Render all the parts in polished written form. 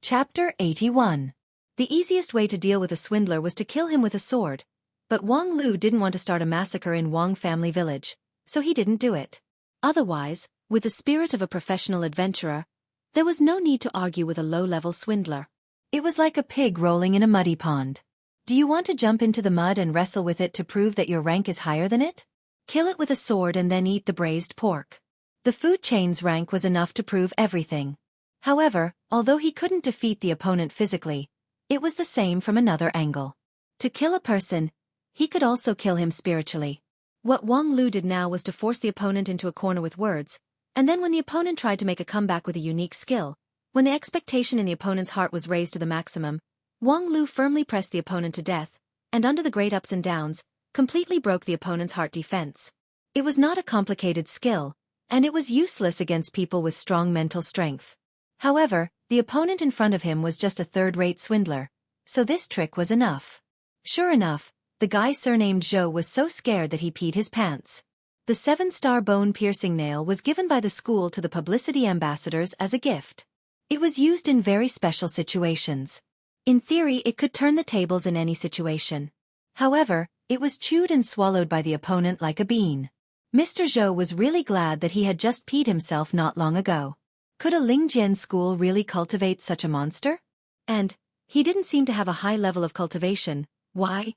Chapter 81. The easiest way to deal with a swindler was to kill him with a sword. But Wang Lu didn't want to start a massacre in Wang family village, so he didn't do it. Otherwise, with the spirit of a professional adventurer, there was no need to argue with a low-level swindler. It was like a pig rolling in a muddy pond. Do you want to jump into the mud and wrestle with it to prove that your rank is higher than it? Kill it with a sword and then eat the braised pork. The food chain's rank was enough to prove everything. However, although he couldn't defeat the opponent physically, it was the same from another angle. To kill a person, he could also kill him spiritually. What Wang Lu did now was to force the opponent into a corner with words, and then when the opponent tried to make a comeback with a unique skill, when the expectation in the opponent's heart was raised to the maximum, Wang Lu firmly pressed the opponent to death, and under the great ups and downs, completely broke the opponent's heart defense. It was not a complicated skill, and it was useless against people with strong mental strength. However, the opponent in front of him was just a third-rate swindler, so this trick was enough. Sure enough, the guy surnamed Zhou was so scared that he peed his pants. The 7-star bone-piercing nail was given by the school to the publicity ambassadors as a gift. It was used in very special situations. In theory, it could turn the tables in any situation. However, it was chewed and swallowed by the opponent like a bean. Mr. Zhou was really glad that he had just peed himself not long ago. Could a Lingjian school really cultivate such a monster? And he didn't seem to have a high level of cultivation. Why?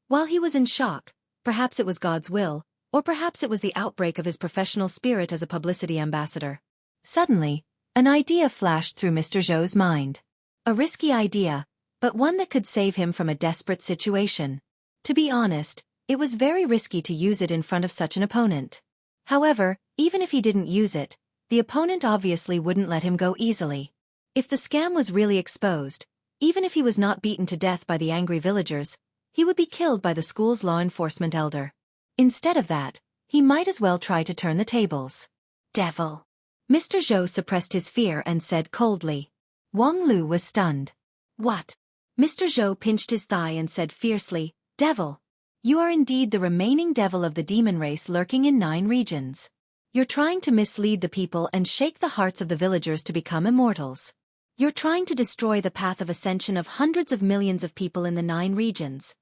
While he was in shock, perhaps it was God's will, or perhaps it was the outbreak of his professional spirit as a publicity ambassador. Suddenly, an idea flashed through Mr. Zhou's mind. A risky idea, but one that could save him from a desperate situation. To be honest, it was very risky to use it in front of such an opponent. However, even if he didn't use it, the opponent obviously wouldn't let him go easily. If the scam was really exposed, even if he was not beaten to death by the angry villagers, he would be killed by the school's law enforcement elder. Instead of that, he might as well try to turn the tables. Devil! Mr. Zhou suppressed his fear and said coldly. Wang Lu was stunned. What? Mr. Zhou pinched his thigh and said fiercely, Devil! You are indeed the remaining devil of the demon race lurking in 9 regions. You're trying to mislead the people and shake the hearts of the villagers to become immortals. You're trying to destroy the path of ascension of hundreds of millions of people in the 9 regions.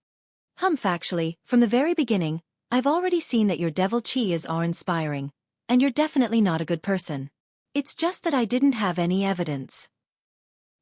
Factually, from the very beginning, I've already seen that your devil chi is awe-inspiring, and you're definitely not a good person. It's just that I didn't have any evidence.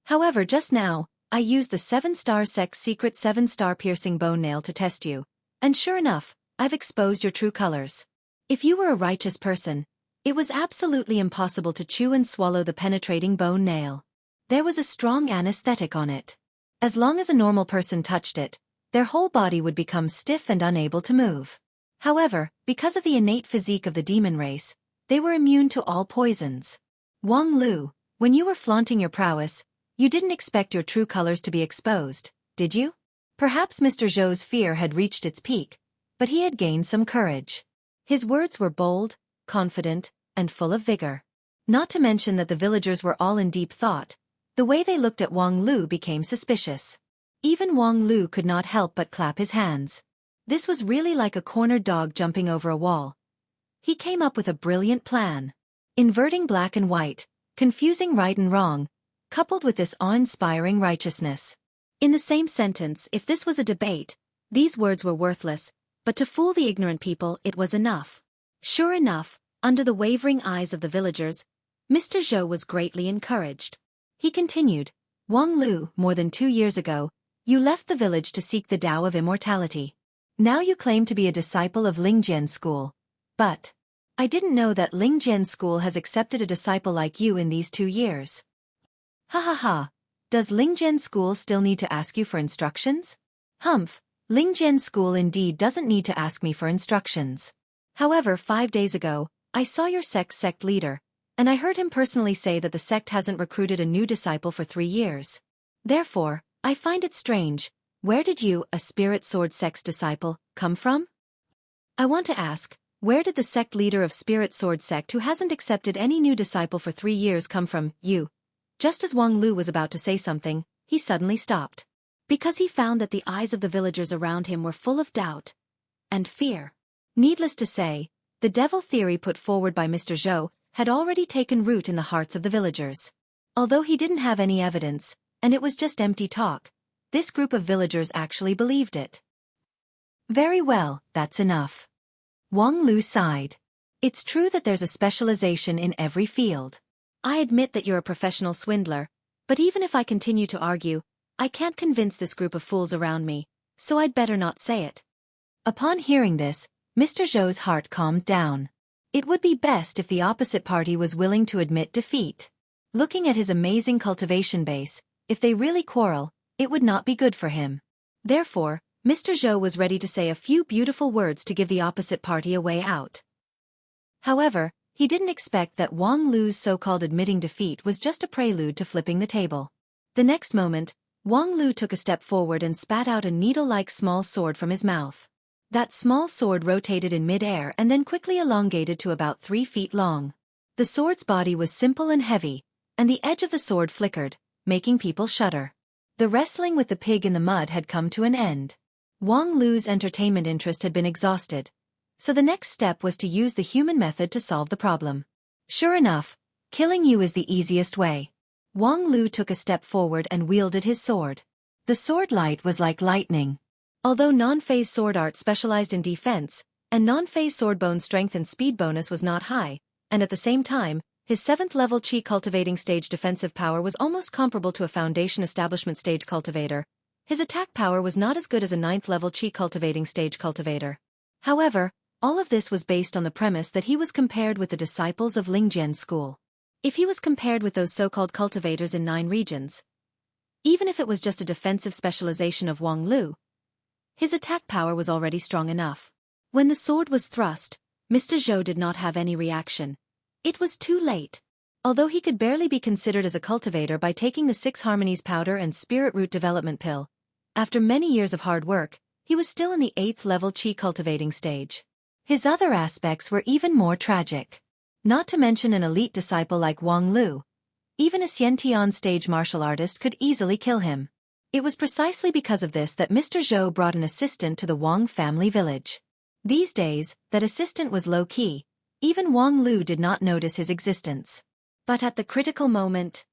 However, just now, I used the 7-star sect's secret 7-star piercing bone nail to test you, and sure enough, I've exposed your true colors. If you were a righteous person, it was absolutely impossible to chew and swallow the penetrating bone nail. There was a strong anesthetic on it. As long as a normal person touched it, their whole body would become stiff and unable to move. However, because of the innate physique of the demon race, they were immune to all poisons. Wang Lu, when you were flaunting your prowess, you didn't expect your true colors to be exposed, did you? Perhaps Mr. Zhou's fear had reached its peak, but he had gained some courage. His words were bold, confident, and full of vigor. Not to mention that the villagers were all in deep thought. The way they looked at Wang Lu became suspicious. Even Wang Lu could not help but clap his hands. This was really like a cornered dog jumping over a wall. He came up with a brilliant plan. Inverting black and white, confusing right and wrong, coupled with this awe-inspiring righteousness. In the same sentence, if this was a debate, these words were worthless, but to fool the ignorant people it was enough. Sure enough, under the wavering eyes of the villagers, Mr. Zhou was greatly encouraged. He continued, Wang Lu, more than 2 years ago, you left the village to seek the Tao of immortality. Now you claim to be a disciple of Lingjian school. But I didn't know that Lingjian school has accepted a disciple like you in these 2 years. Ha ha ha. Does Lingjian school still need to ask you for instructions? Humph. Lingjian school indeed doesn't need to ask me for instructions. However, 5 days ago, I saw your sect leader, and I heard him personally say that the sect hasn't recruited a new disciple for 3 years. Therefore, I find it strange, where did you, a spirit sword sect's disciple, come from? I want to ask, where did the sect leader of spirit sword sect who hasn't accepted any new disciple for 3 years come from, you? Just as Wang Lu was about to say something, he suddenly stopped. Because he found that the eyes of the villagers around him were full of doubt and fear. Needless to say, the devil theory put forward by Mr. Zhou had already taken root in the hearts of the villagers. Although he didn't have any evidence, and it was just empty talk. This group of villagers actually believed it. Very well, that's enough. Wang Lu sighed. It's true that there's a specialization in every field. I admit that you're a professional swindler, but even if I continue to argue, I can't convince this group of fools around me, so I'd better not say it. Upon hearing this, Mr. Zhou's heart calmed down. It would be best if the opposite party was willing to admit defeat. Looking at his amazing cultivation base, if they really quarrel, it would not be good for him. Therefore, Mr. Zhou was ready to say a few beautiful words to give the opposite party a way out. However, he didn't expect that Wang Lu's so-called admitting defeat was just a prelude to flipping the table. The next moment, Wang Lu took a step forward and spat out a needle-like small sword from his mouth. That small sword rotated in mid-air and then quickly elongated to about 3 feet long. The sword's body was simple and heavy, and the edge of the sword flickered, making people shudder. The wrestling with the pig in the mud had come to an end. Wang Lu's entertainment interest had been exhausted, so the next step was to use the human method to solve the problem. Sure enough, killing you is the easiest way. Wang Lu took a step forward and wielded his sword. The sword light was like lightning. Although non-phase sword art specialized in defense, and non-phase sword bone strength and speed bonus was not high, and at the same time, his 7th level Qi cultivating stage defensive power was almost comparable to a foundation establishment stage cultivator, his attack power was not as good as a 9th level Qi cultivating stage cultivator. However, all of this was based on the premise that he was compared with the disciples of Lingjian's school. If he was compared with those so-called cultivators in 9 regions, even if it was just a defensive specialization of Wang Lu, his attack power was already strong enough. When the sword was thrust, Mr. Zhou did not have any reaction. It was too late. Although he could barely be considered as a cultivator by taking the 6 Harmonies powder and Spirit Root development pill, after many years of hard work, he was still in the 8th level Qi cultivating stage. His other aspects were even more tragic. Not to mention an elite disciple like Wang Lu. Even a Xiantian stage martial artist could easily kill him. It was precisely because of this that Mr. Zhou brought an assistant to the Wang family village. These days, that assistant was low-key. Even Wang Lu did not notice his existence. But at the critical moment,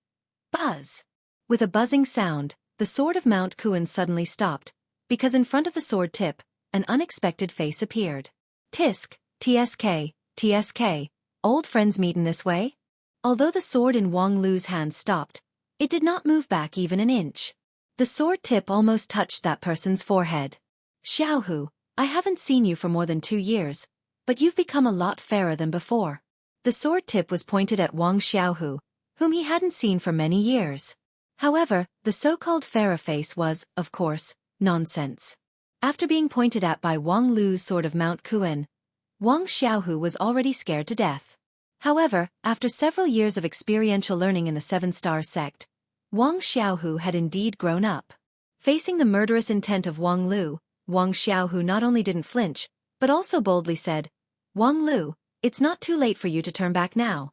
buzz! With a buzzing sound, the sword of Mount Kuan suddenly stopped, because in front of the sword tip, an unexpected face appeared. Tisk, TSK, TSK, old friends meet in this way? Although the sword in Wang Lu's hand stopped, it did not move back even an inch. The sword tip almost touched that person's forehead. Xiaohu, I haven't seen you for more than 2 years, but you've become a lot fairer than before. The sword tip was pointed at Wang Xiaohu, whom he hadn't seen for many years. However, the so-called fairer face was, of course, nonsense. After being pointed at by Wang Lu's sword of Mount Kuan, Wang Xiaohu was already scared to death. However, after several years of experiential learning in the 7-star sect, Wang Xiaohu had indeed grown up. Facing the murderous intent of Wang Lu, Wang Xiaohu not only didn't flinch, but also boldly said, Wang Lu, it's not too late for you to turn back now.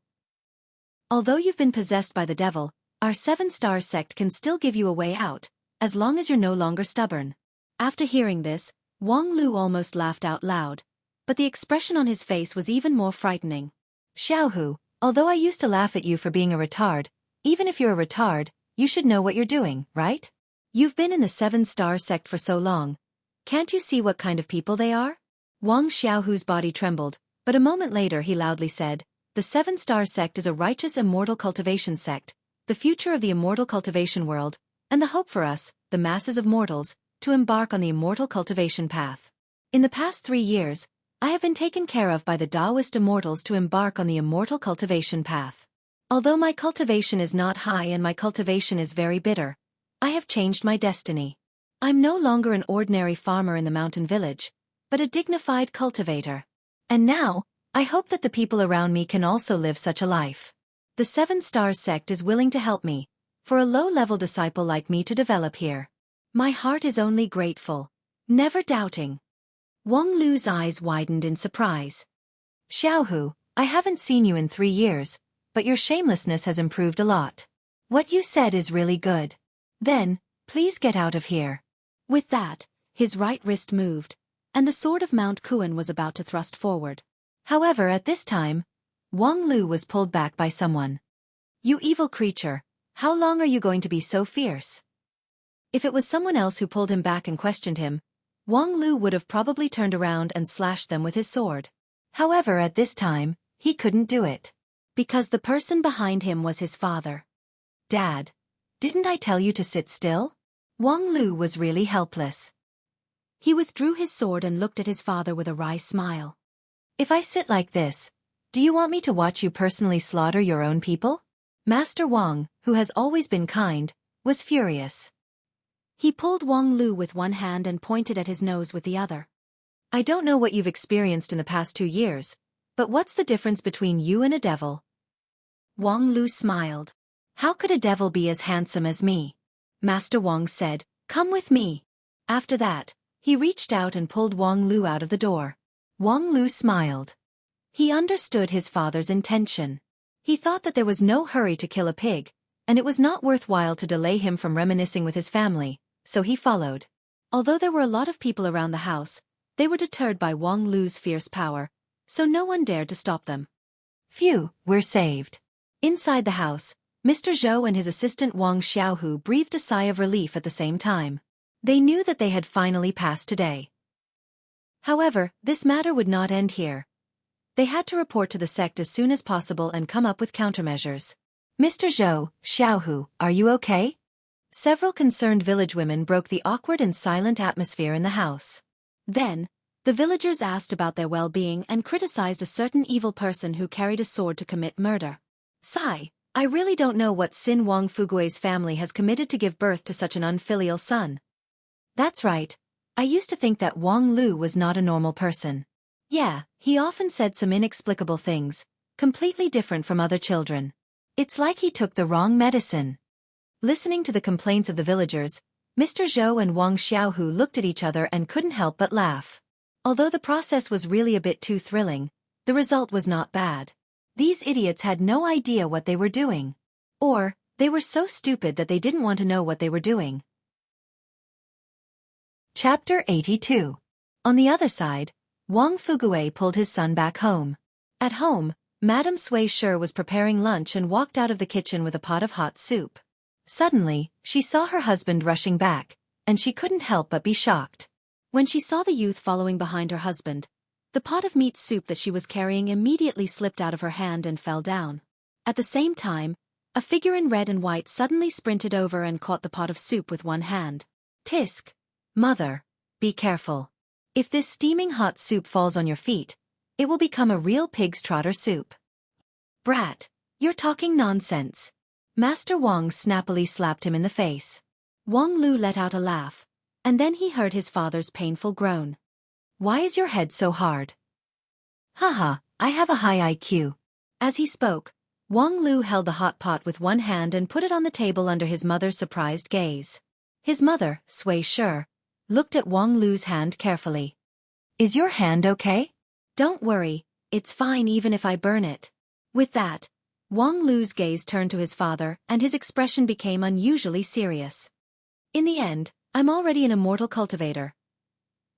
Although you've been possessed by the devil, our 7-star sect can still give you a way out, as long as you're no longer stubborn. After hearing this, Wang Lu almost laughed out loud, but the expression on his face was even more frightening. Xiaohu, although I used to laugh at you for being a retard, even if you're a retard, you should know what you're doing, right? You've been in the 7-star sect for so long. Can't you see what kind of people they are? Wang Xiaohu's body trembled, but a moment later he loudly said, the 7-star sect is a righteous immortal cultivation sect, the future of the immortal cultivation world, and the hope for us, the masses of mortals, to embark on the immortal cultivation path. In the past 3 years, I have been taken care of by the Taoist immortals to embark on the immortal cultivation path. Although my cultivation is not high and my cultivation is very bitter, I have changed my destiny. I'm no longer an ordinary farmer in the mountain village, but a dignified cultivator. And now, I hope that the people around me can also live such a life. The 7-star sect is willing to help me, for a low-level disciple like me to develop here. My heart is only grateful, never doubting. Wang Lu's eyes widened in surprise. Xiaohu, I haven't seen you in 3 years, but your shamelessness has improved a lot. What you said is really good. Then, please get out of here. With that, his right wrist moved, and the sword of Mount Kuan was about to thrust forward. However, at this time, Wang Lu was pulled back by someone. You evil creature, How long are you going to be so fierce? If it was someone else who pulled him back and questioned him, Wang Lu would have probably turned around and slashed them with his sword. However, at this time, he couldn't do it. Because the person behind him was his father. Dad, didn't I tell you to sit still? Wang Lu was really helpless. He withdrew his sword and looked at his father with a wry smile. If I sit like this, do you want me to watch you personally slaughter your own people? Master Wang, who has always been kind, was furious. He pulled Wang Lu with one hand and pointed at his nose with the other. I don't know what you've experienced in the past 2 years, but what's the difference between you and a devil? Wang Lu smiled. How could a devil be as handsome as me? Master Wang said, come with me. After that, he reached out and pulled Wang Lu out of the door. Wang Lu smiled. He understood his father's intention. He thought that there was no hurry to kill a pig, and it was not worthwhile to delay him from reminiscing with his family, so he followed. Although there were a lot of people around the house, they were deterred by Wang Lu's fierce power, so no one dared to stop them. Phew, we're saved. Inside the house, Mr. Zhou and his assistant Wang Xiaohu breathed a sigh of relief at the same time. They knew that they had finally passed today. However, this matter would not end here. They had to report to the sect as soon as possible and come up with countermeasures. Mr. Zhou, Xiaohu, are you okay? Several concerned village women broke the awkward and silent atmosphere in the house. Then, the villagers asked about their well-being and criticized a certain evil person who carried a sword to commit murder. Sigh, I really don't know what sin Wang Fugui's family has committed to give birth to such an unfilial son. That's right. I used to think that Wang Lu was not a normal person. Yeah, he often said some inexplicable things, completely different from other children. It's like he took the wrong medicine. Listening to the complaints of the villagers, Mr. Zhou and Wang Xiaohu looked at each other and couldn't help but laugh. Although the process was really a bit too thrilling, the result was not bad. These idiots had no idea what they were doing. Or, they were so stupid that they didn't want to know what they were doing. Chapter 82. On the other side, Wang Fugui pulled his son back home. At home, Madame Xueqi was preparing lunch and walked out of the kitchen with a pot of hot soup. Suddenly, she saw her husband rushing back, and she couldn't help but be shocked. When she saw the youth following behind her husband, the pot of meat soup that she was carrying immediately slipped out of her hand and fell down. At the same time, a figure in red and white suddenly sprinted over and caught the pot of soup with one hand. Tisk! Mother, be careful. If this steaming hot soup falls on your feet, it will become a real pig's trotter soup. Brat, you're talking nonsense. Master Wang snappily slapped him in the face. Wang Lu let out a laugh, and then he heard his father's painful groan. Why is your head so hard? Haha, I have a high IQ. As he spoke, Wang Lu held the hot pot with one hand and put it on the table under his mother's surprised gaze. His mother, Xueqi, looked at Wang Lu's hand carefully. Is your hand okay? Don't worry, it's fine even if I burn it. With that, Wang Lu's gaze turned to his father and his expression became unusually serious. In the end, I'm already an immortal cultivator.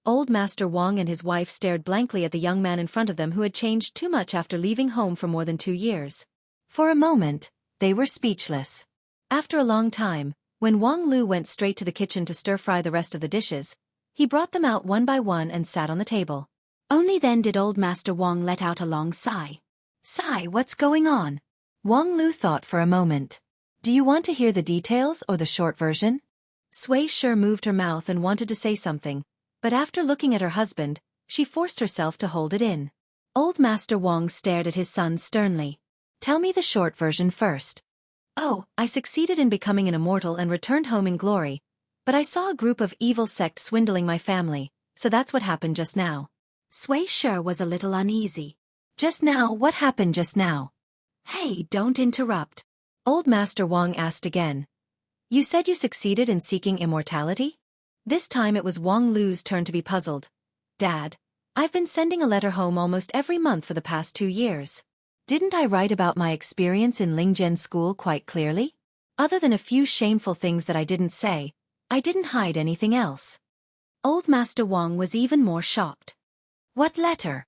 Old Master Wang and his wife stared blankly at the young man in front of them who had changed too much after leaving home for more than 2 years. For a moment, they were speechless. After a long time, when Wang Lu went straight to the kitchen to stir-fry the rest of the dishes, he brought them out one by one and sat on the table. Only then did old Master Wang let out a long sigh. Sigh, what's going on? Wang Lu thought for a moment. Do you want to hear the details or the short version? Xueqi moved her mouth and wanted to say something, but after looking at her husband, she forced herself to hold it in. Old Master Wang stared at his son sternly. Tell me the short version first. Oh, I succeeded in becoming an immortal and returned home in glory, but I saw a group of evil sect swindling my family, so that's what happened just now. Xueqi was a little uneasy. Just now, what happened just now? Hey, don't interrupt. Old Master Wang asked again. You said you succeeded in seeking immortality? This time it was Wang Lu's turn to be puzzled. Dad, I've been sending a letter home almost every month for the past 2 years. Didn't I write about my experience in Lingzhen school quite clearly? Other than a few shameful things that I didn't say, I didn't hide anything else. Old Master Wang was even more shocked. What letter?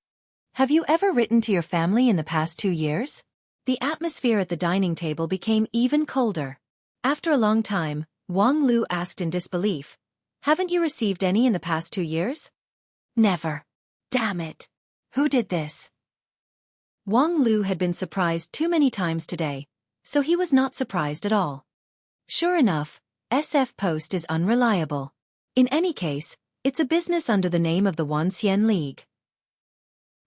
Have you ever written to your family in the past 2 years? The atmosphere at the dining table became even colder. After a long time, Wang Lu asked in disbelief, "Haven't you received any in the past 2 years?" "Never. Damn it. Who did this?" Wang Lu had been surprised too many times today, so he was not surprised at all. Sure enough, SF Post is unreliable. In any case, it's a business under the name of the Wanxian League.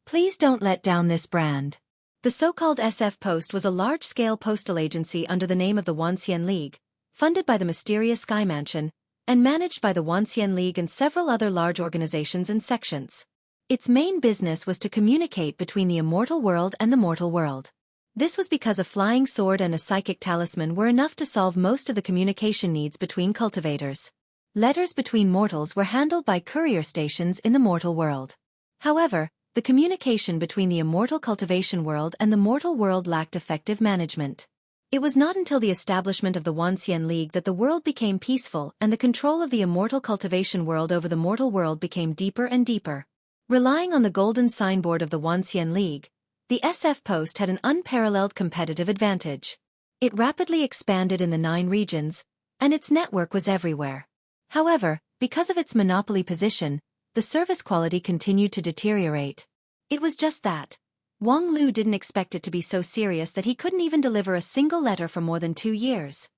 Please don't let down this brand. The so-called SF Post was a large-scale postal agency under the name of the Wanxian League, funded by the mysterious Sky Mansion, and managed by the Wanxian League and several other large organizations and sections. Its main business was to communicate between the immortal world and the mortal world. This was because a flying sword and a psychic talisman were enough to solve most of the communication needs between cultivators. Letters between mortals were handled by courier stations in the mortal world. However, the communication between the immortal cultivation world and the mortal world lacked effective management. It was not until the establishment of the Wanxian League that the world became peaceful and the control of the immortal cultivation world over the mortal world became deeper and deeper. Relying on the golden signboard of the Wanxian League, the SF Post had an unparalleled competitive advantage. It rapidly expanded in the 9 regions, and its network was everywhere. However, because of its monopoly position, the service quality continued to deteriorate. It was just that. Wang Lu didn't expect it to be so serious that he couldn't even deliver a single letter for more than 2 years.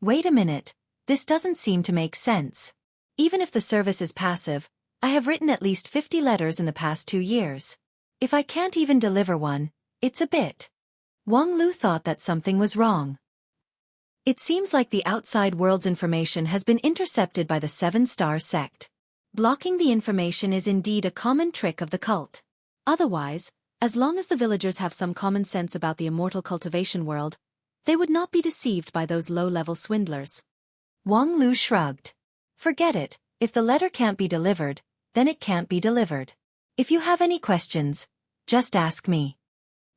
Wait a minute, this doesn't seem to make sense. Even if the service is passive, I have written at least 50 letters in the past 2 years. If I can't even deliver one, it's a bit. Wang Lu thought that something was wrong. It seems like the outside world's information has been intercepted by the 7-star sect. Blocking the information is indeed a common trick of the cult. Otherwise, as long as the villagers have some common sense about the immortal cultivation world, they would not be deceived by those low-level swindlers. Wang Lu shrugged. Forget it, if the letter can't be delivered, then it can't be delivered. If you have any questions, just ask me.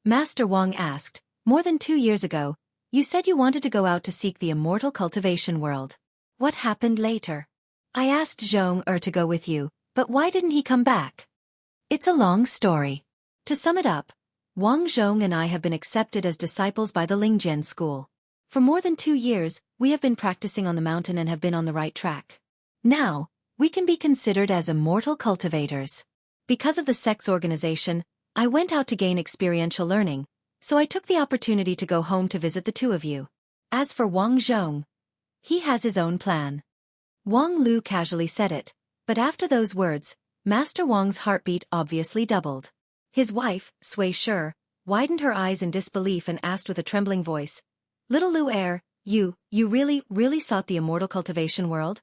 Master Wang asked, more than 2 years ago, you said you wanted to go out to seek the immortal cultivation world. What happened later? I asked Zhong to go with you, but why didn't he come back? It's a long story. To sum it up, Wang Zhong and I have been accepted as disciples by the Lingjian school. For more than 2 years, we have been practicing on the mountain and have been on the right track. Now, we can be considered as immortal cultivators. Because of the sect's organization, I went out to gain experiential learning, so I took the opportunity to go home to visit the 2 of you. As for Wang Zhong, he has his own plan. Wang Lu casually said it, but after those words, Master Wang's heartbeat obviously doubled. His wife, Xueqi, widened her eyes in disbelief and asked with a trembling voice, "Little Lu Er, you really sought the immortal cultivation world?"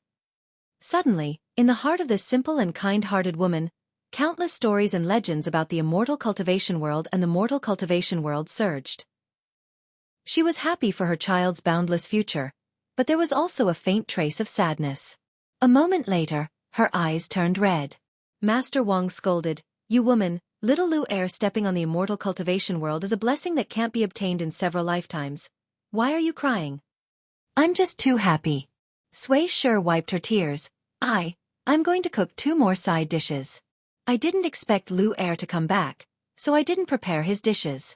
Suddenly, in the heart of this simple and kind-hearted woman, countless stories and legends about the immortal cultivation world and the mortal cultivation world surged. She was happy for her child's boundless future, but there was also a faint trace of sadness. A moment later, her eyes turned red. Master Wang scolded, "You woman, little Lu Er stepping on the immortal cultivation world is a blessing that can't be obtained in several lifetimes. Why are you crying?" "I'm just too happy." Xueqi wiped her tears. I'm going to cook 2 more side dishes. I didn't expect Lu Er to come back, so I didn't prepare his dishes."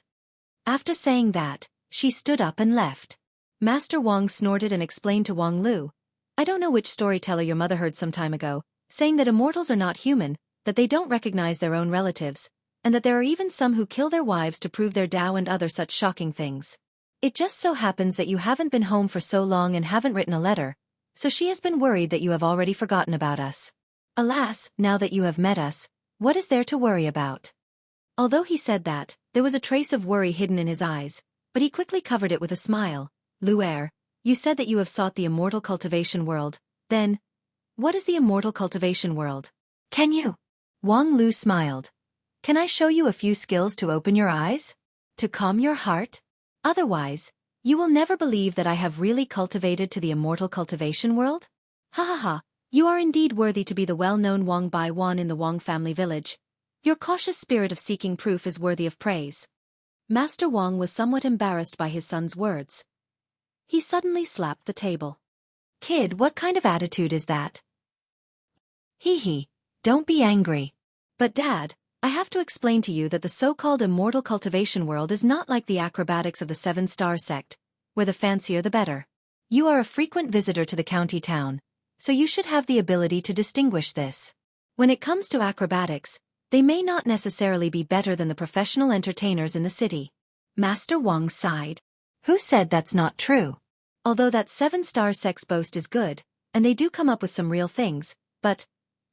After saying that, she stood up and left. Master Wang snorted and explained to Wang Lu, "I don't know which storyteller your mother heard some time ago, saying that immortals are not human, that they don't recognize their own relatives, and that there are even some who kill their wives to prove their Tao and other such shocking things. It just so happens that you haven't been home for so long and haven't written a letter, so she has been worried that you have already forgotten about us. Alas, now that you have met us, what is there to worry about?" Although he said that, there was a trace of worry hidden in his eyes, but he quickly covered it with a smile. "Lu Er, you said that you have sought the immortal cultivation world, then, what is the immortal cultivation world? Can you?" Wang Lu smiled. "Can I show you a few skills to open your eyes? To calm your heart? Otherwise, you will never believe that I have really cultivated to the immortal cultivation world? Ha ha ha, you are indeed worthy to be the well-known Wang Bai Wan in the Wang family village. Your cautious spirit of seeking proof is worthy of praise." Master Wang was somewhat embarrassed by his son's words. He suddenly slapped the table. "Kid, what kind of attitude is that?" Hee, don't be angry. But Dad, I have to explain to you that the so-called immortal cultivation world is not like the acrobatics of the 7-star sect, where the fancier the better. You are a frequent visitor to the county town, so you should have the ability to distinguish this. When it comes to acrobatics, they may not necessarily be better than the professional entertainers in the city. Master Wang sighed. Who said that's not true? Although that 7-star sex boast is good, and they do come up with some real things, but,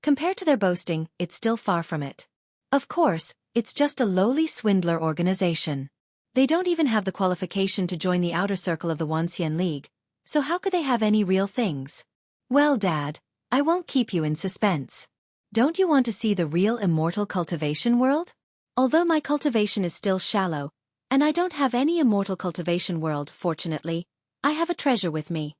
compared to their boasting, it's still far from it. Of course, it's just a lowly swindler organization. They don't even have the qualification to join the outer circle of the Wanxian League, so how could they have any real things? Well, Dad, I won't keep you in suspense. Don't you want to see the real immortal cultivation world? Although my cultivation is still shallow, and I don't have any immortal cultivation world, fortunately, I have a treasure with me.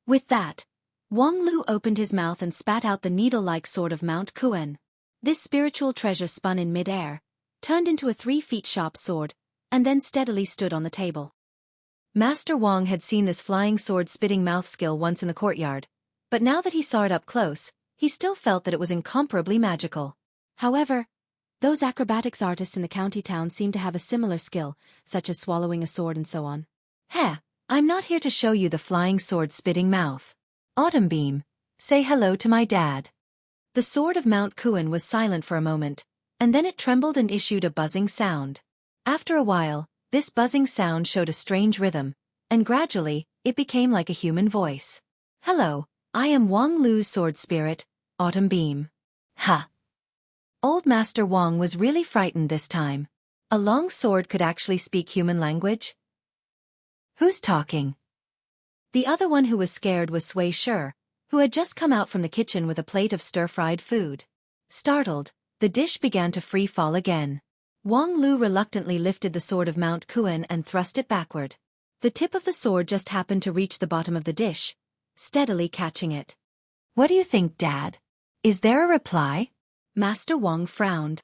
With that, Wang Lu opened his mouth and spat out the needle-like sword of Mount Kuen. This spiritual treasure spun in mid-air, turned into a 3-foot sharp sword, and then steadily stood on the table. Master Wang had seen this flying sword-spitting mouth skill once in the courtyard, but now that he saw it up close, he still felt that it was incomparably magical. However, those acrobatics artists in the county town seemed to have a similar skill, such as swallowing a sword and so on. Heh, I'm not here to show you the flying sword-spitting mouth. Autumn Beam, say hello to my dad. The sword of Mount Kuen was silent for a moment, and then it trembled and issued a buzzing sound. After a while, this buzzing sound showed a strange rhythm, and gradually, it became like a human voice. Hello, I am Wang Lu's sword spirit, Autumn Beam. Ha! Old Master Wang was really frightened this time. A long sword could actually speak human language? Who's talking? The other one who was scared was Xueqi, who had just come out from the kitchen with a plate of stir-fried food. Startled, the dish began to free fall again. Wang Lu reluctantly lifted the sword of Mount Kuen and thrust it backward. The tip of the sword just happened to reach the bottom of the dish, steadily catching it. What do you think, Dad? Is there a reply? Master Wang frowned.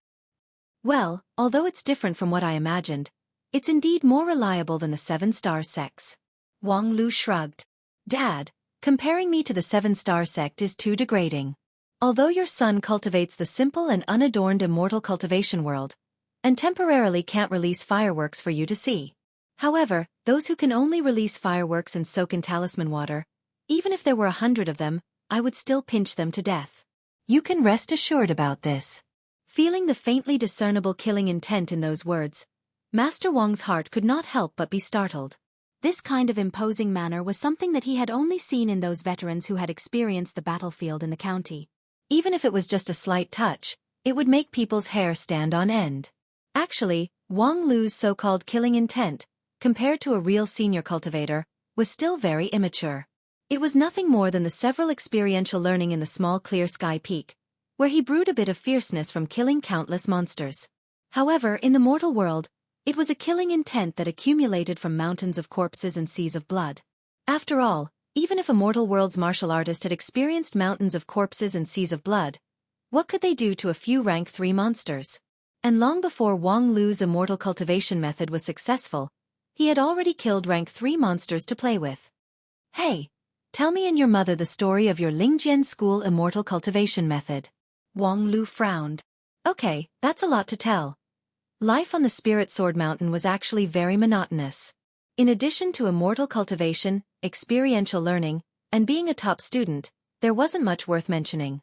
Well, although it's different from what I imagined, it's indeed more reliable than the 7-star sex. Wang Lu shrugged. Dad, comparing me to the 7-star sect is too degrading. Although your son cultivates the simple and unadorned immortal cultivation world, and temporarily can't release fireworks for you to see. However, those who can only release fireworks and soak in talisman water, even if there were 100 of them, I would still pinch them to death. You can rest assured about this. Feeling the faintly discernible killing intent in those words, Master Wang's heart could not help but be startled. This kind of imposing manner was something that he had only seen in those veterans who had experienced the battlefield in the county. Even if it was just a slight touch, it would make people's hair stand on end. Actually, Wang Lu's so-called killing intent, compared to a real senior cultivator, was still very immature. It was nothing more than the several experiential learning in the small clear sky peak, where he brewed a bit of fierceness from killing countless monsters. However, in the mortal world, it was a killing intent that accumulated from mountains of corpses and seas of blood. After all, even if a mortal world's martial artist had experienced mountains of corpses and seas of blood, what could they do to a few rank 3 monsters? And long before Wang Lu's immortal cultivation method was successful, he had already killed rank 3 monsters to play with. Hey, tell me and your mother the story of your Lingjian school immortal cultivation method. Wang Lu frowned. Okay, that's a lot to tell. Life on the Spirit Sword Mountain was actually very monotonous. In addition to immortal cultivation, experiential learning, and being a top student, there wasn't much worth mentioning.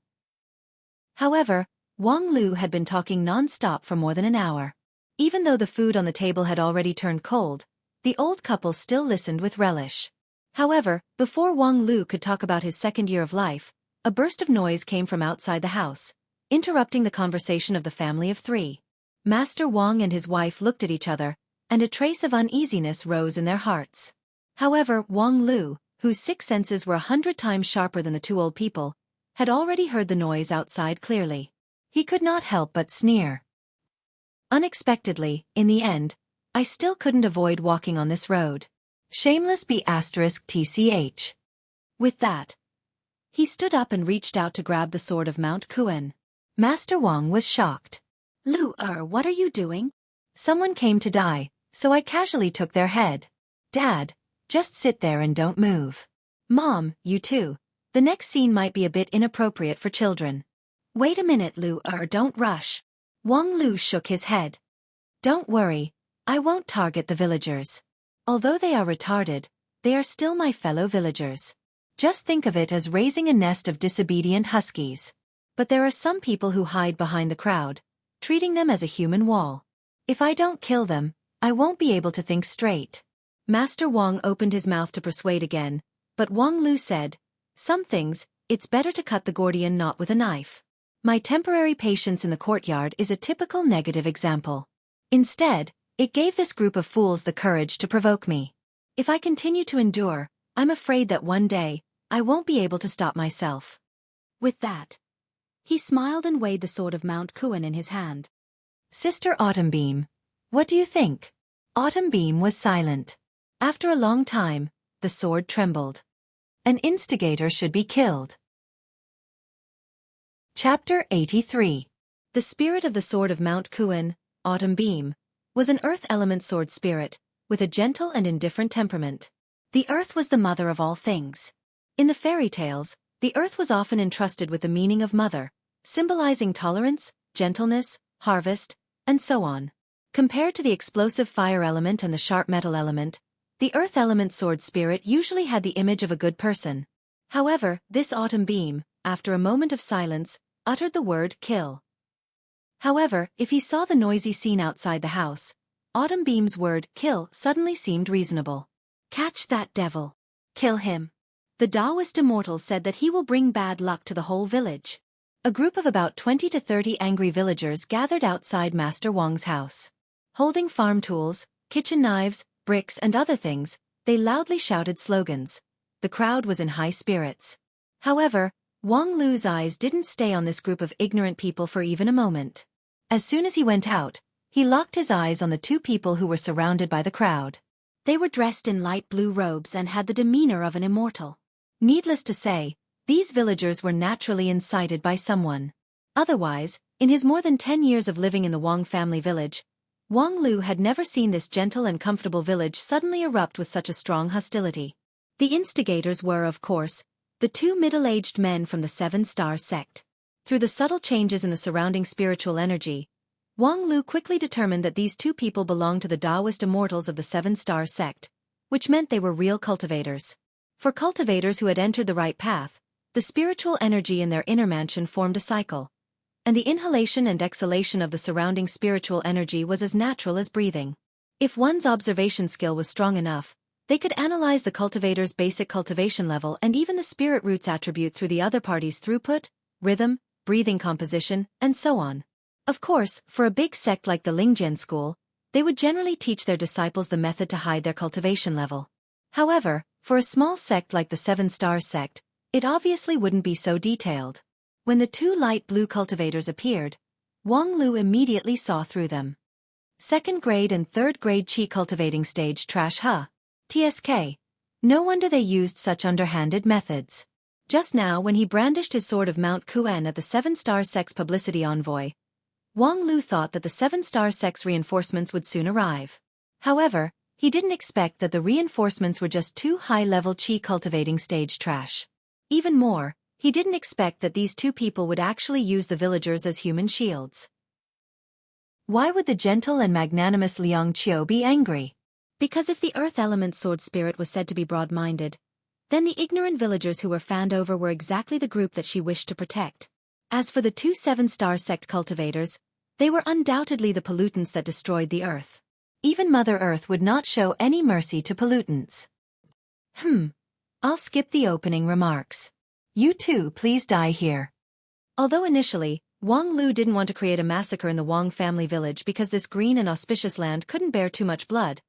However, Wang Lu had been talking non-stop for more than an hour. Even though the food on the table had already turned cold, the old couple still listened with relish. However, before Wang Lu could talk about his second year of life, a burst of noise came from outside the house, interrupting the conversation of the family of 3. Master Wang and his wife looked at each other, and a trace of uneasiness rose in their hearts. However, Wang Lu, whose 6 senses were 100 times sharper than the 2 old people, had already heard the noise outside clearly. He could not help but sneer. Unexpectedly, in the end, I still couldn't avoid walking on this road. Shameless be *tch. With that, he stood up and reached out to grab the sword of Mount Kuen. Master Wang was shocked. Lu, what are you doing? Someone came to die, so I casually took their head. Dad, just sit there and don't move. Mom, you too. The next scene might be a bit inappropriate for children. Wait a minute, Lu, don't rush. Wang Lu shook his head. Don't worry, I won't target the villagers. Although they are retarded, They are still my fellow villagers. Just think of it as raising a nest of disobedient huskies. But there are some people who hide behind the crowd, treating them as a human wall. If I don't kill them, I won't be able to think straight. Master Wang opened his mouth to persuade again, but Wang Lu said, "Some things, it's better to cut the Gordian knot with a knife. My temporary patience in the courtyard is a typical negative example. Instead, it gave this group of fools the courage to provoke me. If I continue to endure, I'm afraid that one day, I won't be able to stop myself." With that, he smiled and weighed the sword of Mount Kuan in his hand. "Sister Autumnbeam, what do you think?" Autumnbeam was silent. After a long time, the sword trembled. An instigator should be killed. Chapter 83. The spirit of the sword of Mount Kuan, Autumnbeam, was an earth element sword spirit, with a gentle and indifferent temperament. The earth was the mother of all things. In the fairy tales, the earth was often entrusted with the meaning of mother, symbolizing tolerance, gentleness, harvest, and so on. Compared to the explosive fire element and the sharp metal element, the earth element sword spirit usually had the image of a good person. However, this Autumnbeam, after a moment of silence, uttered the word kill. However, if he saw the noisy scene outside the house, Autumnbeam's word kill suddenly seemed reasonable. "Catch that devil. Kill him." The Taoist immortal said that he will bring bad luck to the whole village. A group of about 20 to 30 angry villagers gathered outside Master Wang's house. Holding farm tools, kitchen knives, bricks and other things, they loudly shouted slogans. The crowd was in high spirits. However, Wang Lu's eyes didn't stay on this group of ignorant people for even a moment. As soon as he went out, he locked his eyes on the two people who were surrounded by the crowd. They were dressed in light blue robes and had the demeanor of an immortal. Needless to say, these villagers were naturally incited by someone. Otherwise, in his more than 10 years of living in the Wang family village, Wang Lu had never seen this gentle and comfortable village suddenly erupt with such a strong hostility. The instigators were, of course, the two middle-aged men from the Seven-Star sect. Through the subtle changes in the surrounding spiritual energy, Wang Lu quickly determined that these two people belonged to the Taoist immortals of the Seven-Star sect, which meant they were real cultivators. For cultivators who had entered the right path, the spiritual energy in their inner mansion formed a cycle, and the inhalation and exhalation of the surrounding spiritual energy was as natural as breathing. If one's observation skill was strong enough, they could analyze the cultivator's basic cultivation level and even the spirit root's attribute through the other party's throughput, rhythm, breathing composition, and so on. Of course, for a big sect like the Lingjian school, they would generally teach their disciples the method to hide their cultivation level. However, for a small sect like the Seven-Star sect, it obviously wouldn't be so detailed. When the two light blue cultivators appeared, Wang Lu immediately saw through them. Second grade and third grade Qi cultivating stage trash TSK. No wonder they used such underhanded methods. Just now when he brandished his sword of Mount Kuan at the Seven-Star sect's publicity envoy, Wang Lu thought that the Seven-Star sect's reinforcements would soon arrive. However, he didn't expect that the reinforcements were just two high-level Qi cultivating stage trash. Even more, he didn't expect that these two people would actually use the villagers as human shields. Why would the gentle and magnanimous Liang Qiu be angry? Because if the earth element sword spirit was said to be broad-minded, then the ignorant villagers who were fanned over were exactly the group that she wished to protect. As for the two Seven-Star sect cultivators, they were undoubtedly the pollutants that destroyed the earth. Even Mother Earth would not show any mercy to pollutants. I'll skip the opening remarks. You two please die here. Although initially, Wang Lu didn't want to create a massacre in the Wang family village because this green and auspicious land couldn't bear too much blood,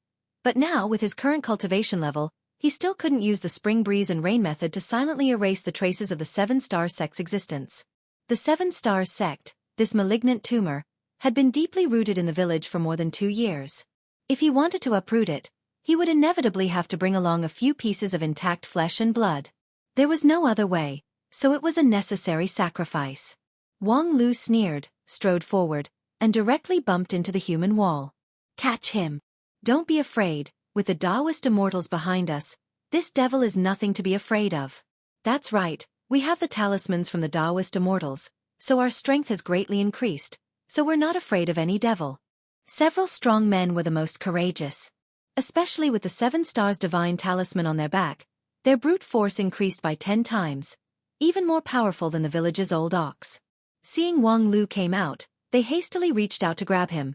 but now with his current cultivation level, he still couldn't use the spring breeze and rain method to silently erase the traces of the Seven-Star sect's existence. The Seven-Star sect, this malignant tumor, had been deeply rooted in the village for more than 2 years. If he wanted to uproot it, he would inevitably have to bring along a few pieces of intact flesh and blood. There was no other way, so it was a necessary sacrifice. Wang Lu sneered, strode forward, and directly bumped into the human wall. Catch him. Don't be afraid, with the Taoist immortals behind us, this devil is nothing to be afraid of. That's right, we have the talismans from the Taoist immortals, so our strength has greatly increased, so we're not afraid of any devil. Several strong men were the most courageous. Especially with the 7 stars divine talisman on their back, their brute force increased by 10 times, even more powerful than the village's old ox. Seeing Wang Lu came out, they hastily reached out to grab him,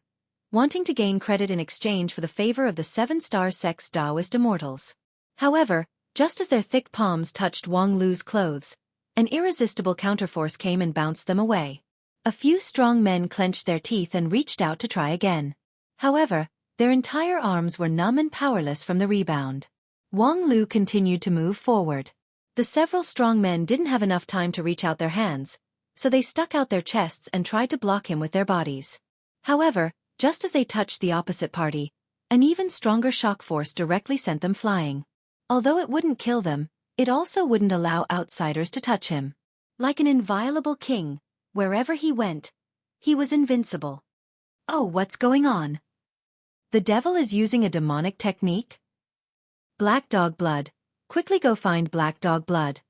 wanting to gain credit in exchange for the favor of the 7-star sect's Taoist immortals. However, just as their thick palms touched Wang Lu's clothes, an irresistible counterforce came and bounced them away. A few strong men clenched their teeth and reached out to try again. However, their entire arms were numb and powerless from the rebound. Wang Lu continued to move forward. The several strong men didn't have enough time to reach out their hands, so they stuck out their chests and tried to block him with their bodies. However, just as they touched the opposite party, an even stronger shock force directly sent them flying. Although it wouldn't kill them, it also wouldn't allow outsiders to touch him. Like an inviolable king, wherever he went, he was invincible. Oh, what's going on? The devil is using a demonic technique? Black dog blood. Quickly go find black dog blood.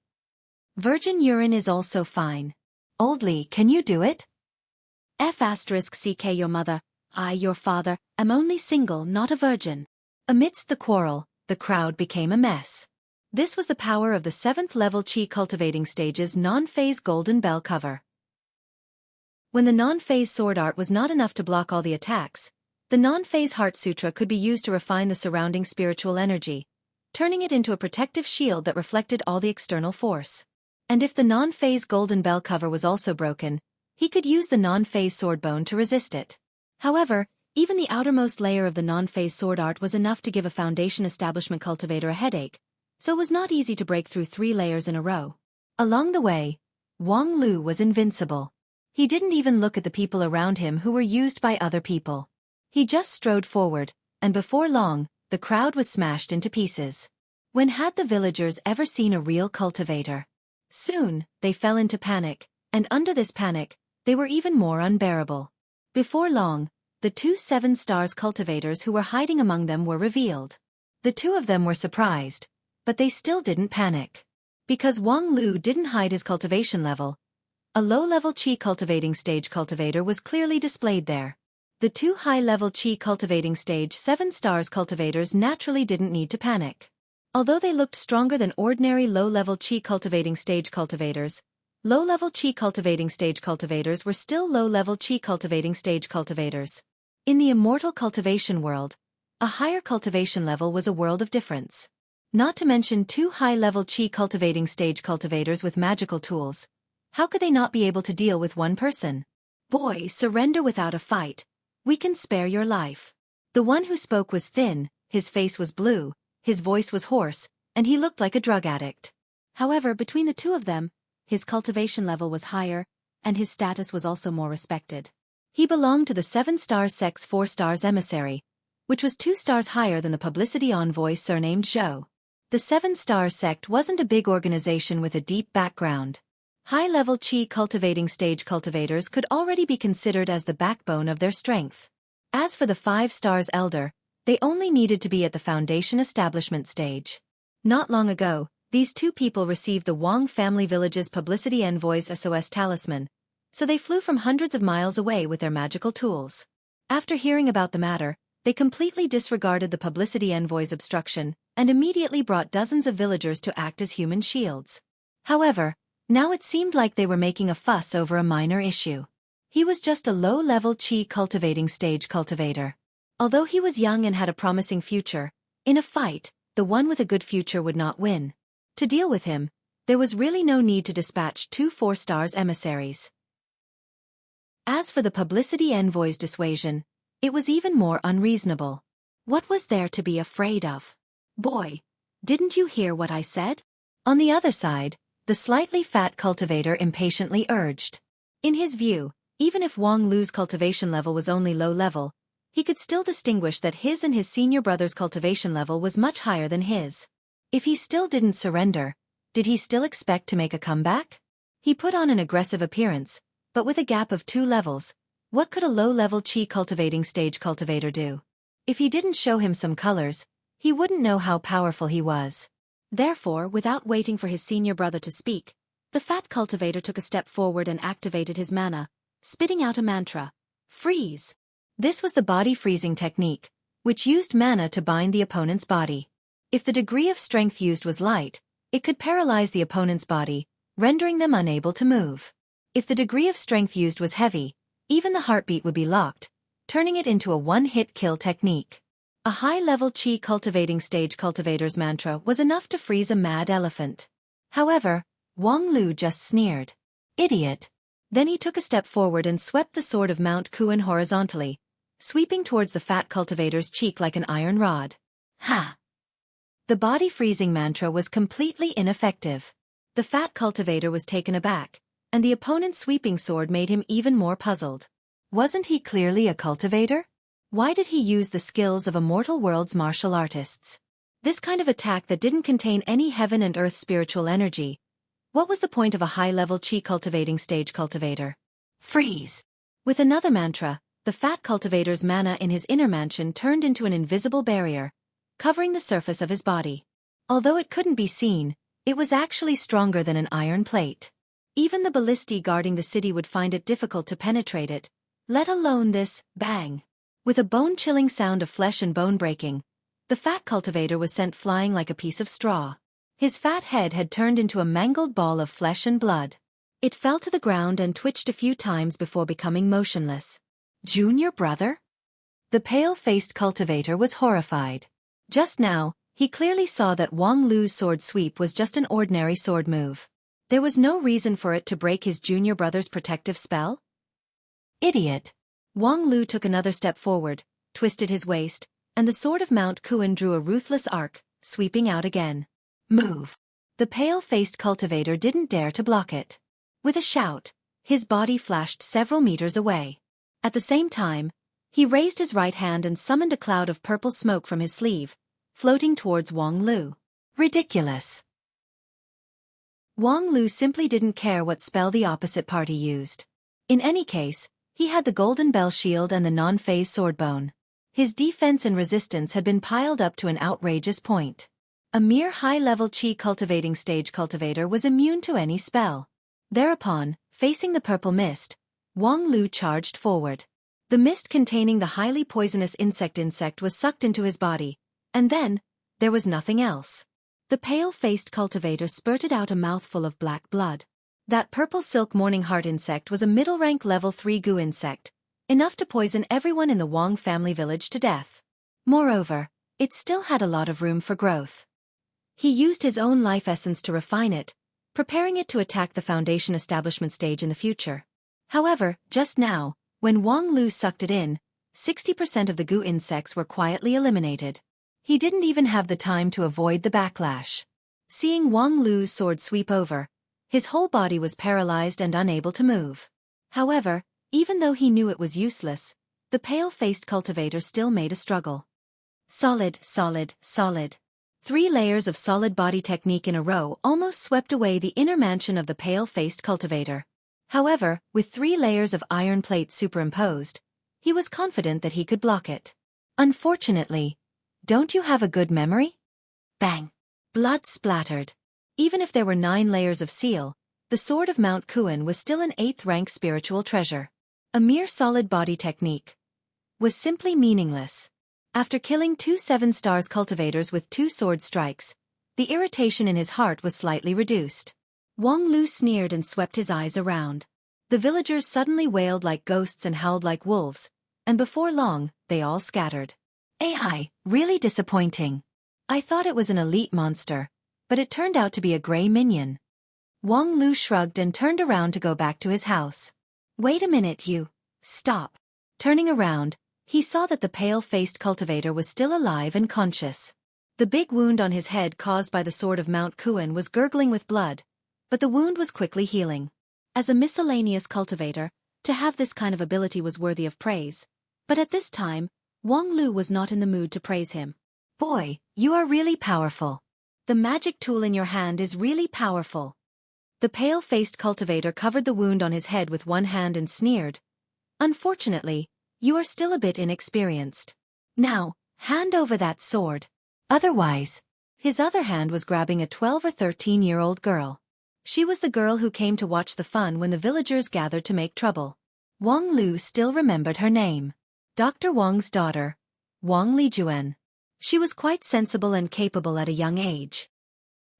Virgin urine is also fine. Old Lee, can you do it? CK your mother, I your father, am only single, not a virgin. Amidst the quarrel, the crowd became a mess. This was the power of the 7th level Qi cultivating stage's non-phase golden bell cover. When the non-phase sword art was not enough to block all the attacks, the non-phase heart sutra could be used to refine the surrounding spiritual energy, turning it into a protective shield that reflected all the external force. And if the non-phase golden bell cover was also broken, he could use the non-phase sword bone to resist it. However, even the outermost layer of the non-phase sword art was enough to give a foundation establishment cultivator a headache, so it was not easy to break through 3 layers in a row. Along the way, Wang Lu was invincible. He didn't even look at the people around him who were used by other people. He just strode forward, and before long, the crowd was smashed into pieces. When had the villagers ever seen a real cultivator? Soon, they fell into panic, and under this panic, they were even more unbearable. Before long, the 2 7 stars cultivators who were hiding among them were revealed. The 2 of them were surprised, but they still didn't panic. Because Wang Lu didn't hide his cultivation level, a low-level Qi cultivating stage cultivator was clearly displayed there. The 2 high-level Qi cultivating stage 7 stars cultivators naturally didn't need to panic. Although they looked stronger than ordinary low-level Qi cultivating stage cultivators, low-level Qi cultivating stage cultivators were still low-level Qi cultivating stage cultivators. In the immortal cultivation world, a higher cultivation level was a world of difference. Not to mention 2 high-level Qi cultivating stage cultivators with magical tools. How could they not be able to deal with one person? Boy, surrender without a fight. We can spare your life. The one who spoke was thin, his face was blue, his voice was hoarse, and he looked like a drug addict. However, between the 2 of them, his cultivation level was higher, and his status was also more respected. He belonged to the 7 stars sect's 4 stars emissary, which was 2 stars higher than the publicity envoy surnamed Zhou. The 7 stars sect wasn't a big organization with a deep background. High-level Qi cultivating stage cultivators could already be considered as the backbone of their strength. As for the 5 stars elder, they only needed to be at the foundation establishment stage. Not long ago, these 2 people received the Wang family village's publicity envoy's SOS talisman, so they flew from hundreds of miles away with their magical tools. After hearing about the matter, they completely disregarded the publicity envoy's obstruction and immediately brought dozens of villagers to act as human shields. However, now it seemed like they were making a fuss over a minor issue. He was just a low-level Qi cultivating stage cultivator. Although he was young and had a promising future, in a fight, the one with a good future would not win. To deal with him, there was really no need to dispatch 2 4 stars emissaries. As for the publicity envoy's dissuasion, it was even more unreasonable. What was there to be afraid of? Boy, didn't you hear what I said? On the other side, the slightly fat cultivator impatiently urged. In his view, even if Wang Lu's cultivation level was only low level, he could still distinguish that his and his senior brother's cultivation level was much higher than his. If he still didn't surrender, did he still expect to make a comeback? He put on an aggressive appearance, but with a gap of 2 levels, what could a low-level Qi cultivating stage cultivator do? If he didn't show him some colors, he wouldn't know how powerful he was. Therefore, without waiting for his senior brother to speak, the fat cultivator took a step forward and activated his mana, spitting out a mantra. Freeze! This was the body freezing technique, which used mana to bind the opponent's body. If the degree of strength used was light, it could paralyze the opponent's body, rendering them unable to move. If the degree of strength used was heavy, even the heartbeat would be locked, turning it into a one-hit kill technique. A high-level Qi cultivating stage cultivator's mantra was enough to freeze a mad elephant. However, Wang Lu just sneered. Idiot. Then he took a step forward and swept the sword of Mount Kuan horizontally, sweeping towards the fat cultivator's cheek like an iron rod. Ha! The body-freezing mantra was completely ineffective. The fat cultivator was taken aback, and the opponent's sweeping sword made him even more puzzled. Wasn't he clearly a cultivator? Why did he use the skills of a mortal world's martial artists? This kind of attack that didn't contain any heaven and earth spiritual energy. What was the point of a high-level Qi cultivating stage cultivator? Freeze! With another mantra, the fat cultivator's mana in his inner mansion turned into an invisible barrier, covering the surface of his body. Although it couldn't be seen, it was actually stronger than an iron plate. Even the ballistae guarding the city would find it difficult to penetrate it, let alone this bang. With a bone-chilling sound of flesh and bone breaking, the fat cultivator was sent flying like a piece of straw. His fat head had turned into a mangled ball of flesh and blood. It fell to the ground and twitched a few times before becoming motionless. Junior brother? The pale-faced cultivator was horrified. Just now, he clearly saw that Wang Lu's sword sweep was just an ordinary sword move. There was no reason for it to break his junior brother's protective spell. Idiot. Wang Lu took another step forward, twisted his waist, and the sword of Mount Kuan drew a ruthless arc, sweeping out again. Move. The pale-faced cultivator didn't dare to block it. With a shout, his body flashed several meters away. At the same time, he raised his right hand and summoned a cloud of purple smoke from his sleeve, floating towards Wang Lu. Ridiculous. Wang Lu simply didn't care what spell the opposite party used. In any case, he had the golden bell shield and the non-phase sword bone. His defense and resistance had been piled up to an outrageous point. A mere high-level Qi cultivating stage cultivator was immune to any spell. Thereupon, facing the purple mist, Wang Lu charged forward. The mist containing the highly poisonous insect was sucked into his body, and then, there was nothing else. The pale-faced cultivator spurted out a mouthful of black blood. That purple silk morning heart insect was a middle-rank level 3 goo insect, enough to poison everyone in the Wang family village to death. Moreover, it still had a lot of room for growth. He used his own life essence to refine it, preparing it to attack the Foundation establishment stage in the future. However, just now, when Wang Lu sucked it in, 60% of the goo insects were quietly eliminated. He didn't even have the time to avoid the backlash. Seeing Wang Lu's sword sweep over, his whole body was paralyzed and unable to move. However, even though he knew it was useless, the pale-faced cultivator still made a struggle. Solid, solid, solid. 3 layers of solid body technique in a row almost swept away the inner mansion of the pale-faced cultivator. However, with 3 layers of iron plates superimposed, he was confident that he could block it. Unfortunately, don't you have a good memory? Bang! Blood splattered. Even if there were 9 layers of seal, the sword of Mount Kuan was still an 8th-rank spiritual treasure. A mere solid body technique was simply meaningless. After killing 2 7-stars cultivators with 2 sword strikes, the irritation in his heart was slightly reduced. Wang Lu sneered and swept his eyes around. The villagers suddenly wailed like ghosts and howled like wolves, and before long, they all scattered. AI, really disappointing. I thought it was an elite monster, but it turned out to be a gray minion. Wang Lu shrugged and turned around to go back to his house. Wait a minute, you. Stop. Turning around, he saw that the pale-faced cultivator was still alive and conscious. The big wound on his head caused by the sword of Mount Kuan was gurgling with blood, but the wound was quickly healing. As a miscellaneous cultivator, to have this kind of ability was worthy of praise, but at this time, Wang Lu was not in the mood to praise him. Boy, you are really powerful. The magic tool in your hand is really powerful. The pale-faced cultivator covered the wound on his head with one hand and sneered. Unfortunately, you are still a bit inexperienced. Now, hand over that sword. Otherwise, his other hand was grabbing a 12 or 13-year-old girl. She was the girl who came to watch the fun when the villagers gathered to make trouble. Wang Lu still remembered her name. Dr. Wang's daughter, Wang Lijuan. She was quite sensible and capable at a young age.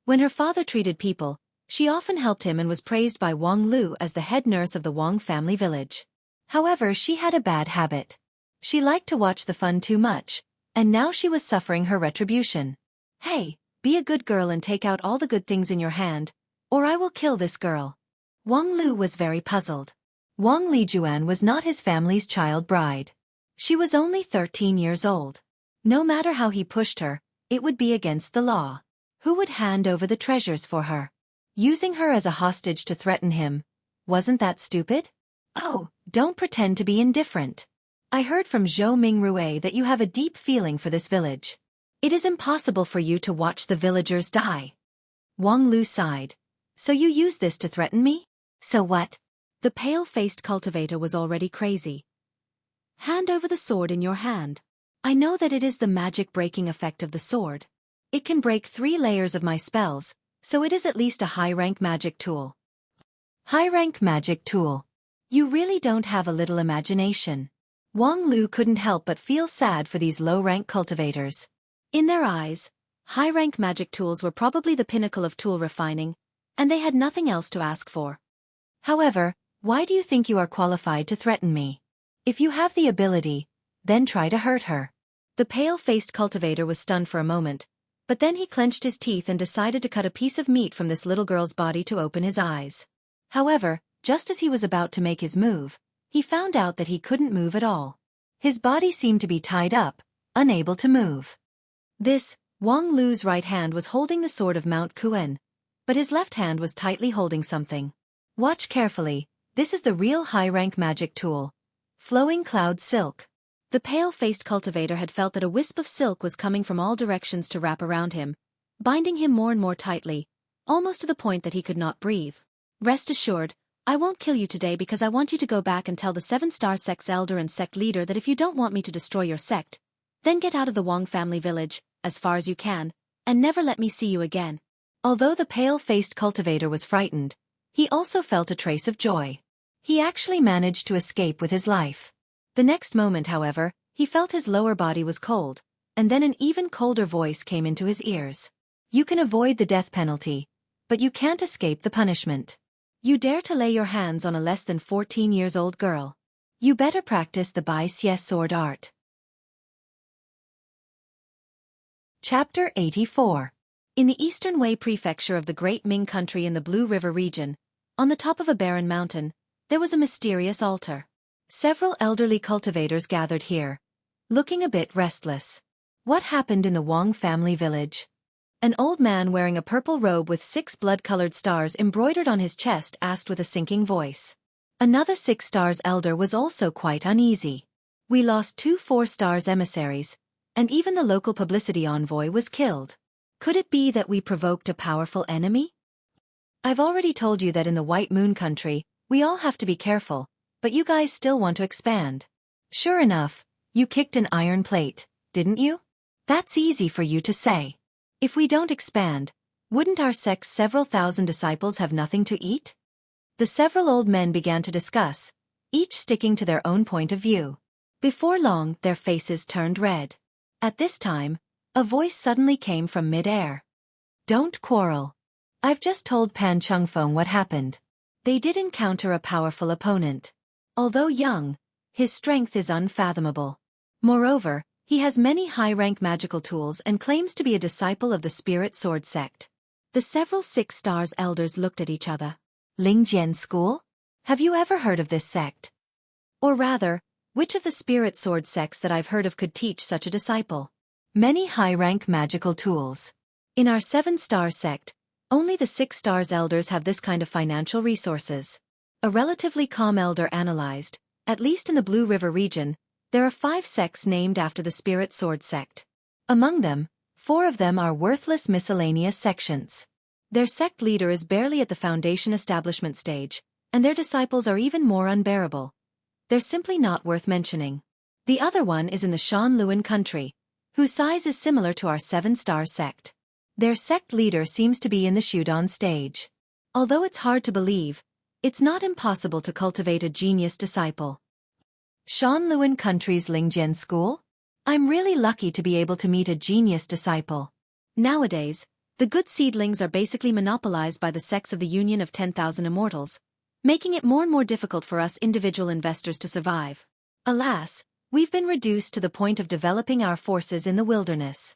When her father treated people, she often helped him and was praised by Wang Lu as the head nurse of the Wang family village. However, she had a bad habit. She liked to watch the fun too much, and now she was suffering her retribution. Hey, be a good girl and take out all the good things in your hand, or I will kill this girl. Wang Lu was very puzzled. Wang Lijuan was not his family's child bride. She was only 13 years old. No matter how he pushed her, it would be against the law. Who would hand over the treasures for her? Using her as a hostage to threaten him. Wasn't that stupid? Oh, don't pretend to be indifferent. I heard from Zhou Mingrue that you have a deep feeling for this village. It is impossible for you to watch the villagers die. Wang Lu sighed. So you use this to threaten me? So what? The pale-faced cultivator was already crazy. Hand over the sword in your hand. I know that it is the magic-breaking effect of the sword. It can break 3 layers of my spells, so it is at least a high-rank magic tool. High-rank magic tool. You really don't have a little imagination. Wang Lu couldn't help but feel sad for these low-rank cultivators. In their eyes, high-rank magic tools were probably the pinnacle of tool refining, and they had nothing else to ask for. However, why do you think you are qualified to threaten me? If you have the ability, then try to hurt her. The pale-faced cultivator was stunned for a moment, but then he clenched his teeth and decided to cut a piece of meat from this little girl's body to open his eyes. However, just as he was about to make his move, he found out that he couldn't move at all. His body seemed to be tied up, unable to move. Wang Lu's right hand was holding the sword of Mount Kuen, but his left hand was tightly holding something. Watch carefully, this is the real high-rank magic tool. Flowing cloud silk. The pale-faced cultivator had felt that a wisp of silk was coming from all directions to wrap around him, binding him more and more tightly, almost to the point that he could not breathe. Rest assured, I won't kill you today because I want you to go back and tell the 7-star sect's elder and sect leader that if you don't want me to destroy your sect, then get out of the Wang family village, as far as you can, and never let me see you again. Although the pale-faced cultivator was frightened, he also felt a trace of joy. He actually managed to escape with his life. The next moment, however, he felt his lower body was cold, and then an even colder voice came into his ears. You can avoid the death penalty, but you can't escape the punishment. You dare to lay your hands on a less than 14 years old girl. You better practice the Bai Xie sword art. Chapter 84. In the eastern Wei prefecture of the Great Ming country in the Blue River region, on the top of a barren mountain, there was a mysterious altar. Several elderly cultivators gathered here, looking a bit restless. What happened in the Wang family village? An old man wearing a purple robe with 6 blood-colored stars embroidered on his chest asked with a sinking voice. Another 6 stars elder was also quite uneasy. We lost 2 4-stars emissaries, and even the local publicity envoy was killed. Could it be that we provoked a powerful enemy? I've already told you that in the White Moon country, we all have to be careful, but you guys still want to expand. Sure enough, you kicked an iron plate, didn't you? That's easy for you to say. If we don't expand, wouldn't our sect's several thousand disciples have nothing to eat? The several old men began to discuss, each sticking to their own point of view. Before long, their faces turned red. At this time, a voice suddenly came from mid-air. Don't quarrel. I've just told Pan Chengfeng what happened. They did encounter a powerful opponent. Although young, his strength is unfathomable. Moreover, he has many high-rank magical tools and claims to be a disciple of the Spirit Sword sect. The several 6 stars elders looked at each other. Lingjian School? Have you ever heard of this sect? Or rather, which of the Spirit Sword sects that I've heard of could teach such a disciple? Many high-rank magical tools. In our 7-star sect, only the 6 stars elders have this kind of financial resources. A relatively calm elder analyzed, at least in the Blue River region, there are 5 sects named after the Spirit Sword sect. Among them, 4 of them are worthless miscellaneous sections. Their sect leader is barely at the foundation establishment stage, and their disciples are even more unbearable. They're simply not worth mentioning. The other one is in the Shanluan country, whose size is similar to our 7-star sect. Their sect leader seems to be in the Shudan stage. Although it's hard to believe, it's not impossible to cultivate a genius disciple. Shanluan country's Lingjian School? I'm really lucky to be able to meet a genius disciple. Nowadays, the good seedlings are basically monopolized by the sects of the Union of 10,000 Immortals, making it more and more difficult for us individual investors to survive. Alas, we've been reduced to the point of developing our forces in the wilderness.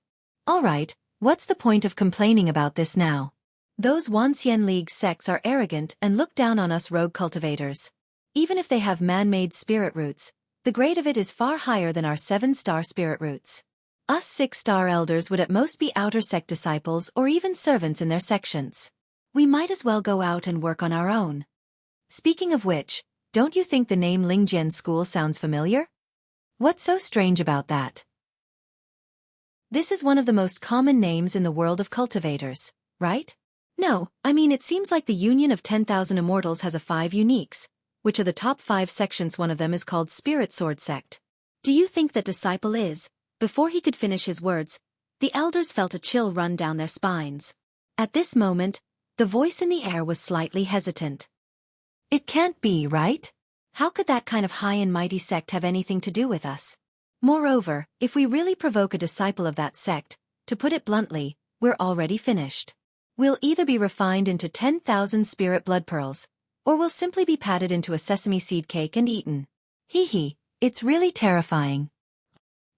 Alright, what's the point of complaining about this now? Those Wanxian League sects are arrogant and look down on us rogue cultivators. Even if they have man-made spirit roots, the grade of it is far higher than our 7-star spirit roots. Us 6-star elders would at most be outer sect disciples or even servants in their sections. We might as well go out and work on our own. Speaking of which, don't you think the name Lingjian School sounds familiar? What's so strange about that? This is one of the most common names in the world of cultivators, right? No, I mean it seems like the Union of 10,000 Immortals has a 5 uniques, which are the top 5 sections. One of them is called Spirit Sword Sect. Do you think that disciple is? Before he could finish his words, the elders felt a chill run down their spines. At this moment, the voice in the air was slightly hesitant. It can't be, right? How could that kind of high and mighty sect have anything to do with us? Moreover, if we really provoke a disciple of that sect, to put it bluntly, we're already finished. We'll either be refined into 10,000 spirit blood pearls, or we'll simply be patted into a sesame seed cake and eaten. Hee, it's really terrifying.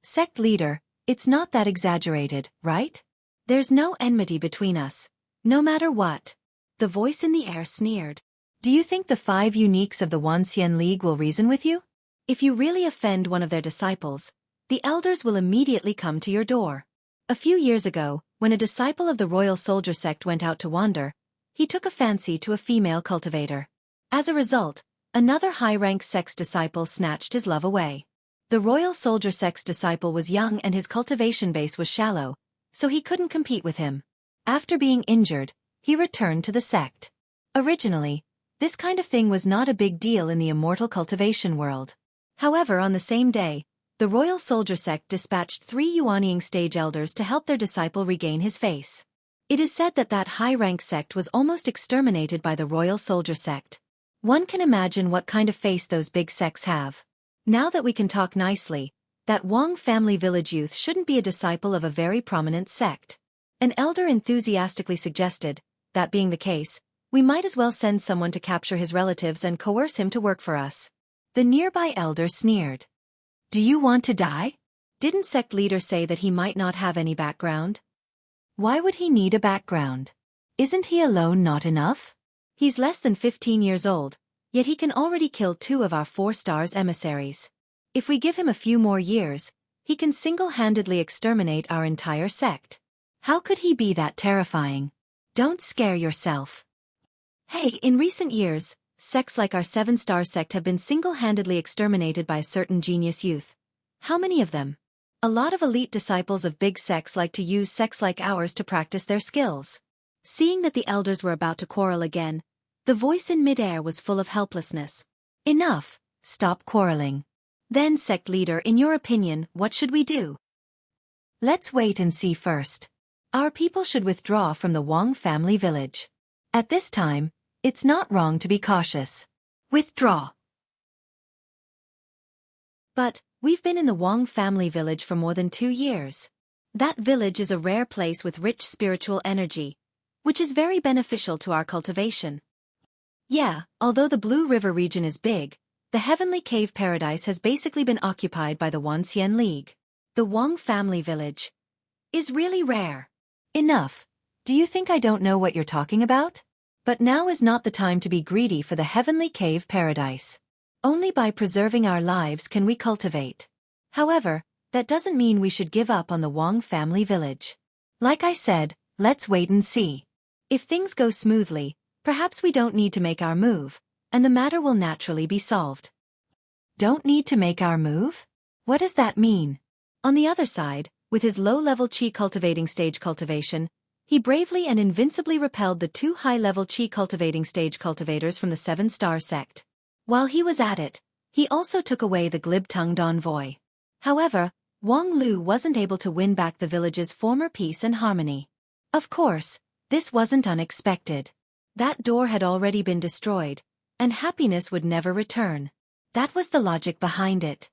Sect leader, it's not that exaggerated, right? There's no enmity between us, no matter what. The voice in the air sneered. Do you think the 5 uniques of the Wanxian League will reason with you? If you really offend one of their disciples, the elders will immediately come to your door. A few years ago, when a disciple of the Royal Soldier Sect went out to wander, he took a fancy to a female cultivator. As a result, another high-rank sect's disciple snatched his love away. The Royal Soldier Sect's disciple was young and his cultivation base was shallow, so he couldn't compete with him. After being injured, he returned to the sect. Originally, this kind of thing was not a big deal in the immortal cultivation world. However, on the same day, the Royal Soldier Sect dispatched 3 Yuanying stage elders to help their disciple regain his face. It is said that high-rank sect was almost exterminated by the Royal Soldier Sect. One can imagine what kind of face those big sects have. Now that we can talk nicely, that Wang family village youth shouldn't be a disciple of a very prominent sect. An elder enthusiastically suggested, that being the case, we might as well send someone to capture his relatives and coerce him to work for us. The nearby elder sneered. Do you want to die? Didn't sect leader say that he might not have any background? Why would he need a background? Isn't he alone not enough? He's less than 15 years old, yet he can already kill 2 of our 4 stars emissaries. If we give him a few more years, he can single-handedly exterminate our entire sect. How could he be that terrifying? Don't scare yourself. Hey, in recent years, sects like our 7-star sect have been single-handedly exterminated by a certain genius youth. How many of them? A lot of elite disciples of big sects like to use sects like ours to practice their skills. Seeing that the elders were about to quarrel again, the voice in midair was full of helplessness. Enough, stop quarreling. Then, sect leader, in your opinion, what should we do? Let's wait and see first. Our people should withdraw from the Wang family village. At this time, it's not wrong to be cautious. Withdraw. But, we've been in the Wang family village for more than 2 years. That village is a rare place with rich spiritual energy, which is very beneficial to our cultivation. Yeah, although the Blue River region is big, the Heavenly Cave Paradise has basically been occupied by the Wanxian League. The Wang family village is really rare. Enough. Do you think I don't know what you're talking about? But now is not the time to be greedy for the Heavenly Cave Paradise. Only by preserving our lives can we cultivate. However, that doesn't mean we should give up on the Wang family village. Like I said, let's wait and see. If things go smoothly, perhaps we don't need to make our move, and the matter will naturally be solved. Don't need to make our move? What does that mean? On the other side, with his low-level Qi cultivating stage cultivation, he bravely and invincibly repelled the 2 high-level Qi cultivating stage cultivators from the 7-star sect. While he was at it, he also took away the glib-tongued envoy. However, Wang Lu wasn't able to win back the village's former peace and harmony. Of course, this wasn't unexpected. That door had already been destroyed, and happiness would never return. That was the logic behind it.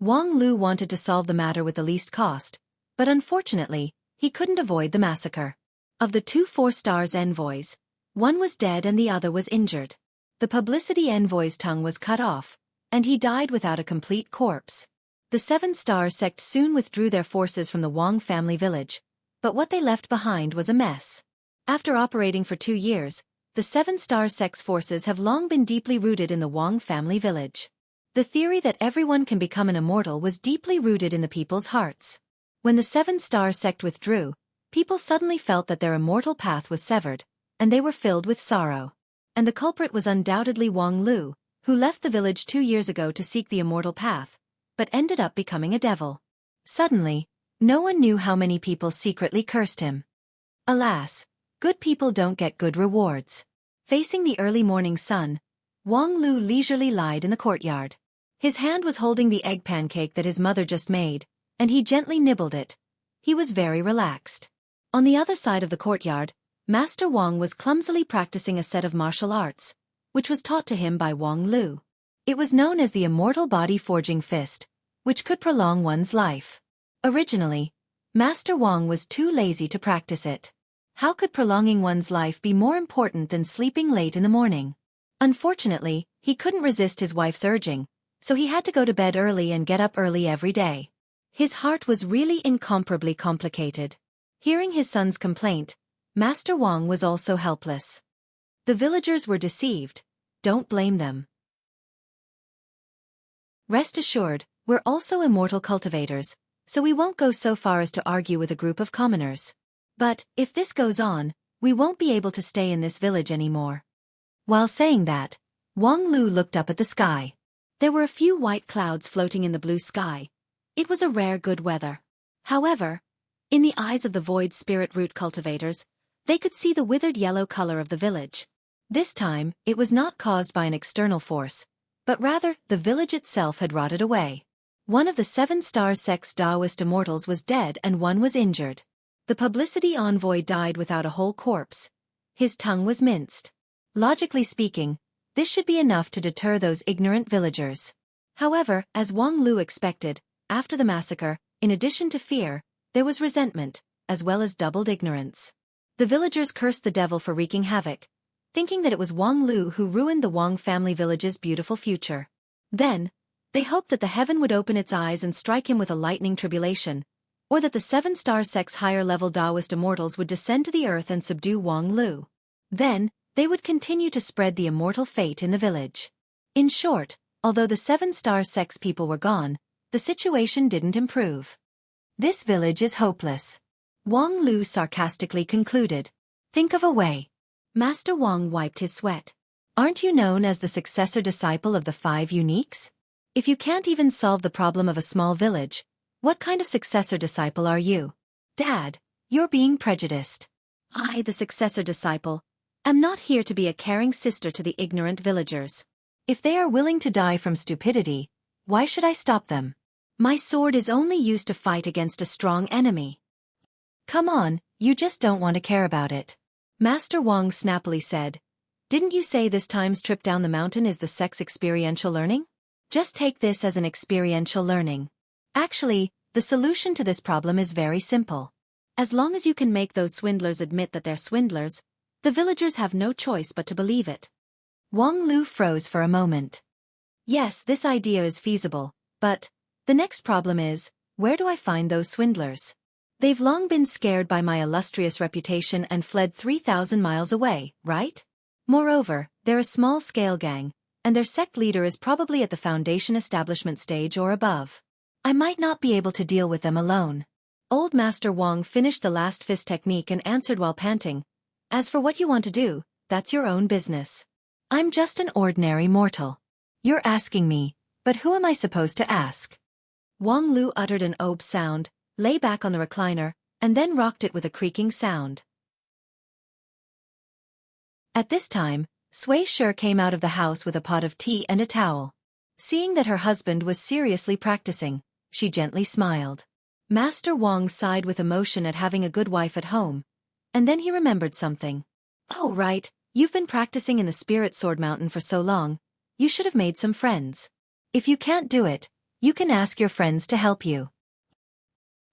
Wang Lu wanted to solve the matter with the least cost, but unfortunately, he couldn't avoid the massacre. Of the two 4-stars envoys, one was dead and the other was injured. The publicity envoy's tongue was cut off, and he died without a complete corpse. The 7-star sect soon withdrew their forces from the Wang family village, but what they left behind was a mess. After operating for 2 years, the 7-star sect's forces have long been deeply rooted in the Wang family village. The theory that everyone can become an immortal was deeply rooted in the people's hearts. When the 7-star sect withdrew, people suddenly felt that their immortal path was severed, and they were filled with sorrow. And the culprit was undoubtedly Wang Lu, who left the village 2 years ago to seek the immortal path, but ended up becoming a devil. Suddenly, no one knew how many people secretly cursed him. Alas, good people don't get good rewards. Facing the early morning sun, Wang Lu leisurely lied in the courtyard. His hand was holding the egg pancake that his mother just made, and he gently nibbled it. He was very relaxed. On the other side of the courtyard, Master Wang was clumsily practicing a set of martial arts, which was taught to him by Wang Lu. It was known as the Immortal Body Forging Fist, which could prolong one's life. Originally, Master Wang was too lazy to practice it. How could prolonging one's life be more important than sleeping late in the morning? Unfortunately, he couldn't resist his wife's urging, so he had to go to bed early and get up early every day. His heart was really incomparably complicated. Hearing his son's complaint, Master Wang was also helpless. The villagers were deceived. Don't blame them. Rest assured, we're also immortal cultivators, so we won't go so far as to argue with a group of commoners. But, if this goes on, we won't be able to stay in this village anymore. While saying that, Wang Lu looked up at the sky. There were a few white clouds floating in the blue sky. It was a rare good weather. However, in the eyes of the void spirit root cultivators, they could see the withered yellow color of the village. This time, it was not caused by an external force, but rather, the village itself had rotted away. One of the 7-star sect's Taoist immortals was dead and one was injured. The publicity envoy died without a whole corpse. His tongue was minced. Logically speaking, this should be enough to deter those ignorant villagers. However, as Wang Lu expected, after the massacre, in addition to fear, there was resentment, as well as doubled ignorance. The villagers cursed the devil for wreaking havoc, thinking that it was Wang Lu who ruined the Wang family village's beautiful future. Then, they hoped that the heaven would open its eyes and strike him with a lightning tribulation, or that the 7-star sect's higher-level Taoist immortals would descend to the earth and subdue Wang Lu. Then, they would continue to spread the immortal fate in the village. In short, although the 7-star sect's people were gone, the situation didn't improve. This village is hopeless. Wang Lu sarcastically concluded. Think of a way. Master Wang wiped his sweat. Aren't you known as the successor disciple of the 5 uniques? If you can't even solve the problem of a small village, what kind of successor disciple are you? Dad, you're being prejudiced. I, the successor disciple, am not here to be a caring sister to the ignorant villagers. If they are willing to die from stupidity, why should I stop them? My sword is only used to fight against a strong enemy. Come on, you just don't want to care about it. Master Wang snappily said. Didn't you say this time's trip down the mountain is the sect's experiential learning? Just take this as an experiential learning. Actually, the solution to this problem is very simple. As long as you can make those swindlers admit that they're swindlers, the villagers have no choice but to believe it. Wang Lu froze for a moment. Yes, this idea is feasible, but the next problem is, where do I find those swindlers? They've long been scared by my illustrious reputation and fled 3,000 miles away, right? Moreover, they're a small-scale gang, and their sect leader is probably at the foundation establishment stage or above. I might not be able to deal with them alone. Old Master Wang finished the last fist technique and answered while panting. As for what you want to do, that's your own business. I'm just an ordinary mortal. You're asking me, but who am I supposed to ask? Wang Lu uttered an "ob" sound, lay back on the recliner, and then rocked it with a creaking sound. At this time, Xueqi came out of the house with a pot of tea and a towel. Seeing that her husband was seriously practicing, she gently smiled. Master Wang sighed with emotion at having a good wife at home, and then he remembered something. Oh right, you've been practicing in the Spirit Sword Mountain for so long, you should have made some friends. If you can't do it, You can ask your friends to help you.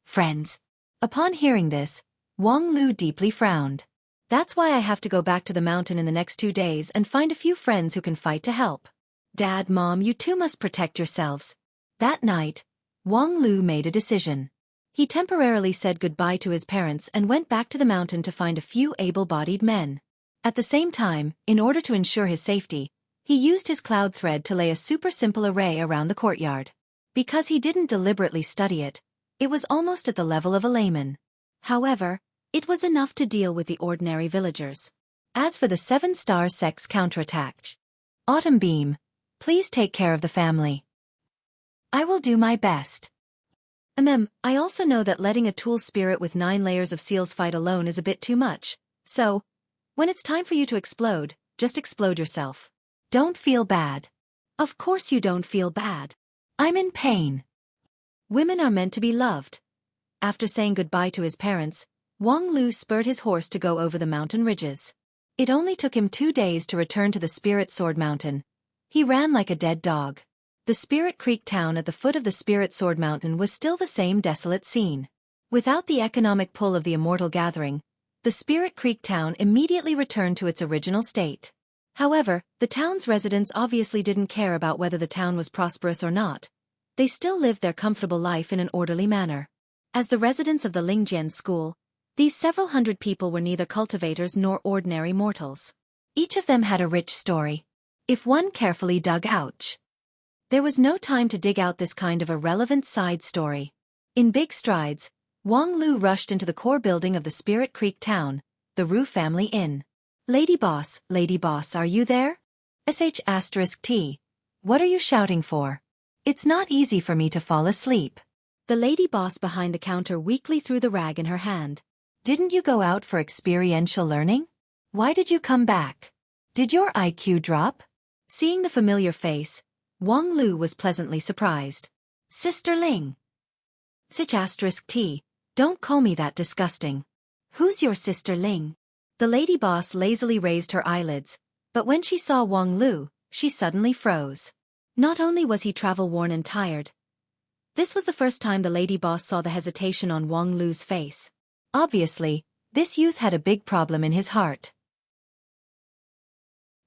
Friends. Upon hearing this, Wang Lu deeply frowned. That's why I have to go back to the mountain in the next 2 days and find a few friends who can fight to help. Dad, Mom, you two must protect yourselves. That night, Wang Lu made a decision. He temporarily said goodbye to his parents and went back to the mountain to find a few able-bodied men. At the same time, in order to ensure his safety, he used his cloud thread to lay a super simple array around the courtyard. Because he didn't deliberately study it, it was almost at the level of a layman. However, it was enough to deal with the ordinary villagers. As for the 7-star sect's counterattack, Autumn Beam, please take care of the family. I will do my best. I also know that letting a tool spirit with 9 layers of seals fight alone is a bit too much, so, when it's time for you to explode, just explode yourself. Don't feel bad. Of course you don't feel bad. I'm in pain. Women are meant to be loved. After saying goodbye to his parents, Wang Lu spurred his horse to go over the mountain ridges. It only took him 2 days to return to the Spirit Sword Mountain. He ran like a dead dog. The Spirit Creek town at the foot of the Spirit Sword Mountain was still the same desolate scene. Without the economic pull of the Immortal Gathering, the Spirit Creek town immediately returned to its original state. However, the town's residents obviously didn't care about whether the town was prosperous or not. They still lived their comfortable life in an orderly manner. As the residents of the Lingjian school, these several hundred people were neither cultivators nor ordinary mortals. Each of them had a rich story. If one carefully dug out, there was no time to dig out this kind of irrelevant side story. In big strides, Wang Lu rushed into the core building of the Spirit Creek town, the Ru Family Inn. Lady Boss, are you there? *T. What are you shouting for? It's not easy for me to fall asleep. The lady boss behind the counter weakly threw the rag in her hand. Didn't you go out for experiential learning? Why did you come back? Did your IQ drop? Seeing the familiar face, Wang Lu was pleasantly surprised. Sister Ling. *T. Don't call me that disgusting. Who's your sister Ling? The lady boss lazily raised her eyelids, but when she saw Wang Lu, she suddenly froze. Not only was he travel-worn and tired, this was the first time the lady boss saw the hesitation on Wang Lu's face. Obviously, this youth had a big problem in his heart.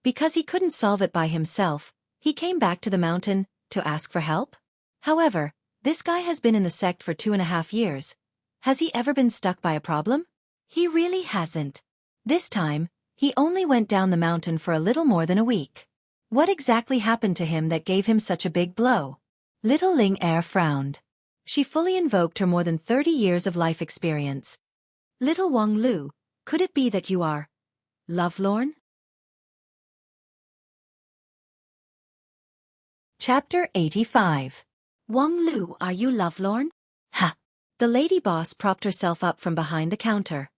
Because he couldn't solve it by himself, he came back to the mountain to ask for help. However, this guy has been in the sect for 2.5 years. Has he ever been stuck by a problem? He really hasn't. This time, he only went down the mountain for a little more than a week. What exactly happened to him that gave him such a big blow? Little Ling frowned. She fully invoked her more than 30 years of life experience. Little Wang Lu, could it be that you are lovelorn? Chapter 85. Wang Lu, are you lovelorn? Ha! The lady boss propped herself up from behind the counter.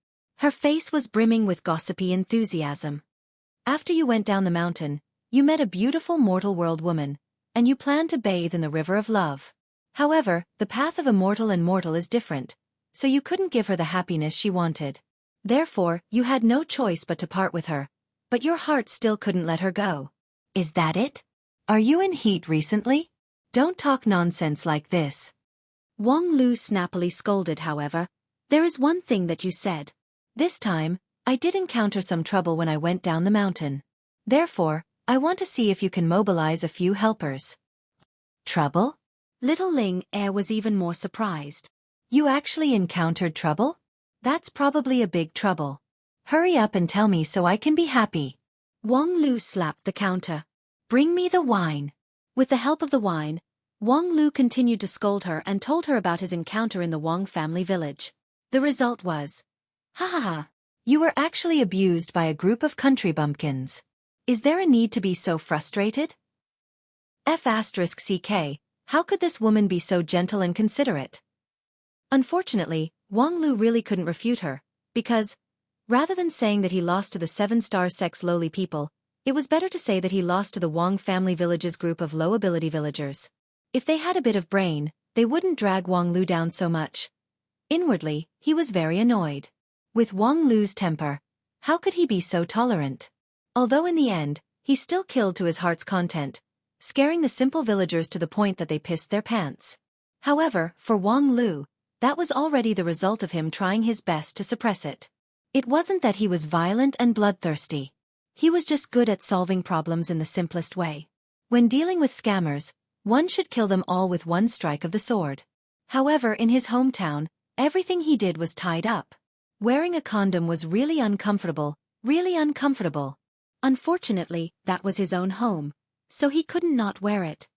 Her face was brimming with gossipy enthusiasm. After you went down the mountain, you met a beautiful mortal world woman, and you planned to bathe in the river of love. However, the path of immortal and mortal is different, so you couldn't give her the happiness she wanted. Therefore, you had no choice but to part with her, but your heart still couldn't let her go. Is that it? Are you in heat recently? Don't talk nonsense like this. Wang Lu snappily scolded. However, there is one thing that you said. This time, I did encounter some trouble when I went down the mountain. Therefore, I want to see if you can mobilize a few helpers. Trouble? Little Ling was even more surprised. You actually encountered trouble? That's probably a big trouble. Hurry up and tell me so I can be happy. Wang Lu slapped the counter. Bring me the wine. With the help of the wine, Wang Lu continued to scold her and told her about his encounter in the Wang family village. The result was, ha ha ha, you were actually abused by a group of country bumpkins. Is there a need to be so frustrated? *CK, how could this woman be so gentle and considerate? Unfortunately, Wang Lu really couldn't refute her, because, rather than saying that he lost to the 7-star sect's lowly people, it was better to say that he lost to the Wang family village's group of low-ability villagers. If they had a bit of brain, they wouldn't drag Wang Lu down so much. Inwardly, he was very annoyed. With Wang Lu's temper, how could he be so tolerant? Although in the end, he still killed to his heart's content, scaring the simple villagers to the point that they pissed their pants. However, for Wang Lu, that was already the result of him trying his best to suppress it. It wasn't that he was violent and bloodthirsty. He was just good at solving problems in the simplest way. When dealing with scammers, one should kill them all with one strike of the sword. However, in his hometown, everything he did was tied up. Wearing a condom was really uncomfortable, really uncomfortable. Unfortunately, that was his own home, so he couldn't not wear it.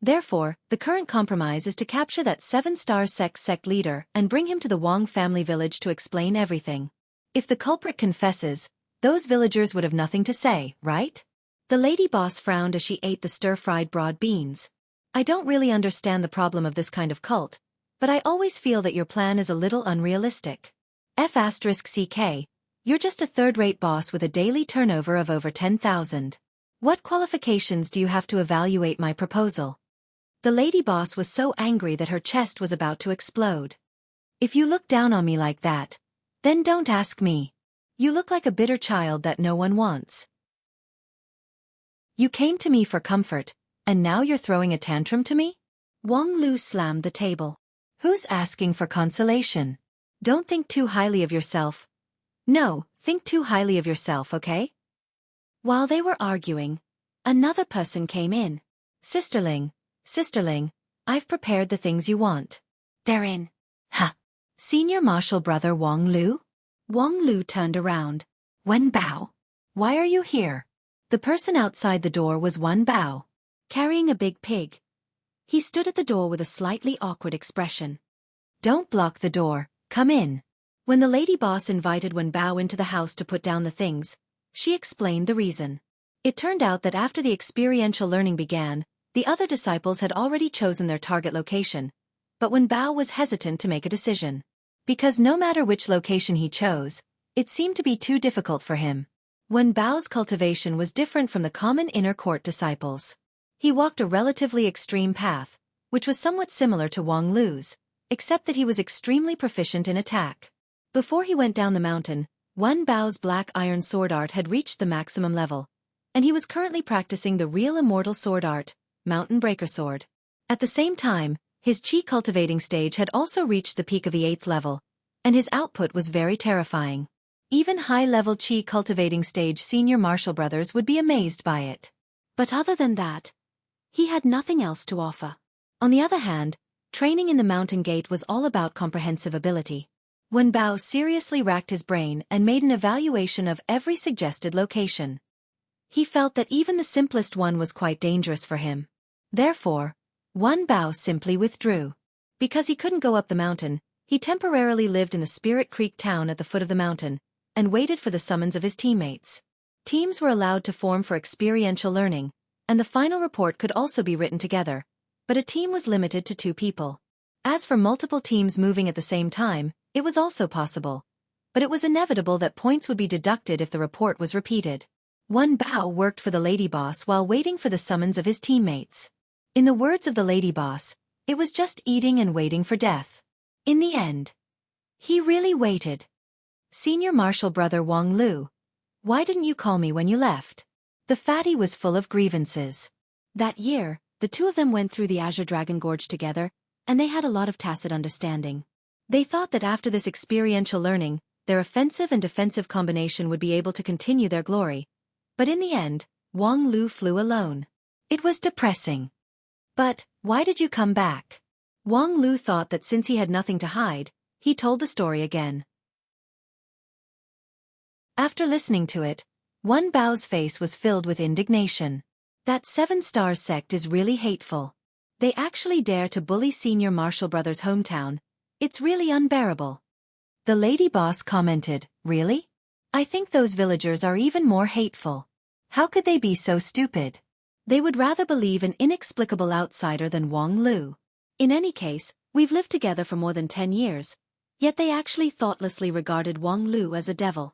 Therefore, the current compromise is to capture that 7-star sect leader and bring him to the Wang family village to explain everything. If the culprit confesses, those villagers would have nothing to say, right? The lady boss frowned as she ate the stir-fried broad beans. I don't really understand the problem of this kind of cult, but I always feel that your plan is a little unrealistic. F***CK, you're just a third-rate boss with a daily turnover of over 10,000. What qualifications do you have to evaluate my proposal? The lady boss was so angry that her chest was about to explode. If you look down on me like that, then don't ask me. You look like a bitter child that no one wants. You came to me for comfort, and now you're throwing a tantrum to me? Wang Lu slammed the table. Who's asking for consolation? Don't think too highly of yourself. No, think too highly of yourself, okay? While they were arguing, another person came in. Sisterling, I've prepared the things you want. They're in. Ha! Senior Marshal Brother Wang Lu? Wang Lu turned around. Wen Bao. Why are you here? The person outside the door was Wen Bao, carrying a big pig. He stood at the door with a slightly awkward expression. Don't block the door, come in. When the lady boss invited Wen Bao into the house to put down the things, she explained the reason. It turned out that after the experiential learning began, the other disciples had already chosen their target location, but Wen Bao was hesitant to make a decision. Because no matter which location he chose, it seemed to be too difficult for him. Wen Bao's cultivation was different from the common inner court disciples. He walked a relatively extreme path, which was somewhat similar to Wang Lu's, except that he was extremely proficient in attack. Before he went down the mountain, Wen Bao's black iron sword art had reached the maximum level, and he was currently practicing the real immortal sword art, Mountain Breaker Sword. At the same time, his chi cultivating stage had also reached the peak of the 8th level, and his output was very terrifying. Even high-level chi cultivating stage senior martial brothers would be amazed by it. But other than that, he had nothing else to offer. On the other hand, training in the Mountain Gate was all about comprehensive ability. Wen Bao seriously racked his brain and made an evaluation of every suggested location. He felt that even the simplest one was quite dangerous for him. Therefore, Wen Bao simply withdrew. Because he couldn't go up the mountain, he temporarily lived in the Spirit Creek town at the foot of the mountain, and waited for the summons of his teammates. Teams were allowed to form for experiential learning, and the final report could also be written together, but a team was limited to 2 people. As for multiple teams moving at the same time, it was also possible, but it was inevitable that points would be deducted if the report was repeated. Wen Bao worked for the lady boss while waiting for the summons of his teammates. In the words of the lady boss, it was just eating and waiting for death. In the end, he really waited. Senior Marshal Brother Wang Lu, why didn't you call me when you left? The fatty was full of grievances. That year, the 2 of them went through the Azure Dragon Gorge together, and they had a lot of tacit understanding. They thought that after this experiential learning, their offensive and defensive combination would be able to continue their glory. But in the end, Wang Lu flew alone. It was depressing. But, why did you come back? Wang Lu thought that since he had nothing to hide, he told the story again. After listening to it, Wen Bao's face was filled with indignation. That 7-star sect is really hateful. They actually dare to bully Senior Marshal Brothers' hometown. It's really unbearable. The lady boss commented, really? I think those villagers are even more hateful. How could they be so stupid? They would rather believe an inexplicable outsider than Wang Lu. In any case, we've lived together for more than 10 years, yet they actually thoughtlessly regarded Wang Lu as a devil.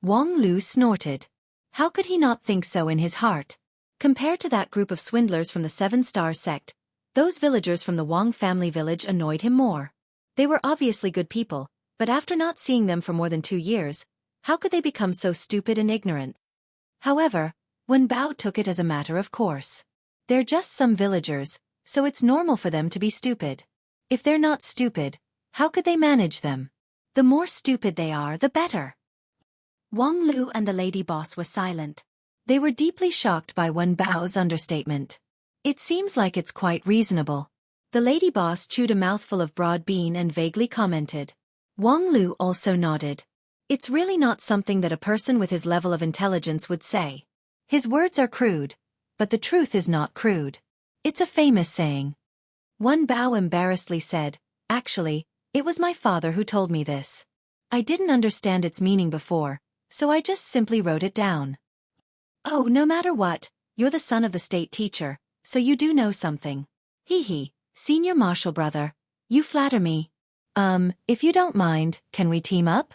Wang Lu snorted. How could he not think so in his heart? Compared to that group of swindlers from the 7-star sect, those villagers from the Wang family village annoyed him more. They were obviously good people, but after not seeing them for more than 2 years, how could they become so stupid and ignorant? However, Wen Bao took it as a matter of course. They're just some villagers, so it's normal for them to be stupid. If they're not stupid, how could they manage them? The more stupid they are, the better. Wang Lu and the lady boss were silent. They were deeply shocked by Wen Bao's understatement. It seems like it's quite reasonable. The lady boss chewed a mouthful of broad bean and vaguely commented. Wang Lu also nodded. It's really not something that a person with his level of intelligence would say. His words are crude, but the truth is not crude. It's a famous saying. Wen Bao embarrassedly said, "Actually, it was my father who told me this. I didn't understand its meaning before, so I just simply wrote it down." "Oh, no matter what, you're the son of the state teacher, so you do know something. Hee, senior marshal brother, you flatter me. If you don't mind, can we team up?"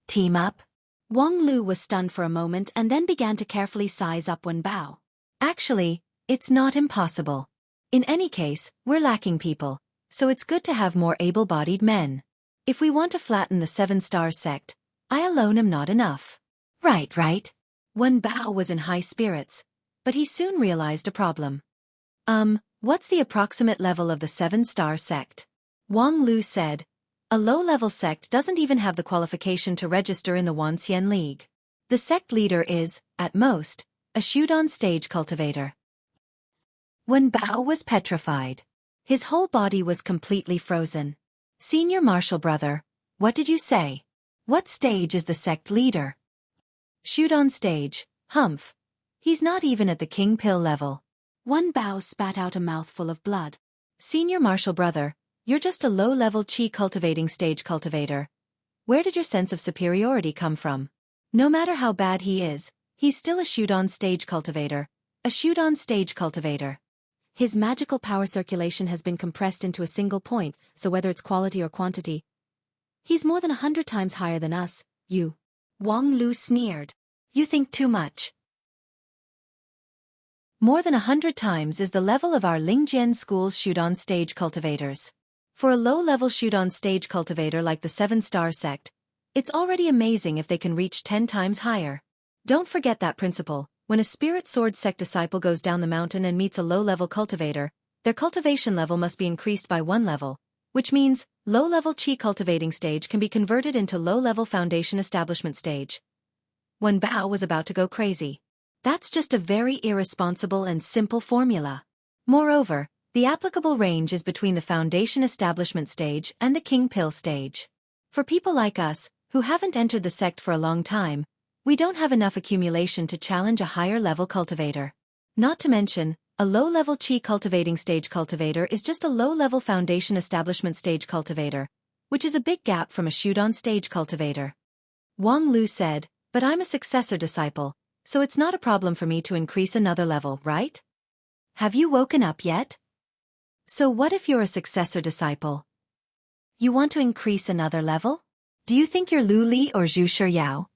Team up? Wang Lu was stunned for a moment and then began to carefully size up Wen Bao. Actually, it's not impossible. In any case, we're lacking people, so it's good to have more able-bodied men. If we want to flatten the 7-star sect, I alone am not enough. Right. Wen Bao was in high spirits, but he soon realized a problem. What's the approximate level of the 7-star sect? Wang Lu said, a low-level sect doesn't even have the qualification to register in the Wanxian League. The sect leader is, at most, a shoot-on stage cultivator. Wen Bao was petrified. His whole body was completely frozen. Senior marshal brother, what did you say? What stage is the sect leader? Shoot-on stage, humph. He's not even at the king pill level. Wen Bao spat out a mouthful of blood. Senior marshal brother, you're just a low-level qi cultivating stage cultivator. Where did your sense of superiority come from? No matter how bad he is, he's still a shoot-on stage cultivator. A shoot-on stage cultivator. His magical power circulation has been compressed into a single point, so whether it's quality or quantity, he's more than 100 times higher than us, you. Wang Lu sneered. You think too much. More than 100 times is the level of our Lingjian school's shoot-on stage cultivators. For a low-level shoot-on stage cultivator like the 7-star sect, it's already amazing if they can reach 10 times higher. Don't forget that principle. When a spirit sword sect disciple goes down the mountain and meets a low-level cultivator, their cultivation level must be increased by 1 level, which means low-level qi cultivating stage can be converted into low-level foundation establishment stage. Wen Bao was about to go crazy. That's just a very irresponsible and simple formula. Moreover, the applicable range is between the foundation establishment stage and the king pill stage. For people like us, who haven't entered the sect for a long time, we don't have enough accumulation to challenge a higher-level cultivator. Not to mention, a low-level qi cultivating stage cultivator is just a low-level foundation establishment stage cultivator, which is a big gap from a shoot-on stage cultivator. Wang Lu said, but I'm a successor disciple, so it's not a problem for me to increase another level, right? Have you woken up yet? So what if you're a successor disciple? You want to increase another level? Do you think you're Lu Li or Zhu Shiyao?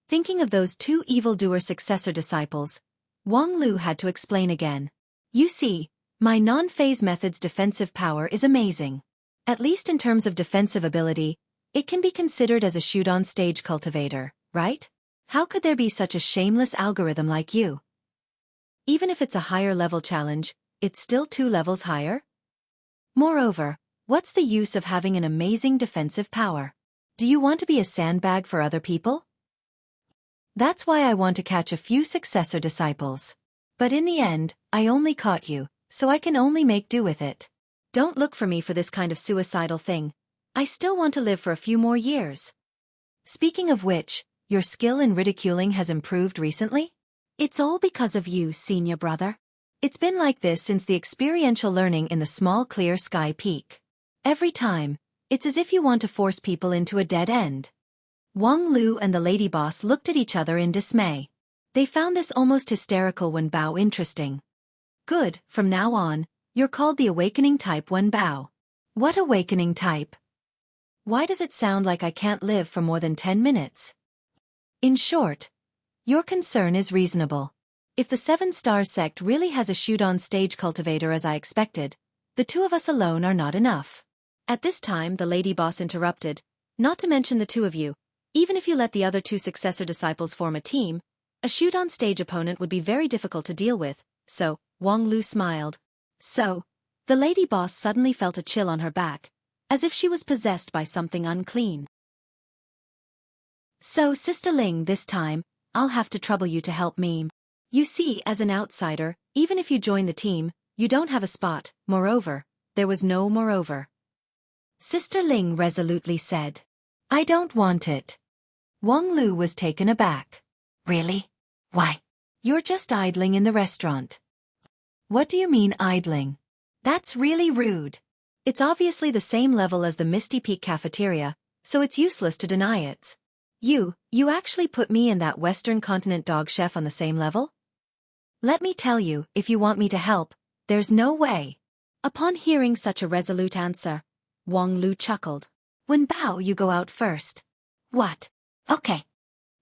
Thinking of those two evildoer successor disciples, Wang Lu had to explain again. You see, my non-phase method's defensive power is amazing. At least in terms of defensive ability, it can be considered as a shoot-on stage cultivator, right? How could there be such a shameless algorithm like you? Even if it's a higher-level challenge, it's still 2 levels higher? Moreover, what's the use of having an amazing defensive power? Do you want to be a sandbag for other people? That's why I want to catch a few successor disciples. But in the end, I only caught you, so I can only make do with it. Don't look for me for this kind of suicidal thing. I still want to live for a few more years. Speaking of which, your skill in ridiculing has improved recently? It's all because of you, senior brother. It's been like this since the experiential learning in the small clear sky peak. Every time, it's as if you want to force people into a dead end. Wang Lu and the lady boss looked at each other in dismay. They found this almost hysterical Wen Bao interesting. Good, from now on, you're called the awakening type Wen Bao. What awakening type? Why does it sound like I can't live for more than 10 minutes? In short, your concern is reasonable. If the 7-star sect really has a shoot-on stage cultivator as I expected, the 2 of us alone are not enough. At this time the lady boss interrupted, not to mention the 2 of you. Even if you let the other 2 successor disciples form a team, a shoot-on stage opponent would be very difficult to deal with, so, Wang Lu smiled. So, the lady boss suddenly felt a chill on her back, as if she was possessed by something unclean. So, Sister Ling, this time, I'll have to trouble you to help me. You see, as an outsider, even if you join the team, you don't have a spot. Moreover, there was no moreover. Sister Ling resolutely said. I don't want it. Wang Lu was taken aback. Really? Why? You're just idling in the restaurant. What do you mean idling? That's really rude. It's obviously the same level as the Misty Peak cafeteria, so it's useless to deny it. You actually put me and that Western Continent dog chef on the same level? Let me tell you, if you want me to help, there's no way. Upon hearing such a resolute answer, Wang Lu chuckled. When Bao, you go out first. What? Okay.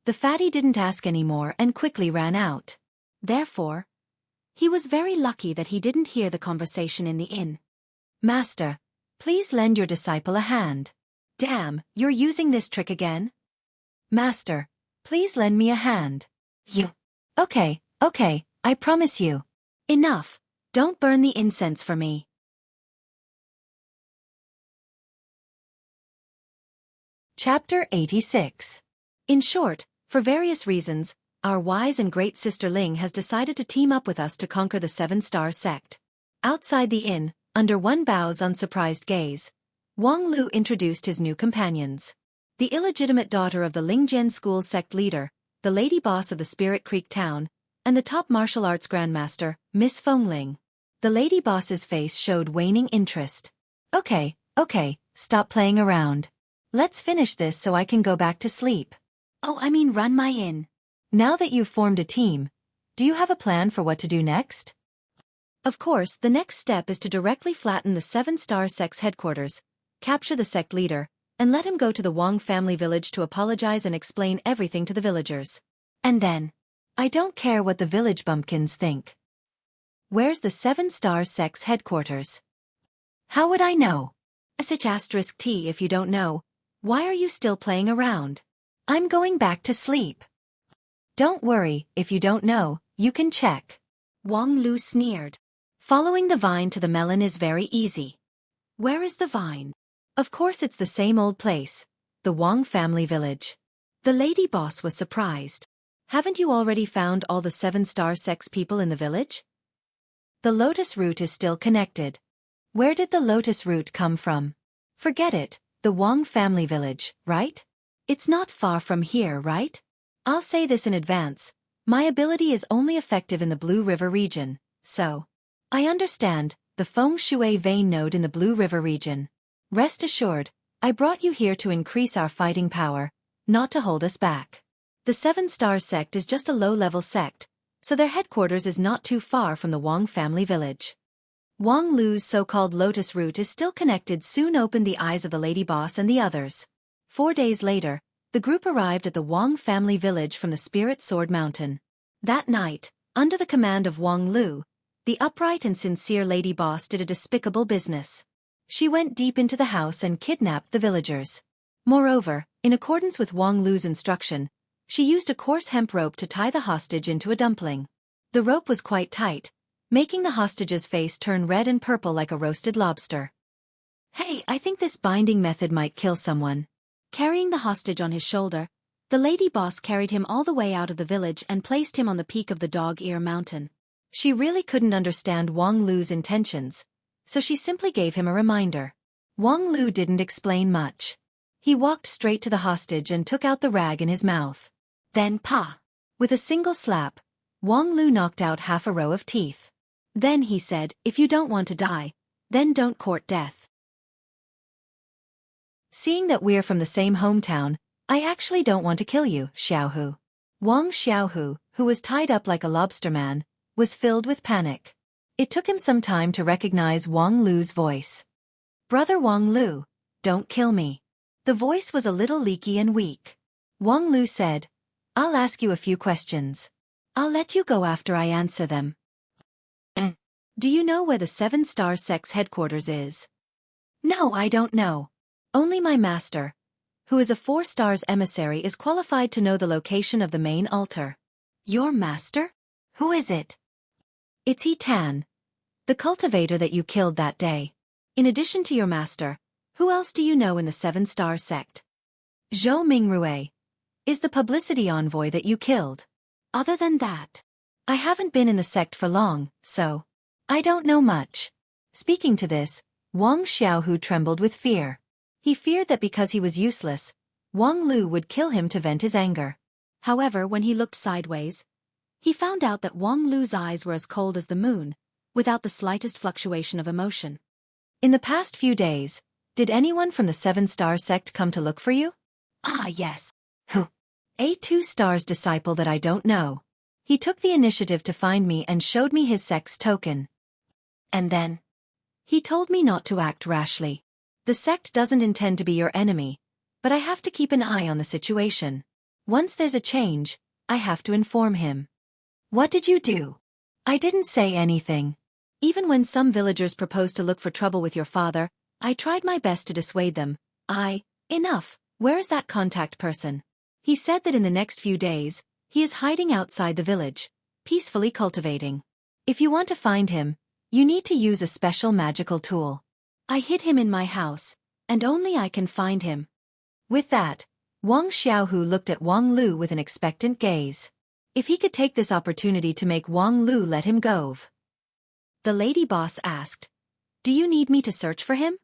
The fatty didn't ask any more and quickly ran out. Therefore, he was very lucky that he didn't hear the conversation in the inn. Master, please lend your disciple a hand. Damn, you're using this trick again? Master, please lend me a hand. You. Okay, I promise you. Enough, don't burn the incense for me. Chapter 86. In short, for various reasons, our wise and great sister Ling has decided to team up with us to conquer the Seven-Star Sect. Outside the inn, under Wen Bao's unsurprised gaze, Wang Lu introduced his new companions. The illegitimate daughter of the Lingjian School sect leader, the lady boss of the Spirit Creek town, and the top martial arts grandmaster, Miss Fengling. The lady boss's face showed waning interest. Okay, stop playing around. Let's finish this so I can go back to sleep. Oh, I mean run my inn. Now that you've formed a team, do you have a plan for what to do next? Of course, the next step is to directly flatten the Seven-Star Sect's headquarters, capture the sect leader, and let him go to the Wang family village to apologize and explain everything to the villagers. And then, I don't care what the village bumpkins think. Where's the Seven-Star Sect's headquarters? How would I know? *T if you don't know, why are you still playing around? I'm going back to sleep. Don't worry, if you don't know, you can check. Wang Lu sneered. Following the vine to the melon is very easy. Where is the vine? Of course it's the same old place, the Wang family village. The lady boss was surprised. Haven't you already found all the Seven-Star Sect's people in the village? The lotus root is still connected. Where did the lotus root come from? Forget it, the Wang family village, right? It's not far from here, right? I'll say this in advance, my ability is only effective in the Blue River region, so. I understand, the feng shui vein node in the Blue River region. Rest assured, I brought you here to increase our fighting power, not to hold us back. The Seven-Star Sect is just a low-level sect, so their headquarters is not too far from the Wang family village. Wang Lu's so-called lotus root is still connected soon opened the eyes of the lady boss and the others. 4 days later, the group arrived at the Wang family village from the Spirit Sword Mountain. That night, under the command of Wang Lu, the upright and sincere lady boss did a despicable business. She went deep into the house and kidnapped the villagers. Moreover, in accordance with Wang Lu's instruction, she used a coarse hemp rope to tie the hostage into a dumpling. The rope was quite tight, making the hostage's face turn red and purple like a roasted lobster. Hey, I think this binding method might kill someone. Carrying the hostage on his shoulder, the lady boss carried him all the way out of the village and placed him on the peak of the Dog Ear Mountain. She really couldn't understand Wang Lu's intentions, so she simply gave him a reminder. Wang Lu didn't explain much. He walked straight to the hostage and took out the rag in his mouth. Then, pa! With a single slap, Wang Lu knocked out half a row of teeth. Then he said, if you don't want to die, then don't court death. Seeing that we're from the same hometown, I actually don't want to kill you, Xiaohu. Wang Xiaohu, who was tied up like a lobster man, was filled with panic. It took him some time to recognize Wang Lu's voice. Brother Wang Lu, don't kill me. The voice was a little leaky and weak. Wang Lu said, I'll ask you a few questions. I'll let you go after I answer them. Do you know where the Seven-Star Sect's headquarters is? No, I don't know. Only my master, who is a 4-stars emissary, is qualified to know the location of the main altar. Your master? Who is it? It's He Tan, the cultivator that you killed that day. In addition to your master, who else do you know in the Seven-Star sect? Zhou Mingrui is the publicity envoy that you killed. Other than that, I haven't been in the sect for long, so I don't know much. Speaking to this, Wang Xiaohu trembled with fear. He feared that because he was useless, Wang Lu would kill him to vent his anger. However, when he looked sideways, he found out that Wang Lu's eyes were as cold as the moon, without the slightest fluctuation of emotion. In the past few days, did anyone from the Seven-Star sect come to look for you? Ah, yes. Who? A 2-star's disciple that I don't know. He took the initiative to find me and showed me his sect's token. And then he told me not to act rashly. The sect doesn't intend to be your enemy, but I have to keep an eye on the situation. Once there's a change, I have to inform him. What did you do? I didn't say anything. Even when some villagers proposed to look for trouble with your father, I tried my best to dissuade them. Enough. Where is that contact person? He said that in the next few days, he is hiding outside the village, peacefully cultivating. If you want to find him, you need to use a special magical tool. I hid him in my house, and only I can find him. With that, Wang Xiaohu looked at Wang Lu with an expectant gaze. If he could take this opportunity to make Wang Lu let him go. The lady boss asked, "Do you need me to search for him?"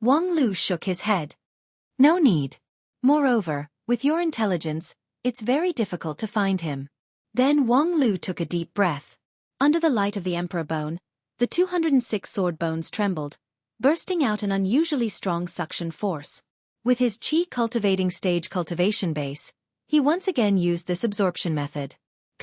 Wang Lu shook his head. No need. Moreover, with your intelligence, it's very difficult to find him. Then Wang Lu took a deep breath. Under the light of the Emperor Bone, the 206 sword bones trembled, bursting out an unusually strong suction force. With his Qi cultivating stage cultivation base, he once again used this absorption method.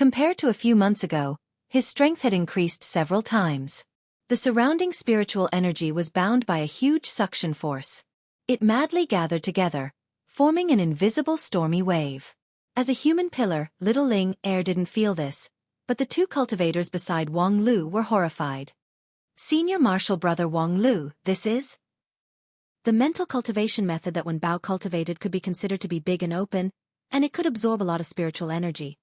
Compared to a few months ago, his strength had increased several times. The surrounding spiritual energy was bound by a huge suction force. It madly gathered together, forming an invisible stormy wave. As a human pillar, little Ling Air didn't feel this, but the two cultivators beside Wang Lu were horrified. Senior Martial Brother Wang Lu, this is the mental cultivation method that when Bao cultivated could be considered to be big and open, and it could absorb a lot of spiritual energy.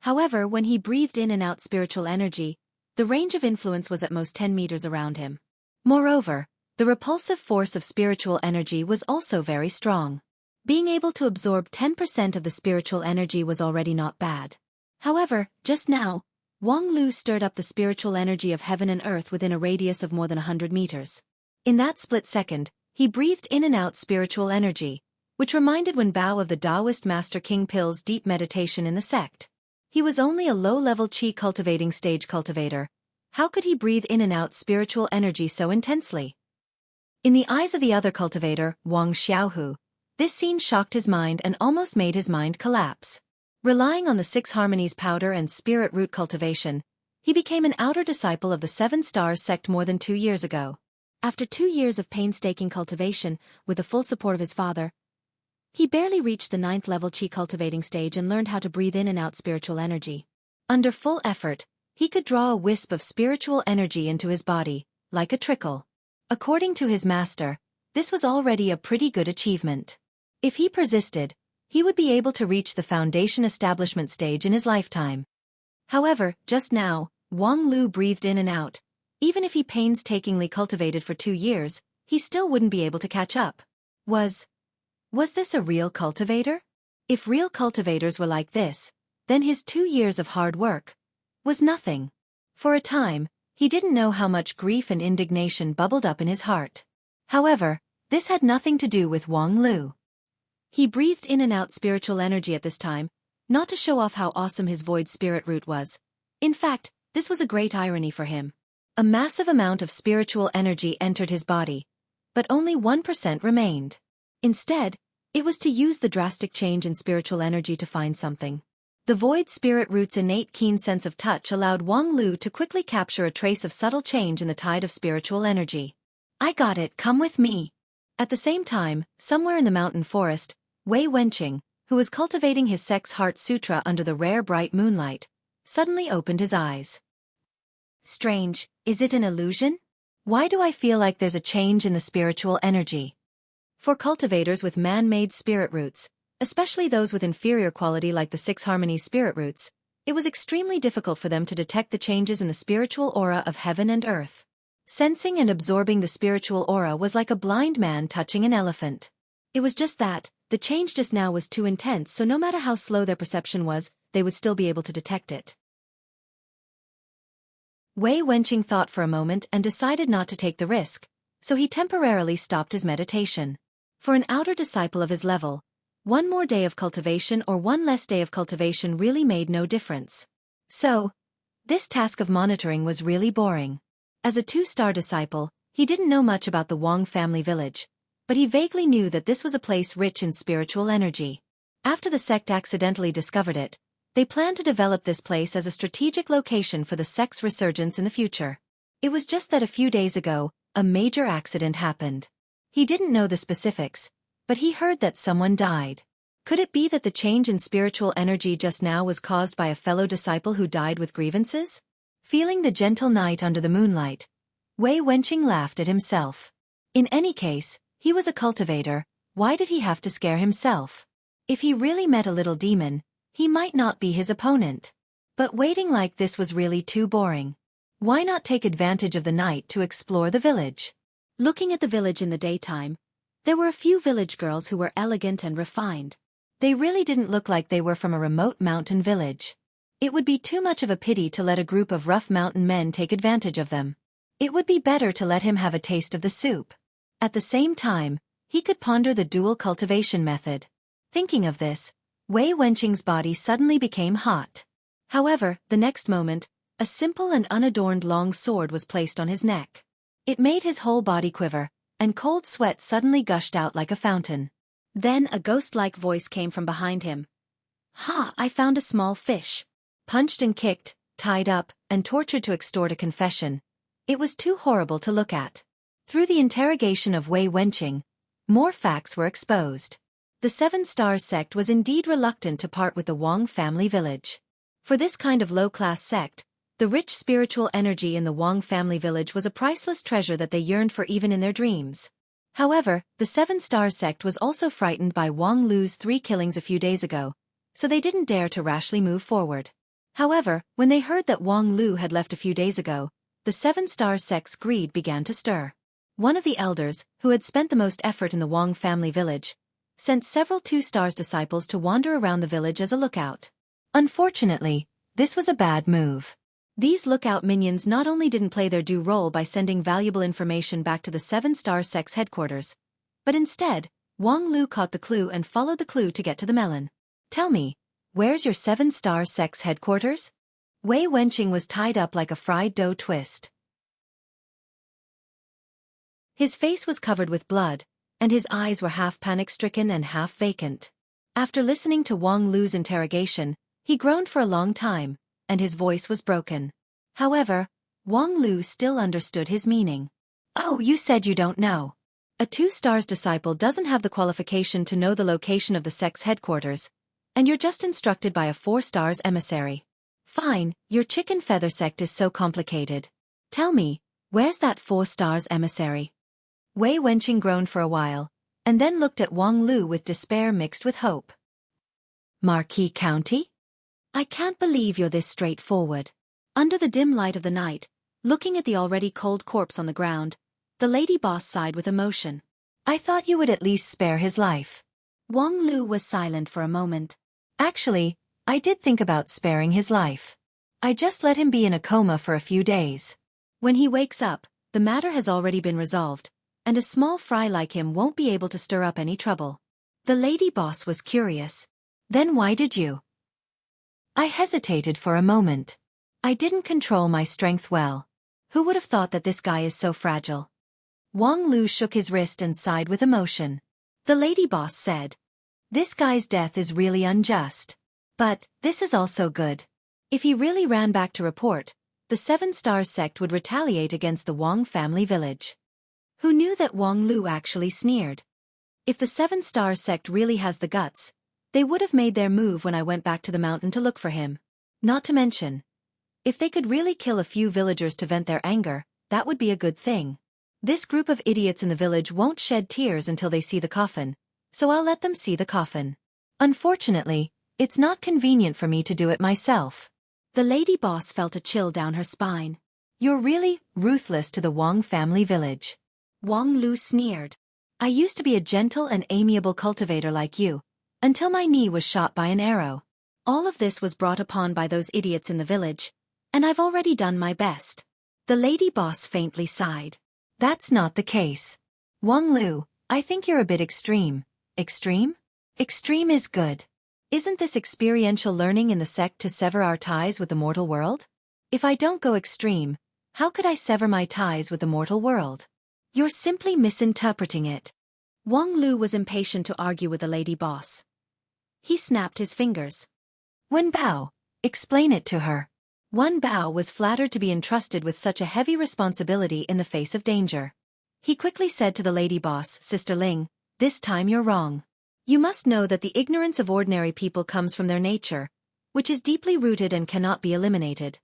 However, when he breathed in and out spiritual energy, the range of influence was at most 10 meters around him. Moreover, the repulsive force of spiritual energy was also very strong. Being able to absorb 10% of the spiritual energy was already not bad. However, just now, Wang Lu stirred up the spiritual energy of heaven and earth within a radius of more than 100 meters. In that split second, he breathed in and out spiritual energy, which reminded Wen Bao of the Taoist Master King Pil's deep meditation in the sect. He was only a low-level Qi cultivating stage cultivator. How could he breathe in and out spiritual energy so intensely? In the eyes of the other cultivator, Wang Xiaohu, this scene shocked his mind and almost made his mind collapse. Relying on the 6 harmonies powder and spirit root cultivation, he became an outer disciple of the 7-Star sect more than 2 years ago. After 2 years of painstaking cultivation, with the full support of his father, he barely reached the 9th level Qi cultivating stage and learned how to breathe in and out spiritual energy. Under full effort, he could draw a wisp of spiritual energy into his body, like a trickle. According to his master, this was already a pretty good achievement. If he persisted, he would be able to reach the foundation establishment stage in his lifetime. However, just now, Wang Lu breathed in and out. Even if he painstakingly cultivated for 2 years, he still wouldn't be able to catch up. Was this a real cultivator? If real cultivators were like this, then his 2 years of hard work was nothing. For a time, he didn't know how much grief and indignation bubbled up in his heart. However, this had nothing to do with Wang Lu. He breathed in and out spiritual energy at this time, not to show off how awesome his void spirit root was. In fact, this was a great irony for him. A massive amount of spiritual energy entered his body, but only 1% remained. Instead, it was to use the drastic change in spiritual energy to find something. The void spirit root's innate keen sense of touch allowed Wang Lu to quickly capture a trace of subtle change in the tide of spiritual energy. I got it, come with me. At the same time, somewhere in the mountain forest, Wei Wenqing, who was cultivating his Sex Heart Sutra under the rare bright moonlight, suddenly opened his eyes. Strange, is it an illusion? Why do I feel like there's a change in the spiritual energy? For cultivators with man-made spirit roots, especially those with inferior quality like the 6 harmonies spirit roots, It was extremely difficult for them to detect the changes in the spiritual aura of heaven and earth. Sensing and absorbing the spiritual aura was like a blind man touching an elephant. It was just that, the change just now was too intense, so no matter how slow their perception was, they would still be able to detect it. Wei Wenqing thought for a moment and decided not to take the risk, so he temporarily stopped his meditation. For an outer disciple of his level, one more day of cultivation or one less day of cultivation really made no difference. So, this task of monitoring was really boring. As a 2-star disciple, he didn't know much about the Wang family village, but he vaguely knew that this was a place rich in spiritual energy. After the sect accidentally discovered it, they planned to develop this place as a strategic location for the sect's resurgence in the future. It was just that a few days ago, a major accident happened. He didn't know the specifics, but he heard that someone died. Could it be that the change in spiritual energy just now was caused by a fellow disciple who died with grievances? Feeling the gentle night under the moonlight, Wei Wenqing laughed at himself. In any case, he was a cultivator, why did he have to scare himself? If he really met a little demon, he might not be his opponent. But waiting like this was really too boring. Why not take advantage of the night to explore the village? Looking at the village in the daytime, there were a few village girls who were elegant and refined. They really didn't look like they were from a remote mountain village. It would be too much of a pity to let a group of rough mountain men take advantage of them. It would be better to let him have a taste of the soup. At the same time, he could ponder the dual cultivation method. Thinking of this, Wei Wenqing's body suddenly became hot. However, the next moment, a simple and unadorned long sword was placed on his neck. It made his whole body quiver, and cold sweat suddenly gushed out like a fountain. Then a ghost-like voice came from behind him. "Ha, I found a small fish." Punched and kicked, tied up, and tortured to extort a confession. It was too horrible to look at. Through the interrogation of Wei Wenqing, more facts were exposed. The 7 Stars sect was indeed reluctant to part with the Wang family village. For this kind of low-class sect, the rich spiritual energy in the Wang family village was a priceless treasure that they yearned for even in their dreams. However, the 7 Stars sect was also frightened by Wang Lu's 3 killings a few days ago, so they didn't dare to rashly move forward. However, when they heard that Wang Lu had left a few days ago, the 7 Stars sect's greed began to stir. One of the elders, who had spent the most effort in the Wang family village, sent several 2 Stars disciples to wander around the village as a lookout. Unfortunately, this was a bad move. These lookout minions not only didn't play their due role by sending valuable information back to the 7 Stars sect's headquarters, but instead, Wang Lu caught the clue and followed the clue to get to the melon. "Tell me, where's your 7 Stars sect's headquarters?" Wei Wenqing was tied up like a fried dough twist. His face was covered with blood, and his eyes were half panic-stricken and half vacant. After listening to Wang Lu's interrogation, he groaned for a long time, and his voice was broken. However, Wang Lu still understood his meaning. "Oh, you said you don't know. A 2 Stars disciple doesn't have the qualification to know the location of the sect's headquarters, and you're just instructed by a 4 Stars emissary. Fine, your chicken feather sect is so complicated. Tell me, where's that 4 Stars emissary?" Wei Wenqing groaned for a while, and then looked at Wang Lu with despair mixed with hope. "Marquis County? I can't believe you're this straightforward." Under the dim light of the night, looking at the already cold corpse on the ground, the lady boss sighed with emotion. "I thought you would at least spare his life." Wang Lu was silent for a moment. "Actually, I did think about sparing his life. I just let him be in a coma for a few days. When he wakes up, the matter has already been resolved, and a small fry like him won't be able to stir up any trouble." The lady boss was curious. "Then why did you?" I hesitated for a moment. I didn't control my strength well. Who would have thought that this guy is so fragile? Wang Lu shook his wrist and sighed with emotion. The lady boss said, "This guy's death is really unjust. But this is also good. If he really ran back to report, the 7 Stars sect would retaliate against the Wang family village." Who knew that Wang Lu actually sneered? If the 7 Stars sect really has the guts, they would have made their move when I went back to the mountain to look for him. Not to mention, if they could really kill a few villagers to vent their anger, that would be a good thing. This group of idiots in the village won't shed tears until they see the coffin, so I'll let them see the coffin. Unfortunately, it's not convenient for me to do it myself. The lady boss felt a chill down her spine. You're really ruthless to the Wang family village. Wang Lu sneered. I used to be a gentle and amiable cultivator like you, until my knee was shot by an arrow. All of this was brought upon by those idiots in the village, and I've already done my best. The lady boss faintly sighed. That's not the case. Wang Lu, I think you're a bit extreme. Extreme? Extreme is good. Isn't this experiential learning in the sect to sever our ties with the mortal world? If I don't go extreme, how could I sever my ties with the mortal world? You're simply misinterpreting it. Wang Lu was impatient to argue with the lady boss. He snapped his fingers. Wen Bao, explain it to her. Wen Bao was flattered to be entrusted with such a heavy responsibility in the face of danger. He quickly said to the lady boss, Sister Ling, this time you're wrong. You must know that the ignorance of ordinary people comes from their nature, which is deeply rooted and cannot be eliminated.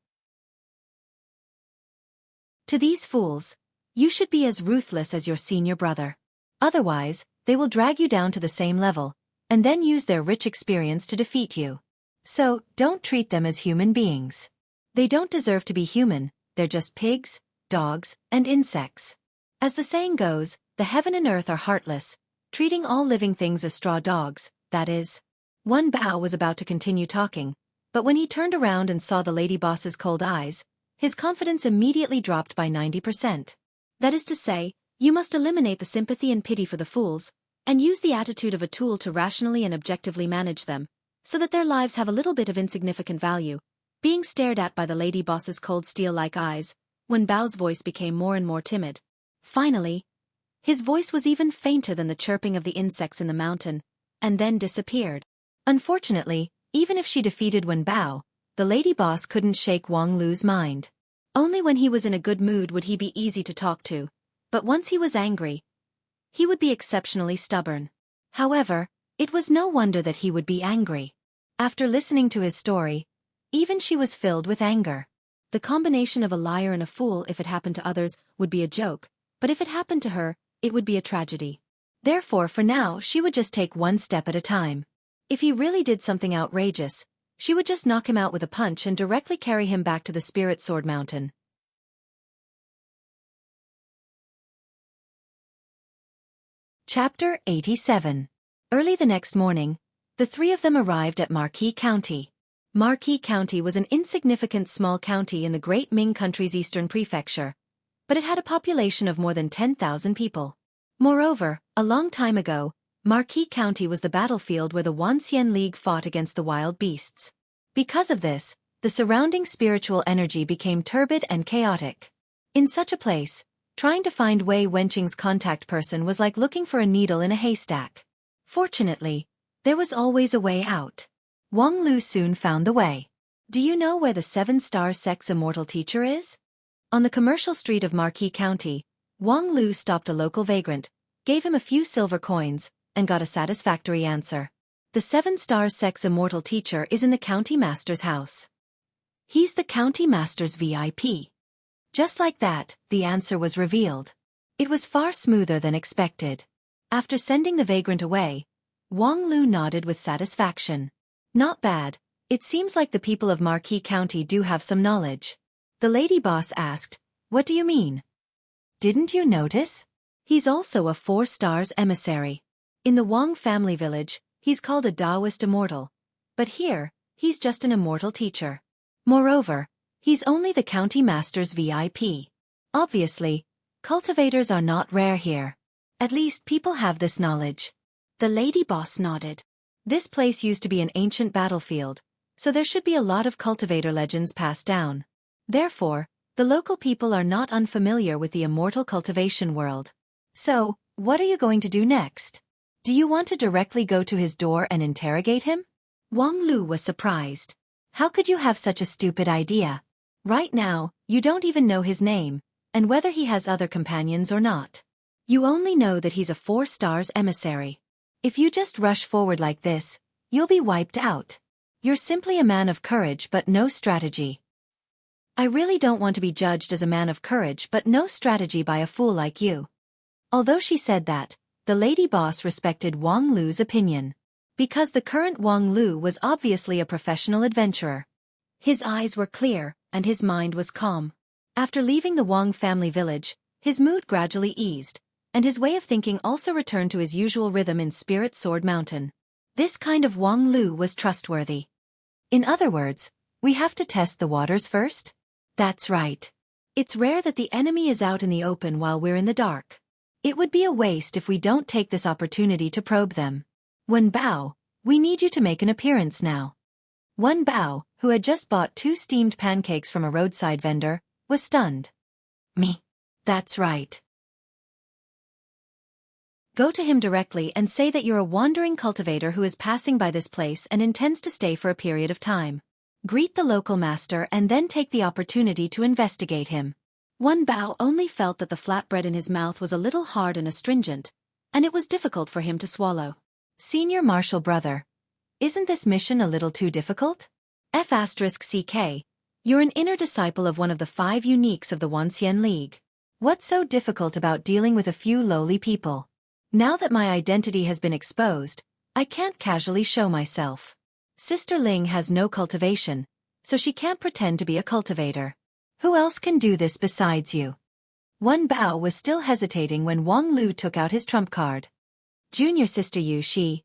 To these fools, you should be as ruthless as your senior brother. Otherwise, they will drag you down to the same level, and then use their rich experience to defeat you. So, don't treat them as human beings. They don't deserve to be human, they're just pigs, dogs, and insects. As the saying goes, the heaven and earth are heartless, treating all living things as straw dogs, that is. Wen Bao was about to continue talking, but when he turned around and saw the lady boss's cold eyes, his confidence immediately dropped by 90%. That is to say, you must eliminate the sympathy and pity for the fools, and use the attitude of a tool to rationally and objectively manage them, so that their lives have a little bit of insignificant value. Being stared at by the lady boss's cold steel-like eyes, Wen Bao's voice became more and more timid. Finally, his voice was even fainter than the chirping of the insects in the mountain, and then disappeared. Unfortunately, even if she defeated Wen Bao, the lady boss couldn't shake Wang Lu's mind. Only when he was in a good mood would he be easy to talk to, but once he was angry, he would be exceptionally stubborn. However, it was no wonder that he would be angry. After listening to his story, even she was filled with anger. The combination of a liar and a fool, if it happened to others, would be a joke, but if it happened to her, it would be a tragedy. Therefore, for now, she would just take one step at a time. If he really did something outrageous, she would just knock him out with a punch and directly carry him back to the Spirit Sword Mountain. Chapter 87. Early the next morning, the three of them arrived at Marquis County. Marquis County was an insignificant small county in the Great Ming Country's eastern prefecture, but it had a population of more than 10,000 people. Moreover, a long time ago, Marquis County was the battlefield where the Wanxian League fought against the wild beasts. Because of this, the surrounding spiritual energy became turbid and chaotic. In such a place, trying to find Wei Wenqing's contact person was like looking for a needle in a haystack. Fortunately, there was always a way out. Wang Lu soon found the way. Do you know where the 7-star sex immortal teacher is? On the commercial street of Marquis County, Wang Lu stopped a local vagrant, gave him a few silver coins, and got a satisfactory answer. The 7-star sex immortal teacher is in the county master's house. He's the county master's VIP. Just like that, the answer was revealed. It was far smoother than expected. After sending the vagrant away, Wang Lu nodded with satisfaction. Not bad, it seems like the people of Marquis County do have some knowledge. The lady boss asked, what do you mean? Didn't you notice? He's also a 4-stars emissary. In the Wang family village, he's called a Taoist immortal. But here, he's just an immortal teacher. Moreover, he's only the county master's VIP. Obviously, cultivators are not rare here. At least people have this knowledge. The lady boss nodded. This place used to be an ancient battlefield, so there should be a lot of cultivator legends passed down. Therefore, the local people are not unfamiliar with the immortal cultivation world. So, what are you going to do next? Do you want to directly go to his door and interrogate him? Wang Lu was surprised. How could you have such a stupid idea? Right now, you don't even know his name, and whether he has other companions or not. You only know that he's a 4-stars emissary. If you just rush forward like this, you'll be wiped out. You're simply a man of courage but no strategy. I really don't want to be judged as a man of courage but no strategy by a fool like you. Although she said that, the lady boss respected Wang Lu's opinion. Because the current Wang Lu was obviously a professional adventurer. His eyes were clear, and his mind was calm. After leaving the Wang family village, his mood gradually eased, and his way of thinking also returned to his usual rhythm in Spirit Sword Mountain. This kind of Wang Lu was trustworthy. In other words, we have to test the waters first? That's right. It's rare that the enemy is out in the open while we're in the dark. It would be a waste if we don't take this opportunity to probe them. Wen Bao, we need you to make an appearance now. Wen Bao, who had just bought 2 steamed pancakes from a roadside vendor, was stunned. Me? That's right. Go to him directly and say that you're a wandering cultivator who is passing by this place and intends to stay for a period of time. Greet the local master and then take the opportunity to investigate him. Wen Bao only felt that the flatbread in his mouth was a little hard and astringent, and it was difficult for him to swallow. Senior Martial Brother, isn't this mission a little too difficult? F***CK, you're an inner disciple of one of the 5 uniques of the Wanxian League. What's so difficult about dealing with a few lowly people? Now that my identity has been exposed, I can't casually show myself. Sister Ling has no cultivation, so she can't pretend to be a cultivator. Who else can do this besides you? Wen Bao was still hesitating when Wang Lu took out his trump card. Junior Sister Yu Shi.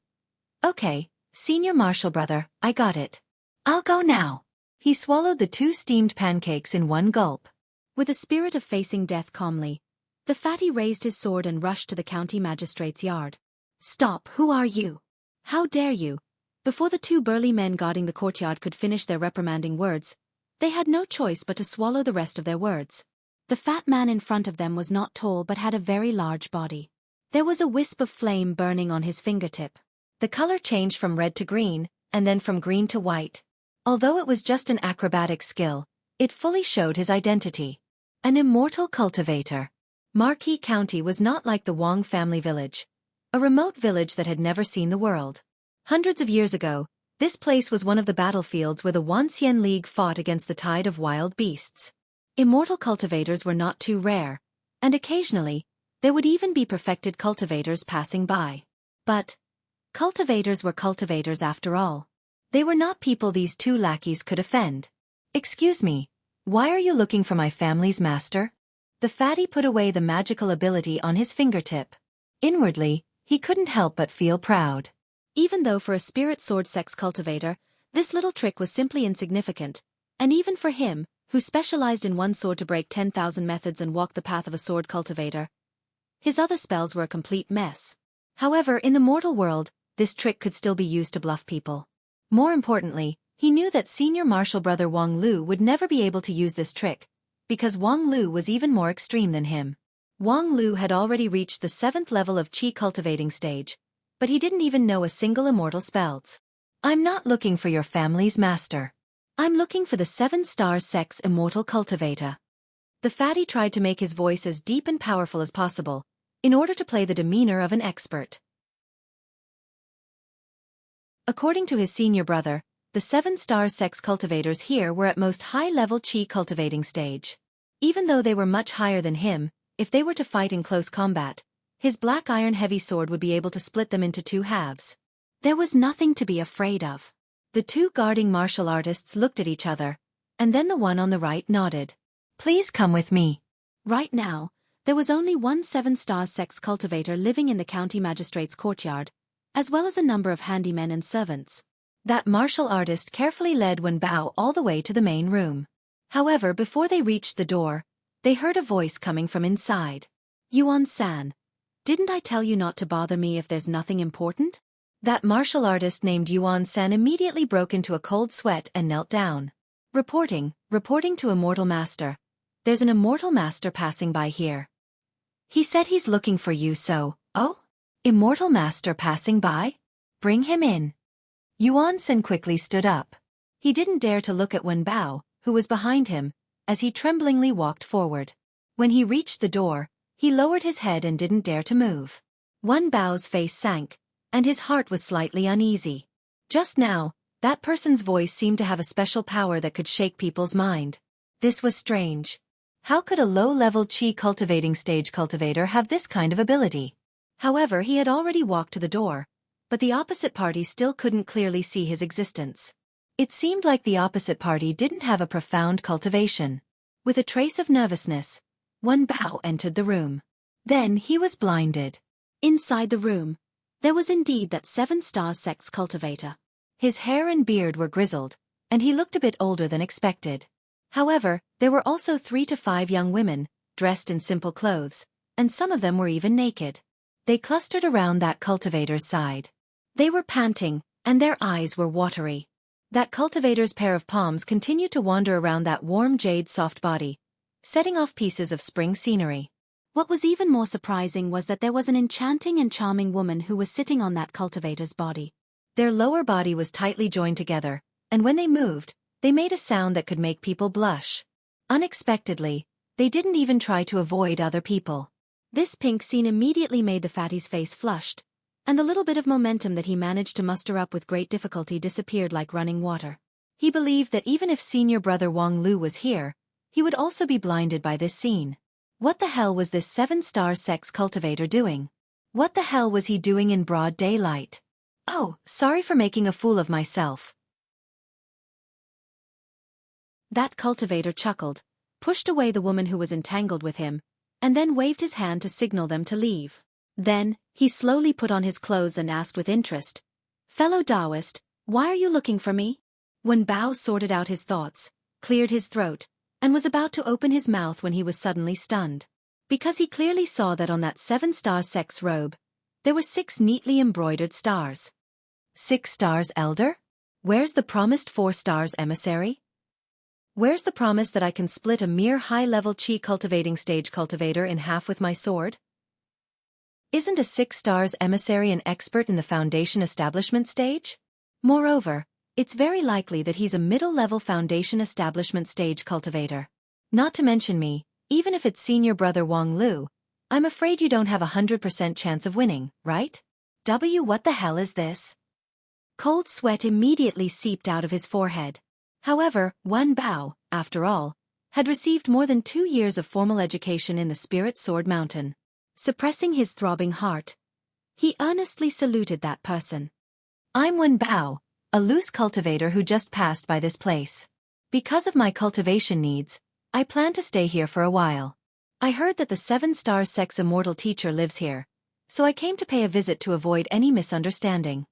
Okay, Senior Martial Brother, I got it. I'll go now. He swallowed the 2 steamed pancakes in one gulp. With a spirit of facing death calmly, the fatty raised his sword and rushed to the county magistrate's yard. Stop, who are you? How dare you? Before the 2 burly men guarding the courtyard could finish their reprimanding words, they had no choice but to swallow the rest of their words. The fat man in front of them was not tall but had a very large body. There was a wisp of flame burning on his fingertip. The color changed from red to green, and then from green to white. Although it was just an acrobatic skill, it fully showed his identity. An immortal cultivator. Marquis County was not like the Wang family village, a remote village that had never seen the world. Hundreds of years ago, this place was one of the battlefields where the Wanxian League fought against the tide of wild beasts. Immortal cultivators were not too rare, and occasionally, there would even be perfected cultivators passing by. But cultivators were cultivators after all. They were not people these 2 lackeys could offend. Excuse me, why are you looking for my family's master? The fatty put away the magical ability on his fingertip. Inwardly, he couldn't help but feel proud. Even though for a spirit sword sex cultivator, this little trick was simply insignificant, and even for him, who specialized in one sword to break 10,000 methods and walk the path of a sword cultivator, his other spells were a complete mess. However, in the mortal world, this trick could still be used to bluff people. More importantly, he knew that Senior Martial Brother Wang Lu would never be able to use this trick, because Wang Lu was even more extreme than him. Wang Lu had already reached the 7th level of Qi cultivating stage, but he didn't even know a single immortal spells. I'm not looking for your family's master. I'm looking for the 7-star sex immortal cultivator. The fatty tried to make his voice as deep and powerful as possible, in order to play the demeanor of an expert. According to his senior brother, the 7-star sex cultivators here were at most high-level Qi cultivating stage. Even though they were much higher than him, if they were to fight in close combat, his black iron heavy sword would be able to split them into 2 halves. There was nothing to be afraid of. The 2 guarding martial artists looked at each other, and then the one on the right nodded. Please come with me. Right now, there was only one 7-star sex cultivator living in the county magistrate's courtyard, as well as a number of handymen and servants. That martial artist carefully led Wen Bao all the way to the main room. However, before they reached the door, they heard a voice coming from inside. Yuan-san, didn't I tell you not to bother me if there's nothing important? That martial artist named Yuan-san immediately broke into a cold sweat and knelt down. Reporting to Immortal Master. There's an Immortal Master passing by here. He said he's looking for you, so, oh? Immortal Master passing by? Bring him in. Yuan-san quickly stood up. He didn't dare to look at Wen Bao, who was behind him, as he tremblingly walked forward. When he reached the door, he lowered his head and didn't dare to move. Wen Bao's face sank, and his heart was slightly uneasy. Just now, that person's voice seemed to have a special power that could shake people's mind. This was strange. How could a low-level Qi cultivating stage cultivator have this kind of ability? However, he had already walked to the door, but the opposite party still couldn't clearly see his existence. It seemed like the opposite party didn't have a profound cultivation. With a trace of nervousness, Wen Bao entered the room. Then he was blinded. Inside the room, there was indeed that 7-star sect's cultivator. His hair and beard were grizzled, and he looked a bit older than expected. However, there were also 3 to 5 young women, dressed in simple clothes, and some of them were even naked. They clustered around that cultivator's side. They were panting, and their eyes were watery. That cultivator's pair of palms continued to wander around that warm jade soft body, setting off pieces of spring scenery. What was even more surprising was that there was an enchanting and charming woman who was sitting on that cultivator's body. Their lower body was tightly joined together, and when they moved, they made a sound that could make people blush. Unexpectedly, they didn't even try to avoid other people. This pink scene immediately made the fatty's face flushed, and the little bit of momentum that he managed to muster up with great difficulty disappeared like running water. He believed that even if senior brother Wang Lu was here, he would also be blinded by this scene. What the hell was this 7-star sex cultivator doing? What the hell was he doing in broad daylight? Oh, sorry for making a fool of myself. That cultivator chuckled, pushed away the woman who was entangled with him, and then waved his hand to signal them to leave. Then, he slowly put on his clothes and asked with interest, "Fellow Taoist, why are you looking for me?" Wen Bao sorted out his thoughts, cleared his throat, and was about to open his mouth when he was suddenly stunned. Because he clearly saw that on that 7-star sex robe, there were 6 neatly embroidered stars. 6 stars elder? Where's the promised 4 stars emissary? Where's the promise that I can split a mere high-level chi cultivating stage cultivator in half with my sword? Isn't a 6 stars emissary an expert in the foundation establishment stage? Moreover, it's very likely that he's a middle-level foundation establishment stage cultivator. Not to mention me, even if it's senior brother Wang Lu, I'm afraid you don't have a 100% chance of winning, right? What the hell is this? Cold sweat immediately seeped out of his forehead. However, Wen Bao, after all, had received more than 2 years of formal education in the Spirit Sword Mountain. Suppressing his throbbing heart, he earnestly saluted that person. "I'm Wen Bao, a loose cultivator who just passed by this place. Because of my cultivation needs, I plan to stay here for a while. I heard that the 7-star sex immortal teacher lives here, so I came to pay a visit to avoid any misunderstanding."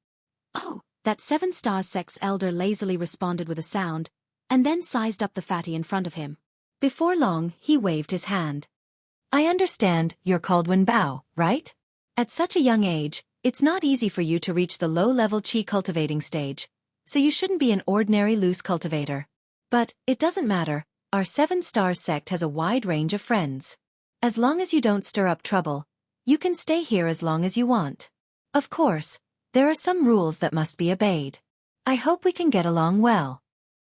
"Oh," that 7-star sex elder lazily responded with a sound, and then sized up the fatty in front of him. Before long, he waved his hand. "I understand you're called Wen Bao, right? At such a young age, it's not easy for you to reach the low-level chi cultivating stage, so you shouldn't be an ordinary loose cultivator. But, it doesn't matter, our 7-star sect has a wide range of friends. As long as you don't stir up trouble, you can stay here as long as you want. Of course, there are some rules that must be obeyed. I hope we can get along well."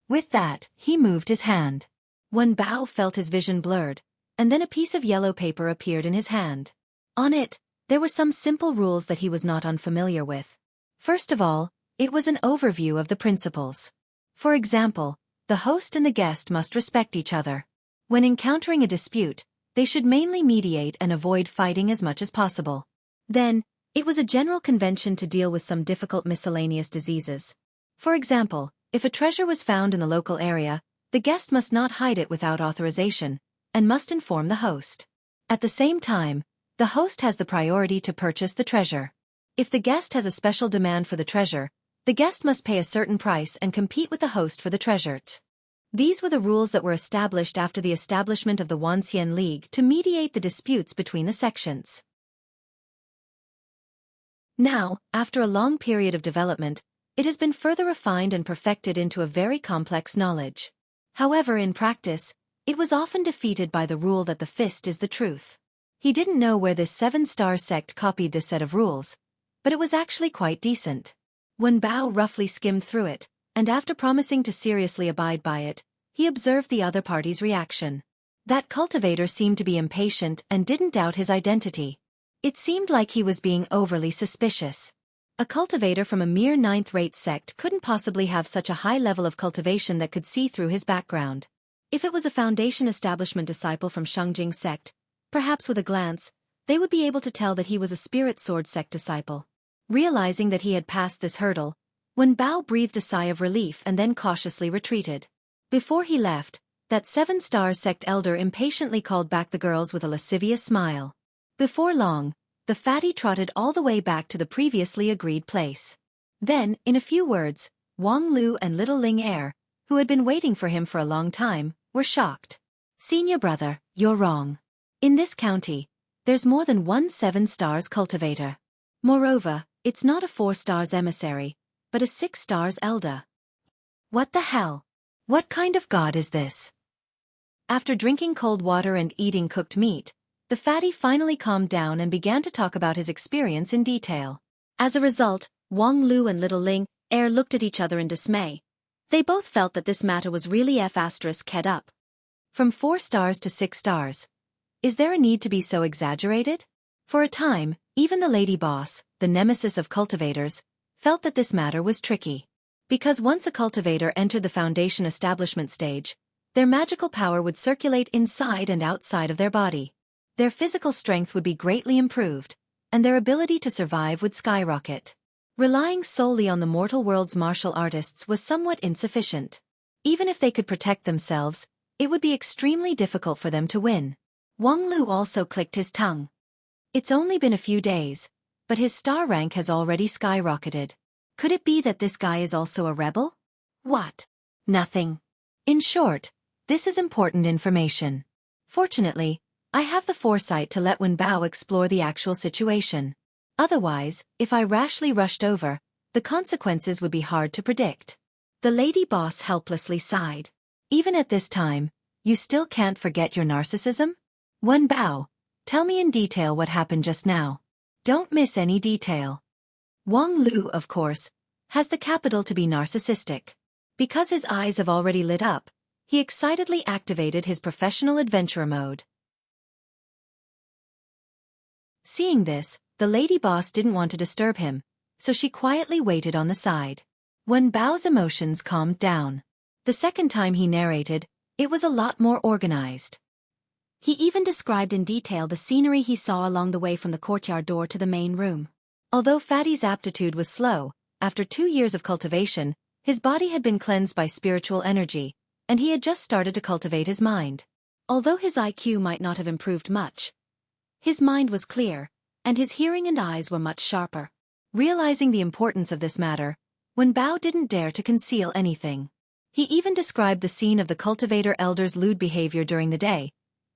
With that, he moved his hand. Wen Bao felt his vision blurred, and then a piece of yellow paper appeared in his hand. On it, there were some simple rules that he was not unfamiliar with. First of all, it was an overview of the principles. For example, the host and the guest must respect each other. When encountering a dispute, they should mainly mediate and avoid fighting as much as possible. Then, it was a general convention to deal with some difficult miscellaneous diseases. For example, if a treasure was found in the local area, the guest must not hide it without authorization, and must inform the host. At the same time, the host has the priority to purchase the treasure. If the guest has a special demand for the treasure, the guest must pay a certain price and compete with the host for the treasure. These were the rules that were established after the establishment of the Wanxian League to mediate the disputes between the sections. Now, after a long period of development, it has been further refined and perfected into a very complex knowledge. However, in practice, it was often defeated by the rule that the fist is the truth. He didn't know where this 7-star sect copied this set of rules, but it was actually quite decent. Wen Bao roughly skimmed through it, and after promising to seriously abide by it, he observed the other party's reaction. That cultivator seemed to be impatient and didn't doubt his identity. It seemed like he was being overly suspicious. A cultivator from a mere 9th-rate sect couldn't possibly have such a high level of cultivation that could see through his background. If it was a foundation establishment disciple from Shengjing sect, perhaps with a glance, they would be able to tell that he was a spirit sword sect disciple. Realizing that he had passed this hurdle, Wen Bao breathed a sigh of relief and then cautiously retreated. Before he left, that 7-star sect elder impatiently called back the girls with a lascivious smile. Before long, the fatty trotted all the way back to the previously agreed place. Then, in a few words, Wang Lu and little Ling Er, who had been waiting for him for a long time, were shocked. Senior brother, you're wrong. In this county, there's more than one 7-stars cultivator. Moreover, it's not a 4-stars emissary, but a 6-stars elder. What the hell? What kind of god is this? After drinking cold water and eating cooked meat, the fatty finally calmed down and began to talk about his experience in detail. As a result, Wang Lu and little Ling Er looked at each other in dismay. They both felt that this matter was really head up. From 4 stars to 6 stars. Is there a need to be so exaggerated? For a time, even the lady boss, the nemesis of cultivators, felt that this matter was tricky. Because once a cultivator entered the foundation establishment stage, their magical power would circulate inside and outside of their body. Their physical strength would be greatly improved, and their ability to survive would skyrocket. Relying solely on the mortal world's martial artists was somewhat insufficient. Even if they could protect themselves, it would be extremely difficult for them to win. Wang Lu also clicked his tongue. It's only been a few days, but his star rank has already skyrocketed. Could it be that this guy is also a rebel? What? Nothing. In short, this is important information. Fortunately, I have the foresight to let Wen Bao explore the actual situation. Otherwise, if I rashly rushed over, the consequences would be hard to predict. The lady boss helplessly sighed. Even at this time, you still can't forget your narcissism? Wen Bao, tell me in detail what happened just now. Don't miss any detail. Wang Lu, of course, has the capital to be narcissistic. Because his eyes have already lit up, he excitedly activated his professional adventurer mode. Seeing this, the lady boss didn't want to disturb him, so she quietly waited on the side. Wen Bao's emotions calmed down. The second time he narrated, it was a lot more organized. He even described in detail the scenery he saw along the way from the courtyard door to the main room. Although Fatty's aptitude was slow, after 2 years of cultivation, his body had been cleansed by spiritual energy, and he had just started to cultivate his mind. Although his IQ might not have improved much, his mind was clear, and his hearing and eyes were much sharper. Realizing the importance of this matter, Wen Bao didn't dare to conceal anything. He even described the scene of the cultivator elder's lewd behavior during the day,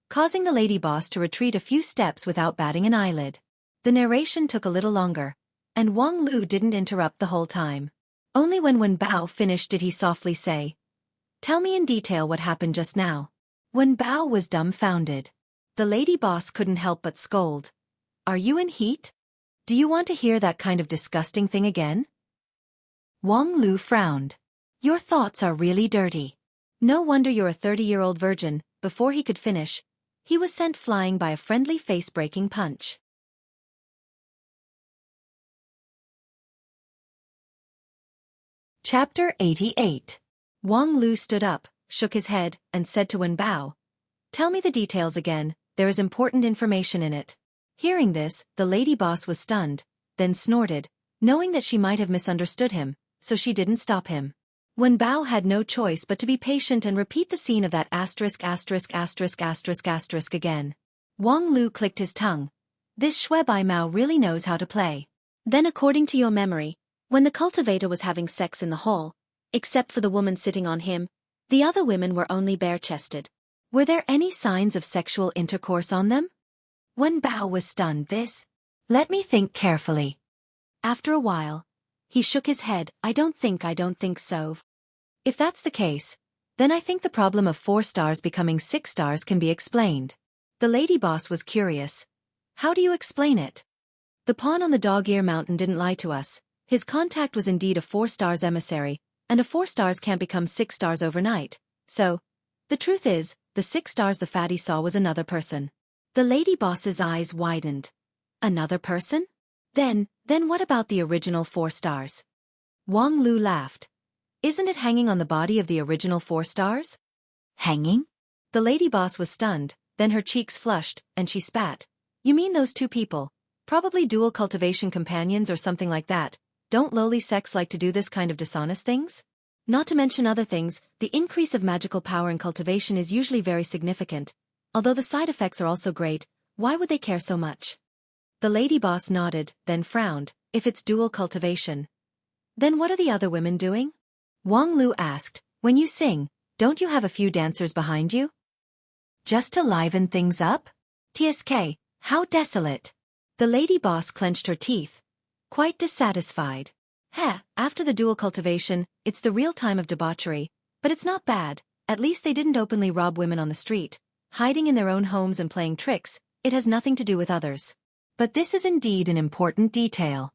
causing the lady boss to retreat a few steps without batting an eyelid. The narration took a little longer, and Wang Lu didn't interrupt the whole time. Only when Wen Bao finished did he softly say, "Tell me in detail what happened just now." Wen Bao was dumbfounded. The lady boss couldn't help but scold. "Are you in heat? Do you want to hear that kind of disgusting thing again?" Wang Lu frowned. "Your thoughts are really dirty. No wonder you're a 30-year-old virgin." Before he could finish, he was sent flying by a friendly face-breaking punch. Chapter 88. Wang Lu stood up, shook his head, and said to Wen Bao, "Tell me the details again, there is important information in it." Hearing this, the lady boss was stunned, then snorted, knowing that she might have misunderstood him, so she didn't stop him. Wen Bao had no choice but to be patient and repeat the scene of that ****** again. Wang Lu clicked his tongue. This Xueqi Mao really knows how to play. Then according to your memory, when the cultivator was having sex in the hall, except for the woman sitting on him, the other women were only bare-chested. Were there any signs of sexual intercourse on them? Wen Bao was stunned. Let me think carefully. After a while, he shook his head. I don't think so. If that's the case, then I think the problem of 4 stars becoming 6 stars can be explained. The lady boss was curious. How do you explain it? The pawn on the dog-ear mountain didn't lie to us. His contact was indeed a 4 stars emissary, and a 4 stars can't become 6 stars overnight. So, the truth is, the 6 stars the fatty saw was another person. The lady boss's eyes widened. Another person? Then what about the original 4 stars? Wang Lu laughed. Isn't it hanging on the body of the original 4 stars? Hanging? The lady boss was stunned, then her cheeks flushed, and she spat. You mean those 2 people, probably dual cultivation companions or something like that, don't lowly sects like to do this kind of dishonest things? Not to mention other things, the increase of magical power in cultivation is usually very significant. Although the side effects are also great, why would they care so much? The lady boss nodded, then frowned. If it's dual cultivation, then what are the other women doing? Wang Lu asked, when you sing, don't you have a few dancers behind you? Just to liven things up? TSK, how desolate. The lady boss clenched her teeth, quite dissatisfied. After the dual cultivation, it's the real time of debauchery, but it's not bad. At least they didn't openly rob women on the street, hiding in their own homes and playing tricks. It has nothing to do with others. But this is indeed an important detail.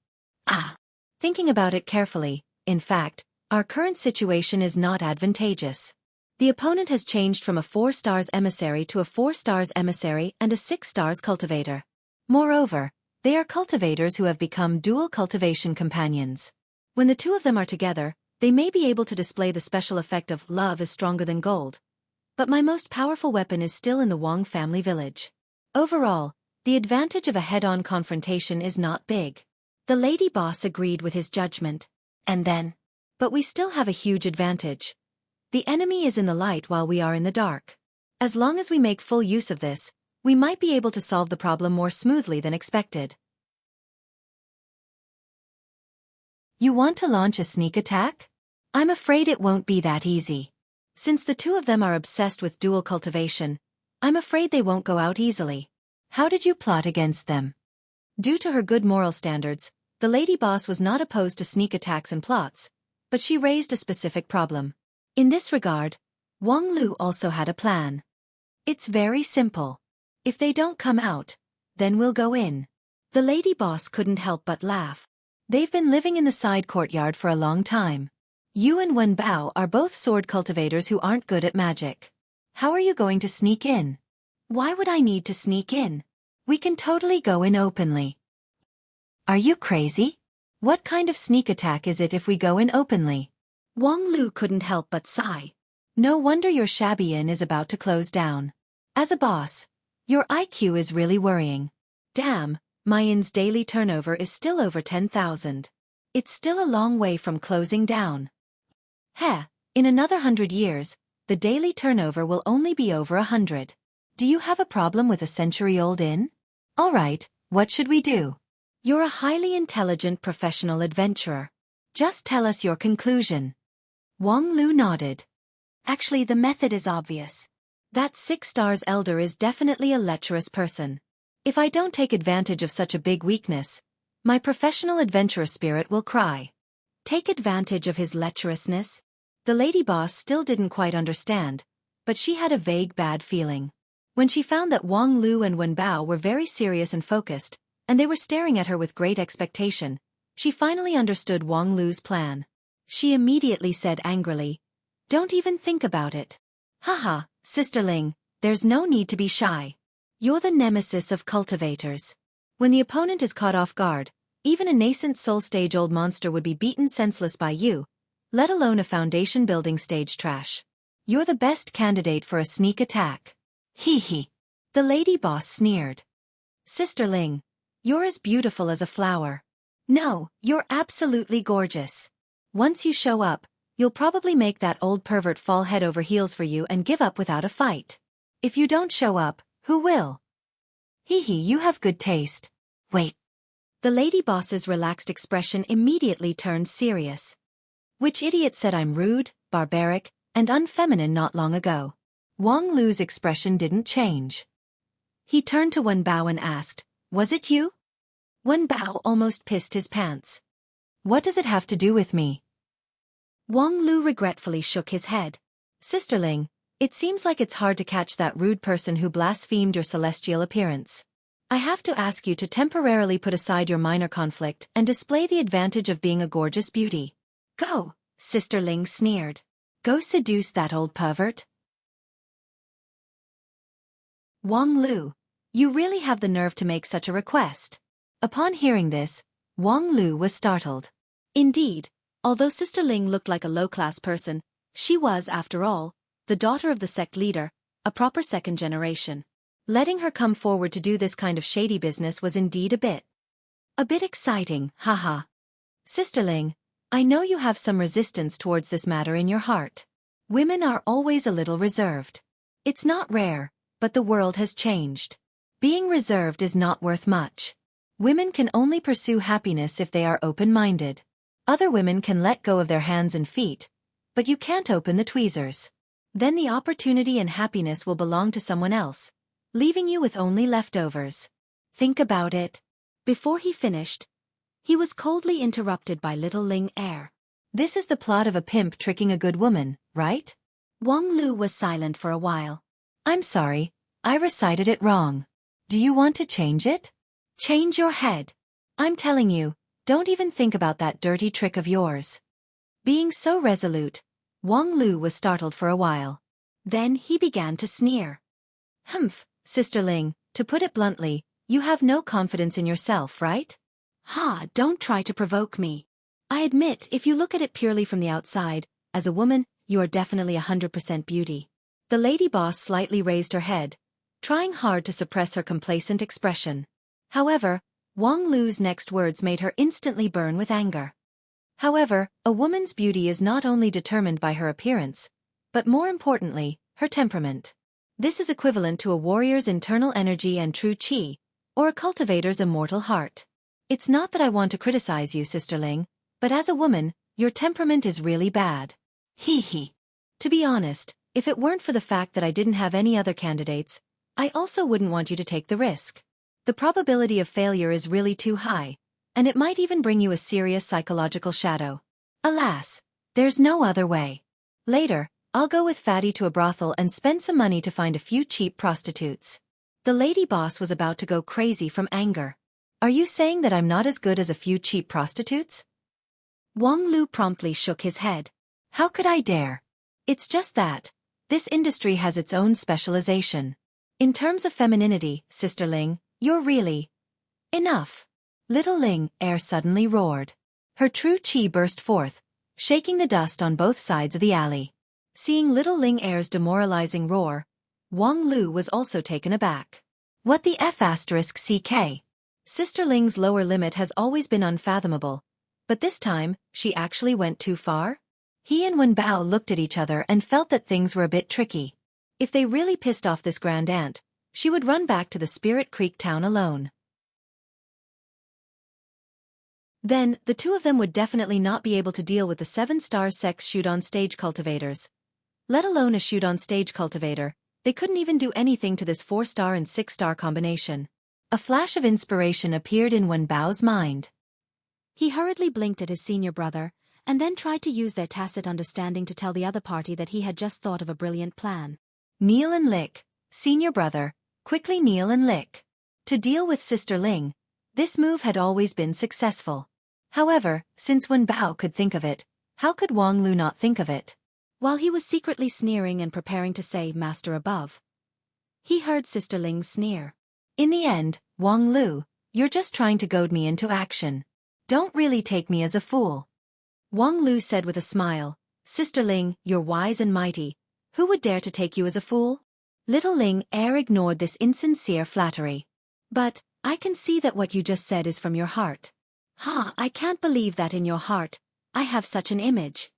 Thinking about it carefully, in fact, our current situation is not advantageous. The opponent has changed from a 4 stars emissary to a 4 stars emissary and a 6 stars cultivator. Moreover, they are cultivators who have become dual cultivation companions. When the two of them are together, they may be able to display the special effect of love is stronger than gold. But my most powerful weapon is still in the Wang family village. Overall, the advantage of a head-on confrontation is not big. The lady boss agreed with his judgment. And then? But we still have a huge advantage. The enemy is in the light while we are in the dark. As long as we make full use of this, we might be able to solve the problem more smoothly than expected. You want to launch a sneak attack? I'm afraid it won't be that easy. Since the two of them are obsessed with dual cultivation, I'm afraid they won't go out easily. How did you plot against them? Due to her good moral standards, the lady boss was not opposed to sneak attacks and plots, but she raised a specific problem. In this regard, Wang Lu also had a plan. It's very simple. If they don't come out, then we'll go in. The lady boss couldn't help but laugh. They've been living in the side courtyard for a long time. You and Wen Bao are both sword cultivators who aren't good at magic. How are you going to sneak in? Why would I need to sneak in? We can totally go in openly. Are you crazy? What kind of sneak attack is it if we go in openly? Wang Lu couldn't help but sigh. No wonder your shabby inn is about to close down. As a boss, your IQ is really worrying. Damn, my inn's daily turnover is still over 10,000. It's still a long way from closing down. In another 100 years, the daily turnover will only be over 100. Do you have a problem with a century-old inn? All right, what should we do? You're a highly intelligent professional adventurer. Just tell us your conclusion. Wang Lu nodded. Actually, the method is obvious. That 6 stars elder is definitely a lecherous person. If I don't take advantage of such a big weakness, my professional adventurer spirit will cry. Take advantage of his lecherousness? The lady boss still didn't quite understand, but she had a vague bad feeling. When she found that Wang Lu and Wen Bao were very serious and focused, and they were staring at her with great expectation, she finally understood Wang Lu's plan. She immediately said angrily, "Don't even think about it." Haha, Sister Ling, there's no need to be shy. You're the nemesis of cultivators. When the opponent is caught off guard, even a nascent soul stage-old monster would be beaten senseless by you, let alone a foundation-building stage trash. You're the best candidate for a sneak attack. Hee. The lady boss sneered. Sister Ling, you're as beautiful as a flower. No, you're absolutely gorgeous. Once you show up, you'll probably make that old pervert fall head over heels for you and give up without a fight. If you don't show up, who will? You have good taste. Wait. The lady boss's relaxed expression immediately turned serious. Which idiot said I'm rude, barbaric, and unfeminine not long ago? Wang Lu's expression didn't change. He turned to Wen Bao and asked, "Was it you?" Wen Bao almost pissed his pants. What does it have to do with me? Wang Lu regretfully shook his head. Sister Ling, it seems like it's hard to catch that rude person who blasphemed your celestial appearance. I have to ask you to temporarily put aside your minor conflict and display the advantage of being a gorgeous beauty. Go, Sister Ling sneered. Go seduce that old pervert. Wang Lu, you really have the nerve to make such a request. Upon hearing this, Wang Lu was startled. Indeed, although Sister Ling looked like a low-class person, she was, after all, the daughter of the sect leader, a proper second generation. Letting her come forward to do this kind of shady business was indeed a bit exciting, haha. Sisterling, I know you have some resistance towards this matter in your heart. Women are always a little reserved. It's not rare, but the world has changed. Being reserved is not worth much. Women can only pursue happiness if they are open-minded. Other women can let go of their hands and feet, but you can't open the tweezers. Then the opportunity and happiness will belong to someone else, leaving you with only leftovers. Think about it. Before he finished, he was coldly interrupted by little Ling Er. This is the plot of a pimp tricking a good woman, right? Wang Lu was silent for a while. I'm sorry, I recited it wrong. Do you want to change it? Change your head. I'm telling you, don't even think about that dirty trick of yours. Being so resolute, Wang Lu was startled for a while. Then he began to sneer. Humph, Sister Ling, to put it bluntly, you have no confidence in yourself, right? Ha, don't try to provoke me. I admit, if you look at it purely from the outside, as a woman, you are definitely 100% beauty. The lady boss slightly raised her head, trying hard to suppress her complacent expression. However, Wang Lu's next words made her instantly burn with anger. However, a woman's beauty is not only determined by her appearance, but more importantly, her temperament. This is equivalent to a warrior's internal energy and true qi, or a cultivator's immortal heart. It's not that I want to criticize you, Sister Ling, but as a woman, your temperament is really bad. Hee hee. To be honest, if it weren't for the fact that I didn't have any other candidates, I also wouldn't want you to take the risk. The probability of failure is really too high, and it might even bring you a serious psychological shadow. Alas, there's no other way. Later, I'll go with Fatty to a brothel and spend some money to find a few cheap prostitutes. The lady boss was about to go crazy from anger. Are you saying that I'm not as good as a few cheap prostitutes? Wang Lu promptly shook his head. How could I dare? It's just that this industry has its own specialization. In terms of femininity, Sister Ling, you're really enough. Little Ling Er suddenly roared. Her true qi burst forth, shaking the dust on both sides of the alley. Seeing little Ling Er's demoralizing roar, Wang Lu was also taken aback. What the F***CK? Sister Ling's lower limit has always been unfathomable, but this time, she actually went too far? He and Wen Bao looked at each other and felt that things were a bit tricky. If they really pissed off this grand aunt, she would run back to the Spirit Creek town alone. Then, the two of them would definitely not be able to deal with the 7-star sex shoot-on-stage cultivators. Let alone a shoot-on-stage cultivator, they couldn't even do anything to this 4-star and 6-star combination. A flash of inspiration appeared in Wen Bao's mind. He hurriedly blinked at his senior brother, and then tried to use their tacit understanding to tell the other party that he had just thought of a brilliant plan. Kneel and lick, senior brother, quickly kneel and lick. To deal with Sister Ling, this move had always been successful. However, since Wen Bao could think of it, how could Wang Lu not think of it? While he was secretly sneering and preparing to say master above, he heard Sister Ling sneer. In the end, Wang Lu, you're just trying to goad me into action. Don't really take me as a fool. Wang Lu said with a smile, Sister Ling, you're wise and mighty. Who would dare to take you as a fool? Little Ling Er ignored this insincere flattery. But, I can see that what you just said is from your heart. Ha, I can't believe that in your heart, I have such an image.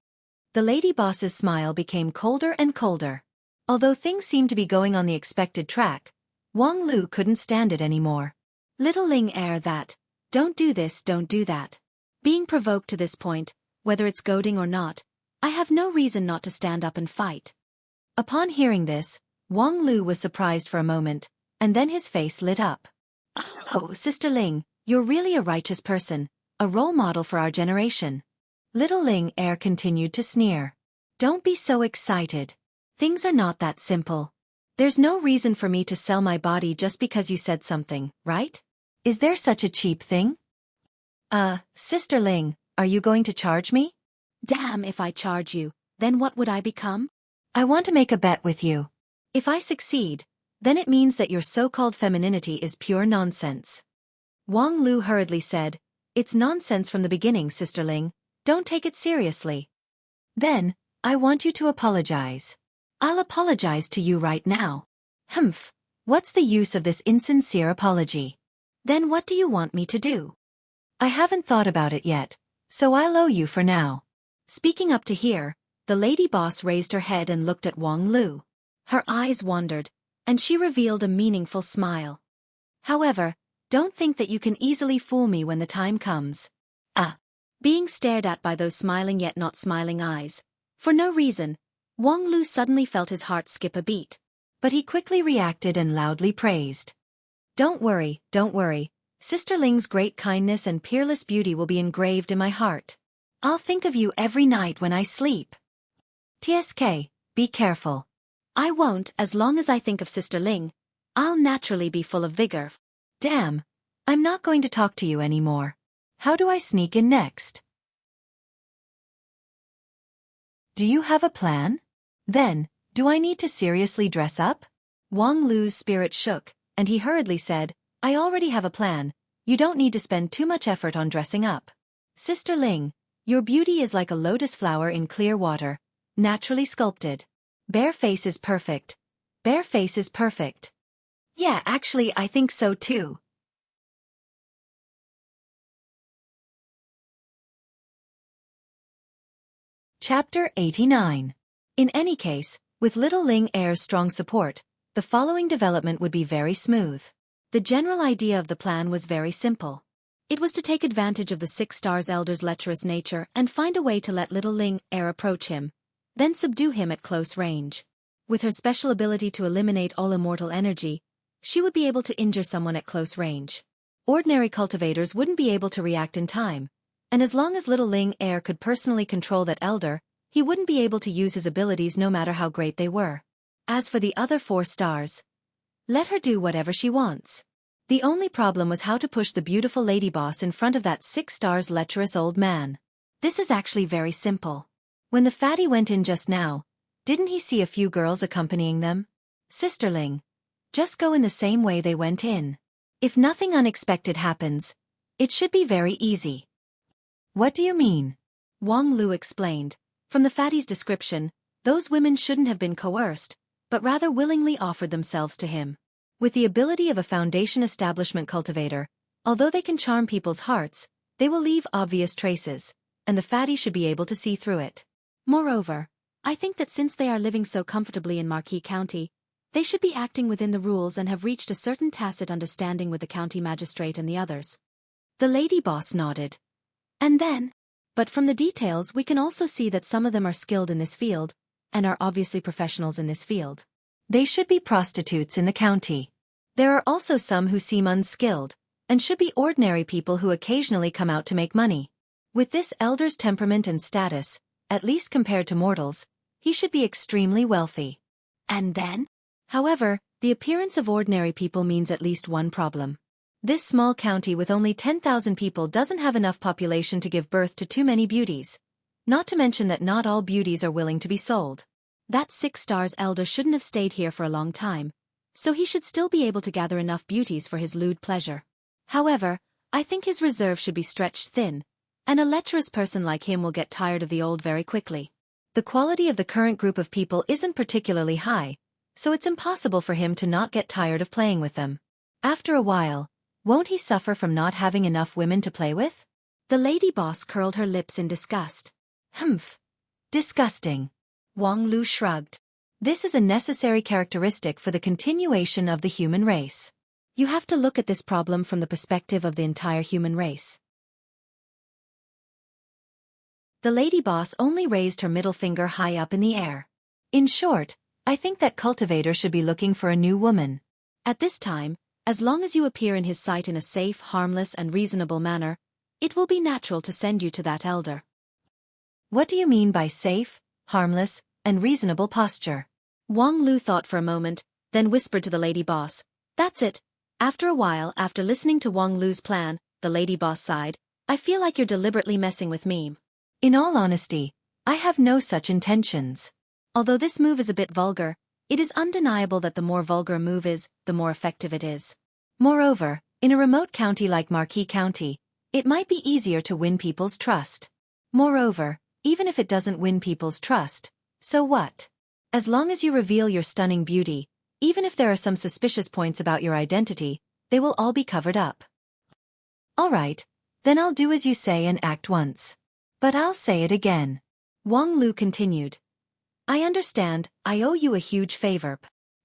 The lady boss's smile became colder and colder. Although things seemed to be going on the expected track, Wang Lu couldn't stand it anymore. Little Ling Er that, don't do this, don't do that. Being provoked to this point, whether it's goading or not, I have no reason not to stand up and fight. Upon hearing this, Wang Lu was surprised for a moment, and then his face lit up. Oh, Sister Ling, you're really a righteous person, a role model for our generation. Little Ling Er continued to sneer. Don't be so excited. Things are not that simple. There's no reason for me to sell my body just because you said something, right? Is there such a cheap thing? Sister Ling, are you going to charge me? Damn, if I charge you, then what would I become? I want to make a bet with you. If I succeed, then it means that your so-called femininity is pure nonsense. Wang Lu hurriedly said, it's nonsense from the beginning, Sister Ling. Don't take it seriously. Then, I want you to apologize. I'll apologize to you right now. Humph, what's the use of this insincere apology? Then what do you want me to do? I haven't thought about it yet, So I'll owe you for now. Speaking up to here, the lady boss raised her head and looked at Wang Lu. Her eyes wandered, and she revealed a meaningful smile. However, don't think that you can easily fool me when the time comes. Being stared at by those smiling yet not smiling eyes. For no reason, Wang Lu suddenly felt his heart skip a beat. But he quickly reacted and loudly praised. Don't worry, don't worry. Sister Ling's great kindness and peerless beauty will be engraved in my heart. I'll think of you every night when I sleep. TSK, be careful. I won't, as long as I think of Sister Ling. I'll naturally be full of vigor. Damn, I'm not going to talk to you anymore. How do I sneak in next? Do you have a plan? Then, do I need to seriously dress up? Wang Lu's spirit shook, and he hurriedly said, I already have a plan. You don't need to spend too much effort on dressing up. Sister Ling, your beauty is like a lotus flower in clear water, naturally sculpted. Bare face is perfect. Bare face is perfect. Yeah, actually, I think so too. Chapter 89. In any case, with little Ling Er's strong support, the following development would be very smooth. The general idea of the plan was very simple. It was to take advantage of the 6 stars elder's lecherous nature and find a way to let little Ling Er approach him, then subdue him at close range. With her special ability to eliminate all immortal energy, she would be able to injure someone at close range. Ordinary cultivators wouldn't be able to react in time, and as long as little Ling Er could personally control that elder, he wouldn't be able to use his abilities no matter how great they were. As for the other 4 stars, let her do whatever she wants. The only problem was how to push the beautiful lady boss in front of that 6 stars lecherous old man. This is actually very simple. When the fatty went in just now, didn't he see a few girls accompanying them? Sister Ling, just go in the same way they went in. If nothing unexpected happens, it should be very easy. What do you mean? Wang Lu explained. From the fatty's description, those women shouldn't have been coerced, but rather willingly offered themselves to him. With the ability of a foundation establishment cultivator, although they can charm people's hearts, they will leave obvious traces, and the fatty should be able to see through it. Moreover, I think that since they are living so comfortably in Marquis County, they should be acting within the rules and have reached a certain tacit understanding with the county magistrate and the others. The lady boss nodded. And then? But from the details we can also see that some of them are skilled in this field, and are obviously professionals in this field. They should be prostitutes in the county. There are also some who seem unskilled, and should be ordinary people who occasionally come out to make money. With this elder's temperament and status, at least compared to mortals, he should be extremely wealthy. And then? However, the appearance of ordinary people means at least one problem. This small county with only 10,000 people doesn't have enough population to give birth to too many beauties. Not to mention that not all beauties are willing to be sold. That 6 stars elder shouldn't have stayed here for a long time, so he should still be able to gather enough beauties for his lewd pleasure. However, I think his reserve should be stretched thin, and a lecherous person like him will get tired of the old very quickly. The quality of the current group of people isn't particularly high, so it's impossible for him to not get tired of playing with them. After a while, won't he suffer from not having enough women to play with? The lady boss curled her lips in disgust. Humph. Disgusting. Wang Lu shrugged. This is a necessary characteristic for the continuation of the human race. You have to look at this problem from the perspective of the entire human race. The lady boss only raised her middle finger high up in the air. In short, I think that cultivator should be looking for a new woman. At this time, as long as you appear in his sight in a safe, harmless and reasonable manner, it will be natural to send you to that elder. What do you mean by safe, harmless, and reasonable posture? Wang Lu thought for a moment, then whispered to the lady boss, That's it. After a while, after listening to Wang Lu's plan, the lady boss sighed, I feel like you're deliberately messing with me. In all honesty, I have no such intentions. Although this move is a bit vulgar, it is undeniable that the more vulgar a move is, the more effective it is. Moreover, in a remote county like Marquis County, it might be easier to win people's trust. Moreover, even if it doesn't win people's trust, so what? As long as you reveal your stunning beauty, even if there are some suspicious points about your identity, they will all be covered up. Alright, Then I'll do as you say and act once. But I'll say it again. Wang Lu continued. I understand, I owe you a huge favor.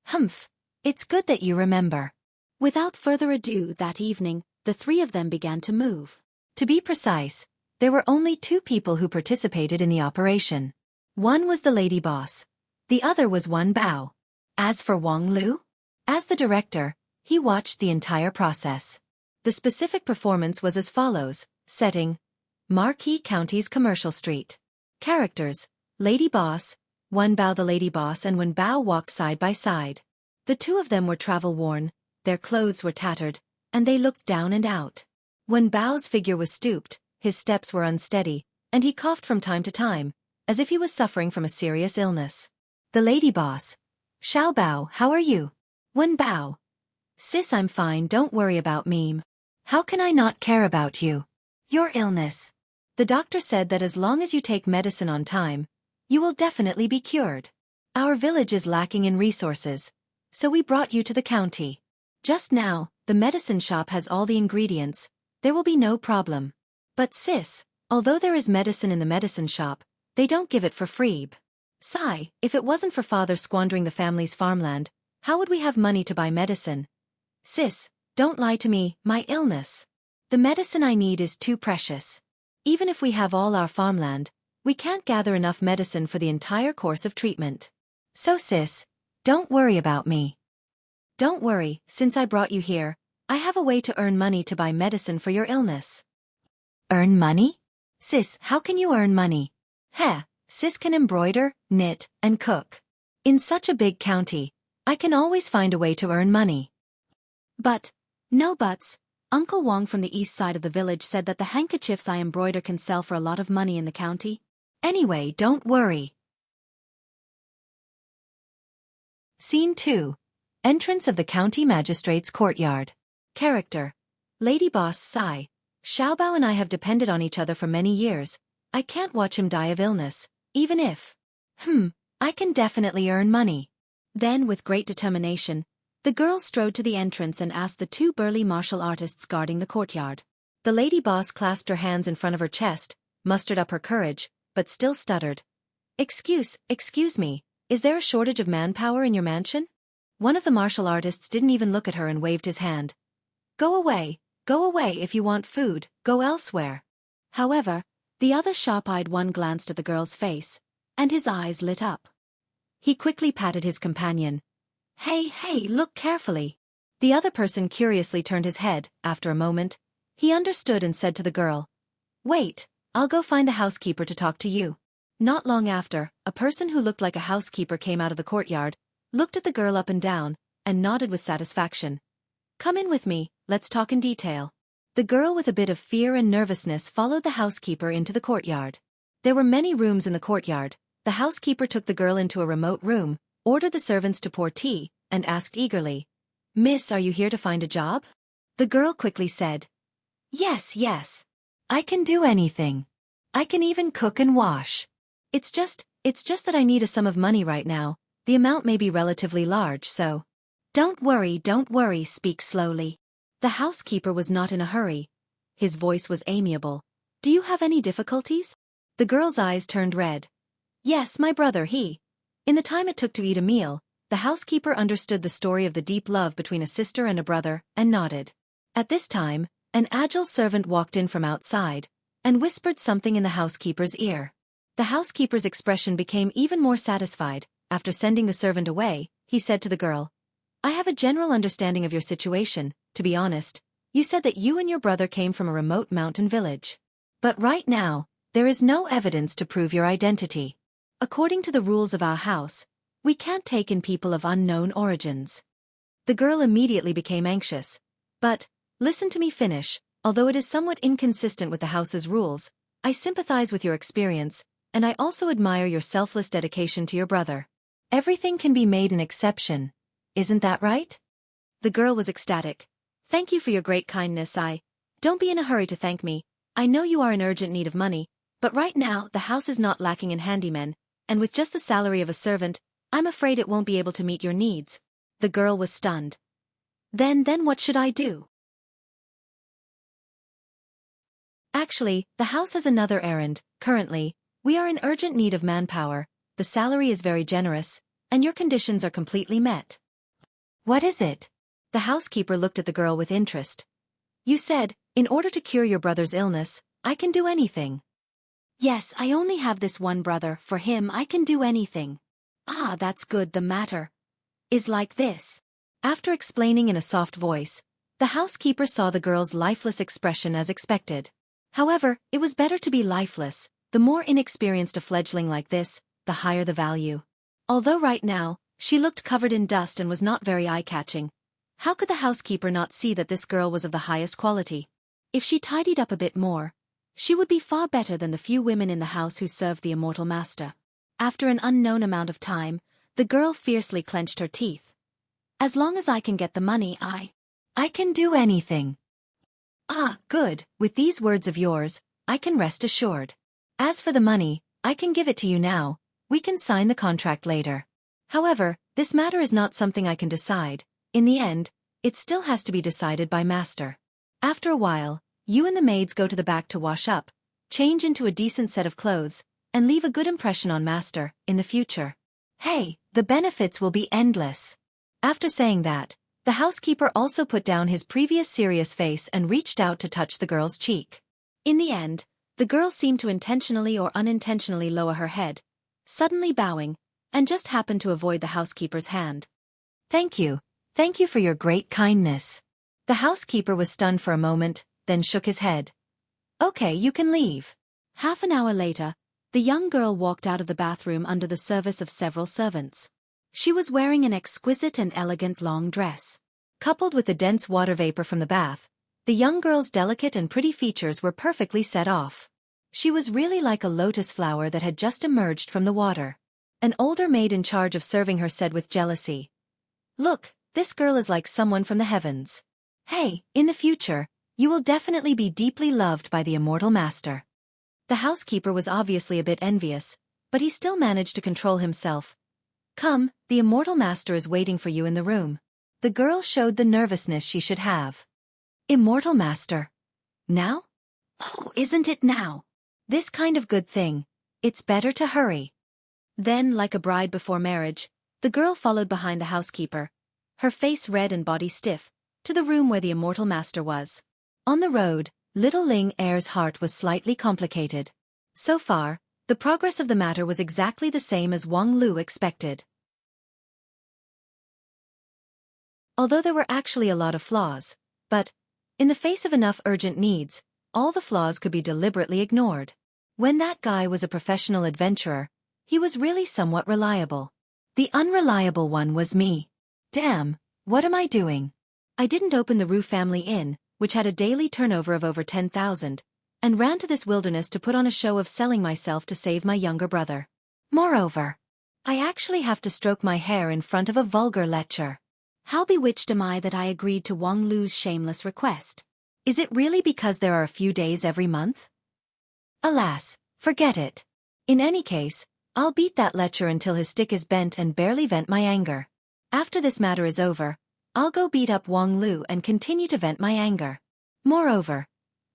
Humph. It's good that you remember. Without further ado, that evening, the three of them began to move. To be precise, there were only 2 people who participated in the operation. One was the lady boss. The other was Wan Bao. As for Wang Lu? As the director, he watched the entire process. The specific performance was as follows. Setting: Marquee County's Commercial Street. Characters: Lady Boss, Wan Bao. The lady boss and Wan Bao walked side by side. The 2 of them were travel-worn, their clothes were tattered, and they looked down and out. Wan Bao's figure was stooped, his steps were unsteady, and he coughed from time to time, as if he was suffering from a serious illness. The lady boss: Xiao Bao, how are you? Wan Bao: Sis, I'm fine, don't worry about me. How can I not care about you? Your illness. The doctor said that as long as you take medicine on time, you will definitely be cured. Our village is lacking in resources, so we brought you to the county. Just now, the medicine shop has all the ingredients, there will be no problem. But sis, although there is medicine in the medicine shop, they don't give it for free. Sigh, if it wasn't for father squandering the family's farmland, how would we have money to buy medicine? Sis, don't lie to me, my illness. The medicine I need is too precious. Even if we have all our farmland, we can't gather enough medicine for the entire course of treatment. So sis, don't worry about me. Don't worry, since I brought you here, I have a way to earn money to buy medicine for your illness. Earn money? Sis, how can you earn money? Heh, sis can embroider, knit, and cook. In such a big county, I can always find a way to earn money. But, no buts, Uncle Wong from the east side of the village said that the handkerchiefs I embroider can sell for a lot of money in the county. Anyway, don't worry. Scene 2. Entrance of the county magistrate's courtyard. Character: Lady Boss Sai. Xiaobao and I have depended on each other for many years. I can't watch him die of illness, even if. I can definitely earn money. Then, with great determination, the girl strode to the entrance and asked the 2 burly martial artists guarding the courtyard. The lady boss clasped her hands in front of her chest, mustered up her courage, but still stuttered. Excuse me, is there a shortage of manpower in your mansion? One of the martial artists didn't even look at her and waved his hand. Go away if you want food, go elsewhere. However, the other sharp-eyed one glanced at the girl's face, and his eyes lit up. He quickly patted his companion. Hey, look carefully. The other person curiously turned his head. After a moment, he understood and said to the girl, Wait, I'll go find the housekeeper to talk to you. Not long after, a person who looked like a housekeeper came out of the courtyard, looked at the girl up and down, and nodded with satisfaction. Come in with me, let's talk in detail. The girl, with a bit of fear and nervousness, followed the housekeeper into the courtyard. There were many rooms in the courtyard. The housekeeper took the girl into a remote room, ordered the servants to pour tea, and asked eagerly, Miss, are you here to find a job? The girl quickly said, Yes. I can do anything. I can even cook and wash. It's just that I need a sum of money right now. The amount may be relatively large, so. Don't worry, speak slowly. The housekeeper was not in a hurry. His voice was amiable. Do you have any difficulties? The girl's eyes turned red. Yes, my brother, In the time it took to eat a meal, the housekeeper understood the story of the deep love between a sister and a brother, and nodded. At this time, an agile servant walked in from outside, and whispered something in the housekeeper's ear. The housekeeper's expression became even more satisfied. After sending the servant away, he said to the girl, I have a general understanding of your situation. To be honest, you said that you and your brother came from a remote mountain village. But right now, there is no evidence to prove your identity. According to the rules of our house, we can't take in people of unknown origins. The girl immediately became anxious. But, listen to me finish, although it is somewhat inconsistent with the house's rules, I sympathize with your experience, and I also admire your selfless dedication to your brother. Everything can be made an exception. Isn't that right? The girl was ecstatic. Thank you for your great kindness. Don't be in a hurry to thank me. I know you are in urgent need of money, but right now the house is not lacking in handymen, and with just the salary of a servant, I'm afraid it won't be able to meet your needs. The girl was stunned. Then what should I do? Actually, the house has another errand. Currently, we are in urgent need of manpower, the salary is very generous, and your conditions are completely met. What is it? The housekeeper looked at the girl with interest. You said, in order to cure your brother's illness, I can do anything. Yes, I only have this one brother, for him I can do anything. Ah, that's good. The matter is like this. After explaining in a soft voice, the housekeeper saw the girl's lifeless expression as expected. However, it was better to be lifeless. The more inexperienced a fledgling like this, the higher the value. Although right now, she looked covered in dust and was not very eye-catching, how could the housekeeper not see that this girl was of the highest quality? If she tidied up a bit more, she would be far better than the few women in the house who served the immortal master. After an unknown amount of time, the girl fiercely clenched her teeth. As long as I can get the money, I can do anything. Ah, good, with these words of yours, I can rest assured. As for the money, I can give it to you now, we can sign the contract later. However, this matter is not something I can decide. In the end, it still has to be decided by master. After a while, you and the maids go to the back to wash up, change into a decent set of clothes, and leave a good impression on master, in the future. Hey, the benefits will be endless. After saying that, the housekeeper also put down his previous serious face and reached out to touch the girl's cheek. In the end, the girl seemed to intentionally or unintentionally lower her head, suddenly bowing, and just happened to avoid the housekeeper's hand. Thank you for your great kindness. The housekeeper was stunned for a moment, then shook his head. Okay, you can leave. Half an hour later, the young girl walked out of the bathroom under the service of several servants. She was wearing an exquisite and elegant long dress. Coupled with the dense water vapor from the bath, the young girl's delicate and pretty features were perfectly set off. She was really like a lotus flower that had just emerged from the water. An older maid in charge of serving her said with jealousy, "Look, this girl is like someone from the heavens. Hey, in the future, you will definitely be deeply loved by the immortal master." The housekeeper was obviously a bit envious, but he still managed to control himself. Come, the immortal master is waiting for you in the room. The girl showed the nervousness she should have. Immortal master? Now? Oh, isn't it now? This kind of good thing. It's better to hurry. Then, like a bride before marriage, the girl followed behind the housekeeper, her face red and body stiff, to the room where the immortal master was. On the road, little Ling Er's heart was slightly complicated. So far, the progress of the matter was exactly the same as Wang Lu expected. Although there were actually a lot of flaws, but, in the face of enough urgent needs, all the flaws could be deliberately ignored. When that guy was a professional adventurer, he was really somewhat reliable. The unreliable one was me. Damn, what am I doing? I didn't open the Rue family inn, which had a daily turnover of over 10,000, and ran to this wilderness to put on a show of selling myself to save my younger brother. Moreover, I actually have to stroke my hair in front of a vulgar lecher. How bewitched am I that I agreed to Wang Lu's shameless request? Is it really because there are a few days every month? Alas, forget it. In any case, I'll beat that lecher until his stick is bent and barely vent my anger. After this matter is over, I'll go beat up Wang Lu and continue to vent my anger. Moreover,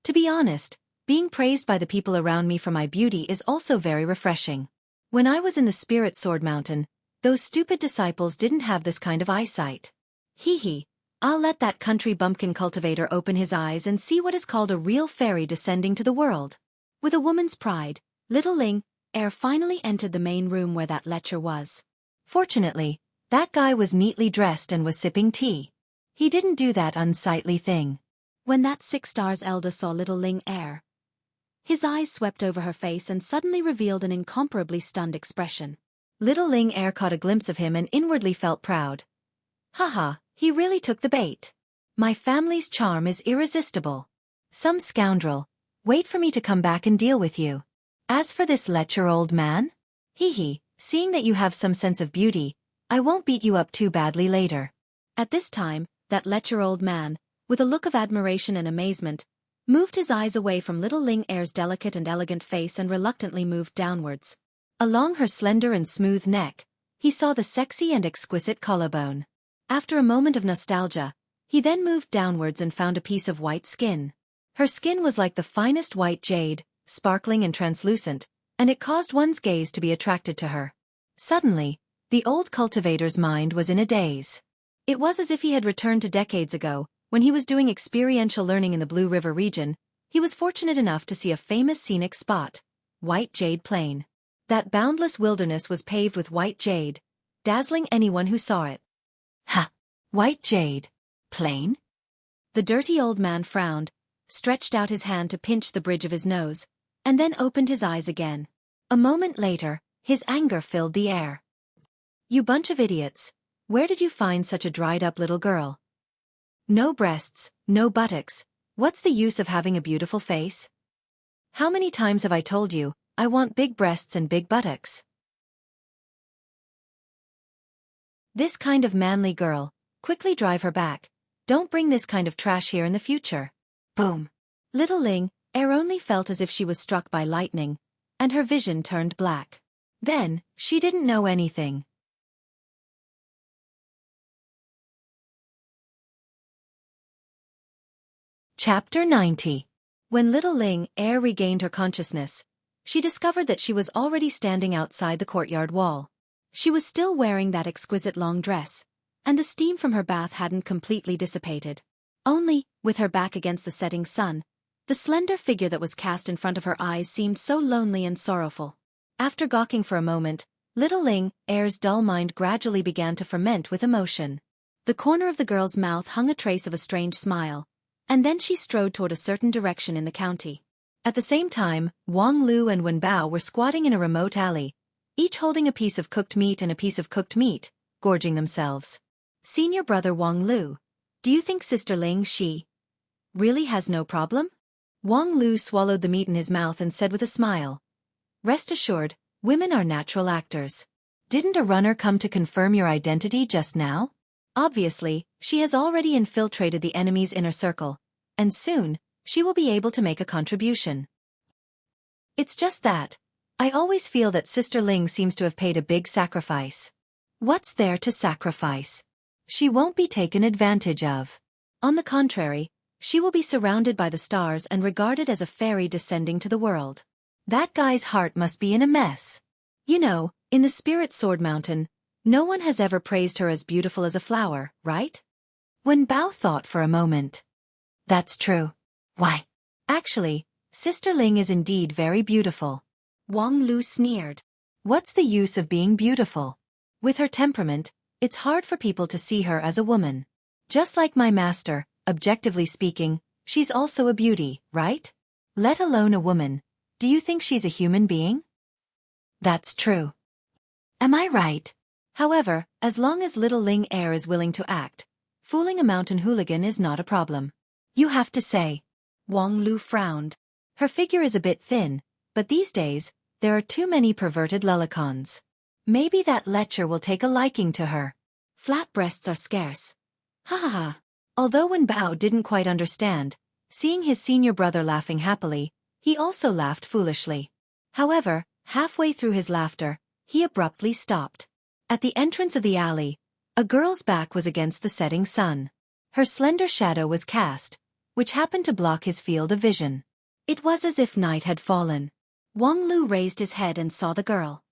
to be honest, being praised by the people around me for my beauty is also very refreshing. When I was in the Spirit Sword Mountain, those stupid disciples didn't have this kind of eyesight. Hee hee, I'll let that country bumpkin cultivator open his eyes and see what is called a real fairy descending to the world. With a woman's pride, little Ling Er finally entered the main room where that lecher was. Fortunately, that guy was neatly dressed and was sipping tea. He didn't do that unsightly thing. When that 6 stars elder saw little Ling Er, his eyes swept over her face and suddenly revealed an incomparably stunned expression. Little Ling Er caught a glimpse of him and inwardly felt proud. Haha, he really took the bait. My family's charm is irresistible. Some scoundrel, wait for me to come back and deal with you. As for this lecher old man? Hee hee, seeing that you have some sense of beauty, I won't beat you up too badly later. At this time, that lecher old man, with a look of admiration and amazement, moved his eyes away from little Ling Er's delicate and elegant face and reluctantly moved downwards. Along her slender and smooth neck, he saw the sexy and exquisite collarbone. After a moment of nostalgia, he then moved downwards and found a piece of white skin. Her skin was like the finest white jade, sparkling and translucent, and it caused one's gaze to be attracted to her. Suddenly, the old cultivator's mind was in a daze. It was as if he had returned to decades ago, when he was doing experiential learning in the Blue River region. He was fortunate enough to see a famous scenic spot, White Jade Plain. That boundless wilderness was paved with white jade, dazzling anyone who saw it. Ha! White Jade Plain? The dirty old man frowned, stretched out his hand to pinch the bridge of his nose, and then opened his eyes again. A moment later, his anger filled the air. You bunch of idiots, where did you find such a dried-up little girl? No breasts, no buttocks, what's the use of having a beautiful face? How many times have I told you, I want big breasts and big buttocks? This kind of manly girl, quickly drive her back. Don't bring this kind of trash here in the future. Boom. Little Ling Er only felt as if she was struck by lightning, and her vision turned black. Then, she didn't know anything. Chapter 90. When little Ling Er regained her consciousness, she discovered that she was already standing outside the courtyard wall. She was still wearing that exquisite long dress, and the steam from her bath hadn't completely dissipated. Only, with her back against the setting sun, the slender figure that was cast in front of her eyes seemed so lonely and sorrowful. After gawking for a moment, little Ling Er's dull mind gradually began to ferment with emotion. The corner of the girl's mouth hung a trace of a strange smile, and then she strode toward a certain direction in the county. At the same time, Wang Lu and Wen Bao were squatting in a remote alley, each holding a piece of cooked meat and a piece of cooked meat, gorging themselves. Senior brother Wang Lu, do you think Sister Ling she really has no problem? Wang Lu swallowed the meat in his mouth and said with a smile, rest assured, women are natural actors. Didn't a runner come to confirm your identity just now? Obviously, she has already infiltrated the enemy's inner circle, and soon, she will be able to make a contribution. It's just that, I always feel that Sister Ling seems to have paid a big sacrifice. What's there to sacrifice? She won't be taken advantage of. On the contrary, she will be surrounded by the stars and regarded as a fairy descending to the world. That guy's heart must be in a mess. You know, in the Spirit Sword Mountain, no one has ever praised her as beautiful as a flower, right? Wen Bao thought for a moment. That's true. Why? Actually, Sister Ling is indeed very beautiful. Wang Lu sneered. What's the use of being beautiful? With her temperament, it's hard for people to see her as a woman. Just like my master, objectively speaking, she's also a beauty, right? Let alone a woman. Do you think she's a human being? That's true. Am I right? However, as long as little Ling Er is willing to act, fooling a mountain hooligan is not a problem. You have to say. Wang Lu frowned. Her figure is a bit thin, but these days, there are too many perverted lollicons. Maybe that lecher will take a liking to her. Flat breasts are scarce. Ha ha ha. Although Wen Bao didn't quite understand, seeing his senior brother laughing happily, he also laughed foolishly. However, halfway through his laughter, he abruptly stopped. At the entrance of the alley, a girl's back was against the setting sun. Her slender shadow was cast, which happened to block his field of vision. It was as if night had fallen. Wang Lu raised his head and saw the girl.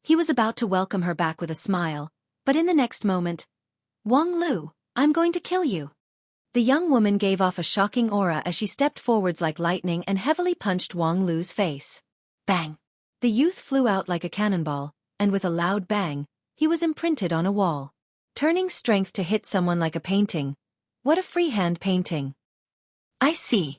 He was about to welcome her back with a smile, but in the next moment, Wang Lu, I'm going to kill you. The young woman gave off a shocking aura as she stepped forwards like lightning and heavily punched Wang Lu's face. Bang! The youth flew out like a cannonball, and with a loud bang, he was imprinted on a wall. Turning strength to hit someone like a painting. What a freehand painting. I see.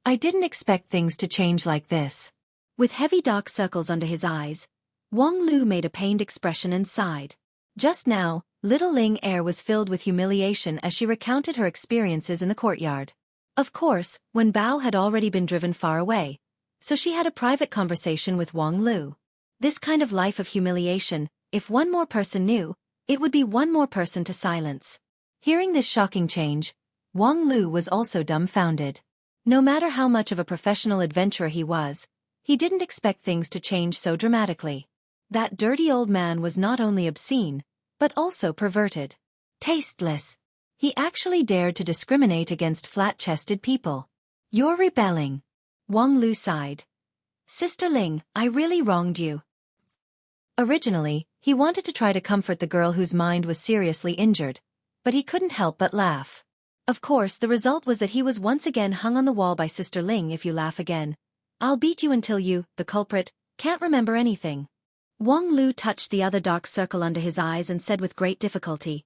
I didn't expect things to change like this. With heavy dark circles under his eyes, Wang Lu made a pained expression and sighed. Just now, little Ling Er was filled with humiliation as she recounted her experiences in the courtyard. Of course, Wen Bao had already been driven far away, so she had a private conversation with Wang Lu. This kind of life of humiliation, if one more person knew, it would be one more person to silence. Hearing this shocking change, Wang Lu was also dumbfounded. No matter how much of a professional adventurer he was, he didn't expect things to change so dramatically. That dirty old man was not only obscene, but also perverted. Tasteless. He actually dared to discriminate against flat-chested people. You're rebelling. Wang Lu sighed. Sister Ling, I really wronged you. Originally, he wanted to try to comfort the girl whose mind was seriously injured, but he couldn't help but laugh. Of course, the result was that he was once again hung on the wall by Sister Ling. If you laugh again, I'll beat you until you, the culprit, can't remember anything. Wang Lu touched the other dark circle under his eyes and said with great difficulty,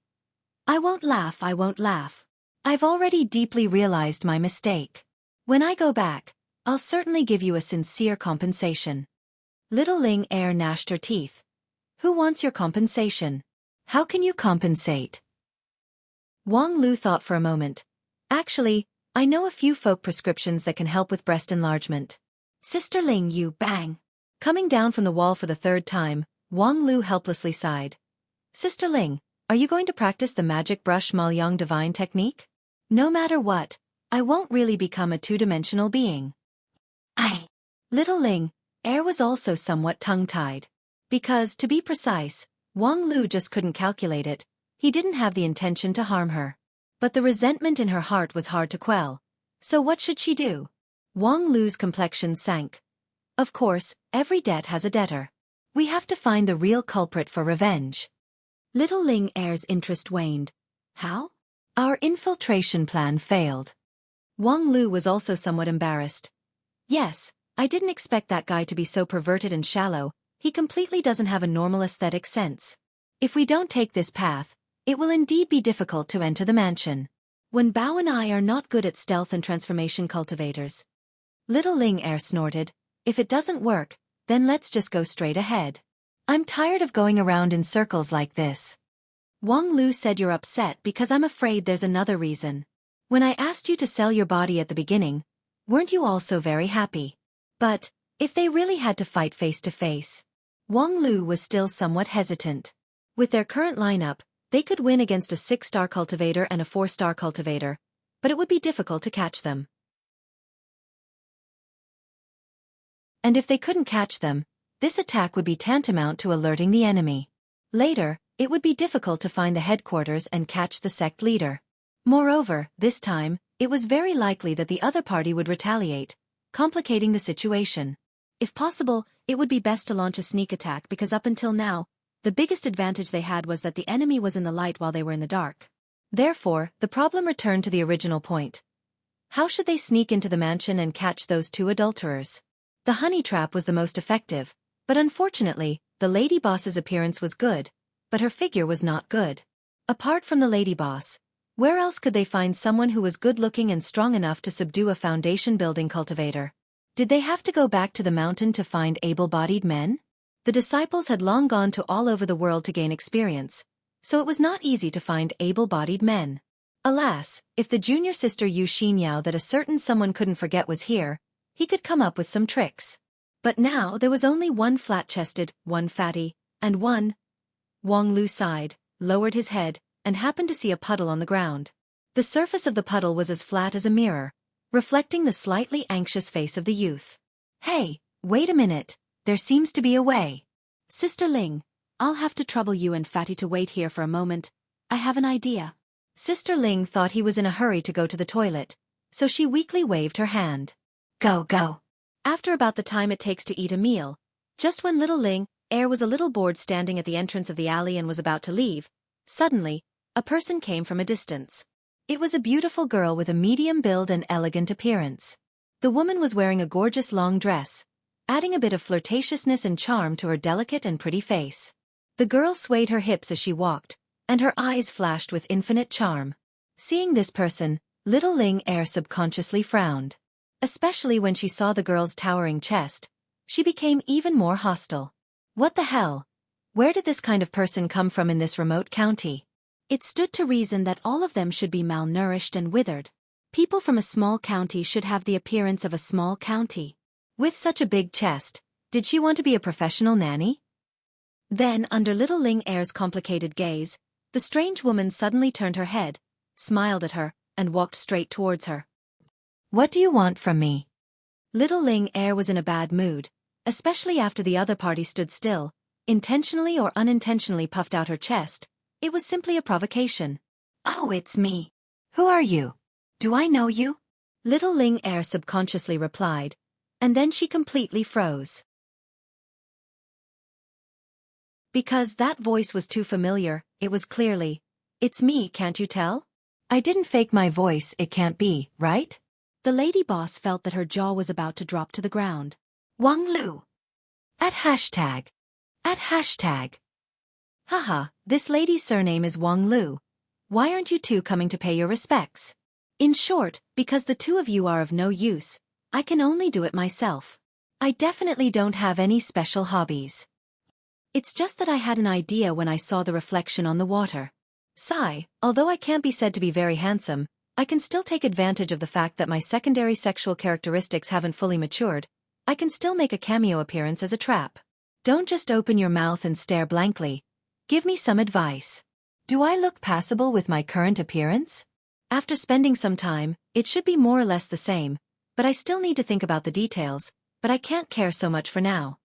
I won't laugh, I won't laugh. I've already deeply realized my mistake. When I go back, I'll certainly give you a sincere compensation. Little Ling Er gnashed her teeth. Who wants your compensation? How can you compensate? Wang Lu thought for a moment. Actually, I know a few folk prescriptions that can help with breast enlargement. Sister Ling, you bang. Coming down from the wall for the third time, Wang Lu helplessly sighed. Sister Ling, are you going to practice the magic brush Maoyang divine technique? No matter what, I won't really become a two-dimensional being. Little Ling Er was also somewhat tongue-tied. Because, to be precise, Wang Lu just couldn't calculate it. He didn't have the intention to harm her. But the resentment in her heart was hard to quell. So what should she do? Wang Lu's complexion sank. Of course, every debt has a debtor. We have to find the real culprit for revenge. Little Ling Er's interest waned. How? Our infiltration plan failed. Wang Lu was also somewhat embarrassed. Yes, I didn't expect that guy to be so perverted and shallow. He completely doesn't have a normal aesthetic sense. If we don't take this path, it will indeed be difficult to enter the mansion. When Bao and I are not good at stealth and transformation cultivators. Little Ling Er snorted. If it doesn't work, then let's just go straight ahead. I'm tired of going around in circles like this. Wang Lu said you're upset because I'm afraid there's another reason. When I asked you to sell your body at the beginning, weren't you also very happy? But, if they really had to fight face to face, Wang Lu was still somewhat hesitant. With their current lineup, they could win against a 6-star cultivator and a 4-star cultivator, but it would be difficult to catch them. And if they couldn't catch them, this attack would be tantamount to alerting the enemy. Later, it would be difficult to find the headquarters and catch the sect leader. Moreover, this time, it was very likely that the other party would retaliate, complicating the situation. If possible, it would be best to launch a sneak attack because up until now, the biggest advantage they had was that the enemy was in the light while they were in the dark. Therefore, the problem returned to the original point. How should they sneak into the mansion and catch those two adulterers? The honey trap was the most effective, but unfortunately, the lady boss's appearance was good, but her figure was not good. Apart from the lady boss, where else could they find someone who was good-looking and strong enough to subdue a foundation-building cultivator? Did they have to go back to the mountain to find able-bodied men? The disciples had long gone to all over the world to gain experience, so it was not easy to find able-bodied men. Alas, if the junior sister Yu Xinyao that a certain someone couldn't forget was here, he could come up with some tricks. But now there was only one flat-chested, one fatty, and one. Wang Lu sighed, lowered his head, and happened to see a puddle on the ground. The surface of the puddle was as flat as a mirror, reflecting the slightly anxious face of the youth. Hey, wait a minute. There seems to be a way. Sister Ling, I'll have to trouble you and Fatty to wait here for a moment. I have an idea. Sister Ling thought he was in a hurry to go to the toilet, so she weakly waved her hand. Go, go. After about the time it takes to eat a meal, just when little Ling Er was a little bored standing at the entrance of the alley and was about to leave, suddenly, a person came from a distance. It was a beautiful girl with a medium build and elegant appearance. The woman was wearing a gorgeous long dress, adding a bit of flirtatiousness and charm to her delicate and pretty face. The girl swayed her hips as she walked, and her eyes flashed with infinite charm. Seeing this person, little Ling Er subconsciously frowned. Especially when she saw the girl's towering chest, she became even more hostile. What the hell? Where did this kind of person come from in this remote county? It stood to reason that all of them should be malnourished and withered. People from a small county should have the appearance of a small county. With such a big chest, did she want to be a professional nanny? Then, under little Ling Er's complicated gaze, the strange woman suddenly turned her head, smiled at her, and walked straight towards her. What do you want from me? Little Ling Er was in a bad mood, especially after the other party stood still, intentionally or unintentionally puffed out her chest. It was simply a provocation. Oh, it's me. Who are you? Do I know you? Little Ling Er subconsciously replied, and then she completely froze. Because that voice was too familiar, it was clearly, "It's me, can't you tell? I didn't fake my voice, it can't be, right?" The lady boss felt that her jaw was about to drop to the ground. Wang Lu. At hashtag. At hashtag. Haha, this lady's surname is Wang Lu. Why aren't you two coming to pay your respects? In short, because the two of you are of no use, I can only do it myself. I definitely don't have any special hobbies. It's just that I had an idea when I saw the reflection on the water. Sigh, although I can't be said to be very handsome, I can still take advantage of the fact that my secondary sexual characteristics haven't fully matured. I can still make a cameo appearance as a trap. Don't just open your mouth and stare blankly. Give me some advice. Do I look passable with my current appearance? After spending some time, it should be more or less the same, but I still need to think about the details, but I can't care so much for now.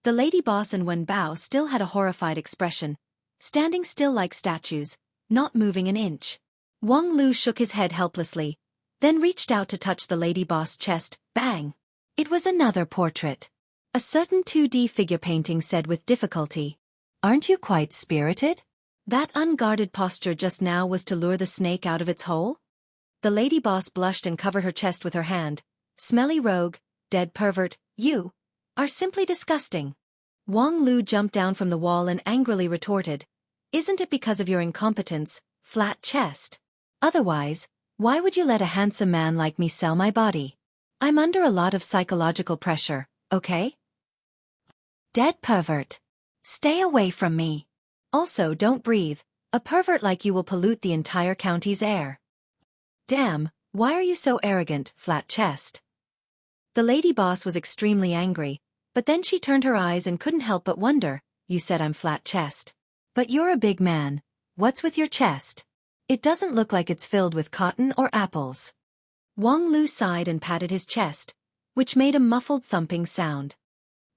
The lady boss and Wen Bao still had a horrified expression, standing still like statues, not moving an inch. Wang Lu shook his head helplessly, then reached out to touch the lady boss' chest. Bang! It was another portrait. A certain 2D figure painting said with difficulty, "Aren't you quite spirited?" That unguarded posture just now was to lure the snake out of its hole? The lady boss blushed and covered her chest with her hand. Smelly rogue, dead pervert, you are simply disgusting. Wang Lu jumped down from the wall and angrily retorted, "Isn't it because of your incompetence, flat chest? Otherwise, why would you let a handsome man like me sell my body? I'm under a lot of psychological pressure, okay? Dead pervert. Stay away from me. Also, don't breathe. A pervert like you will pollute the entire county's air." Damn, why are you so arrogant, flat chest? The lady boss was extremely angry, but then she turned her eyes and couldn't help but wonder, "You said I'm flat chest. But you're a big man. What's with your chest? It doesn't look like it's filled with cotton or apples." Wang Lu sighed and patted his chest, which made a muffled thumping sound.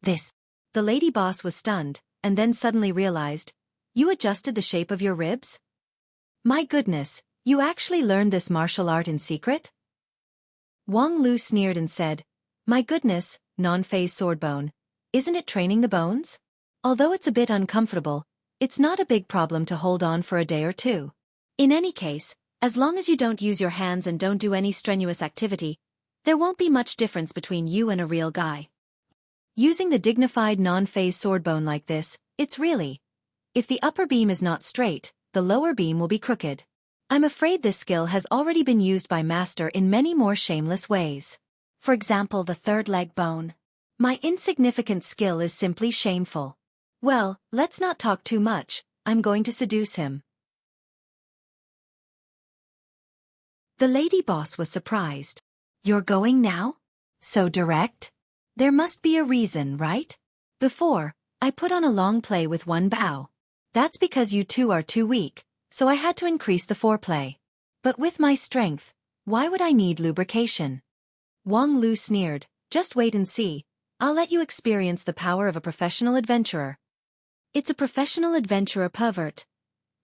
"This." The lady boss was stunned, and then suddenly realized, "You adjusted the shape of your ribs? My goodness, you actually learned this martial art in secret?" Wang Lu sneered and said, "My goodness, non-phase swordbone, isn't it training the bones? Although it's a bit uncomfortable, it's not a big problem to hold on for a day or two. In any case, as long as you don't use your hands and don't do any strenuous activity, there won't be much difference between you and a real guy. Using the dignified non-phase swordbone like this, it's really, if the upper beam is not straight, the lower beam will be crooked. I'm afraid this skill has already been used by Master in many more shameless ways. For example, the third leg bone. My insignificant skill is simply shameful. Well, let's not talk too much, I'm going to seduce him." The lady boss was surprised. "You're going now? So direct? There must be a reason, right? Before, I put on a long play with Wen Bao. That's because you two are too weak, so I had to increase the foreplay. But with my strength, why would I need lubrication?" Wang Lu sneered, "Just wait and see. I'll let you experience the power of a professional adventurer." It's a professional adventurer pervert.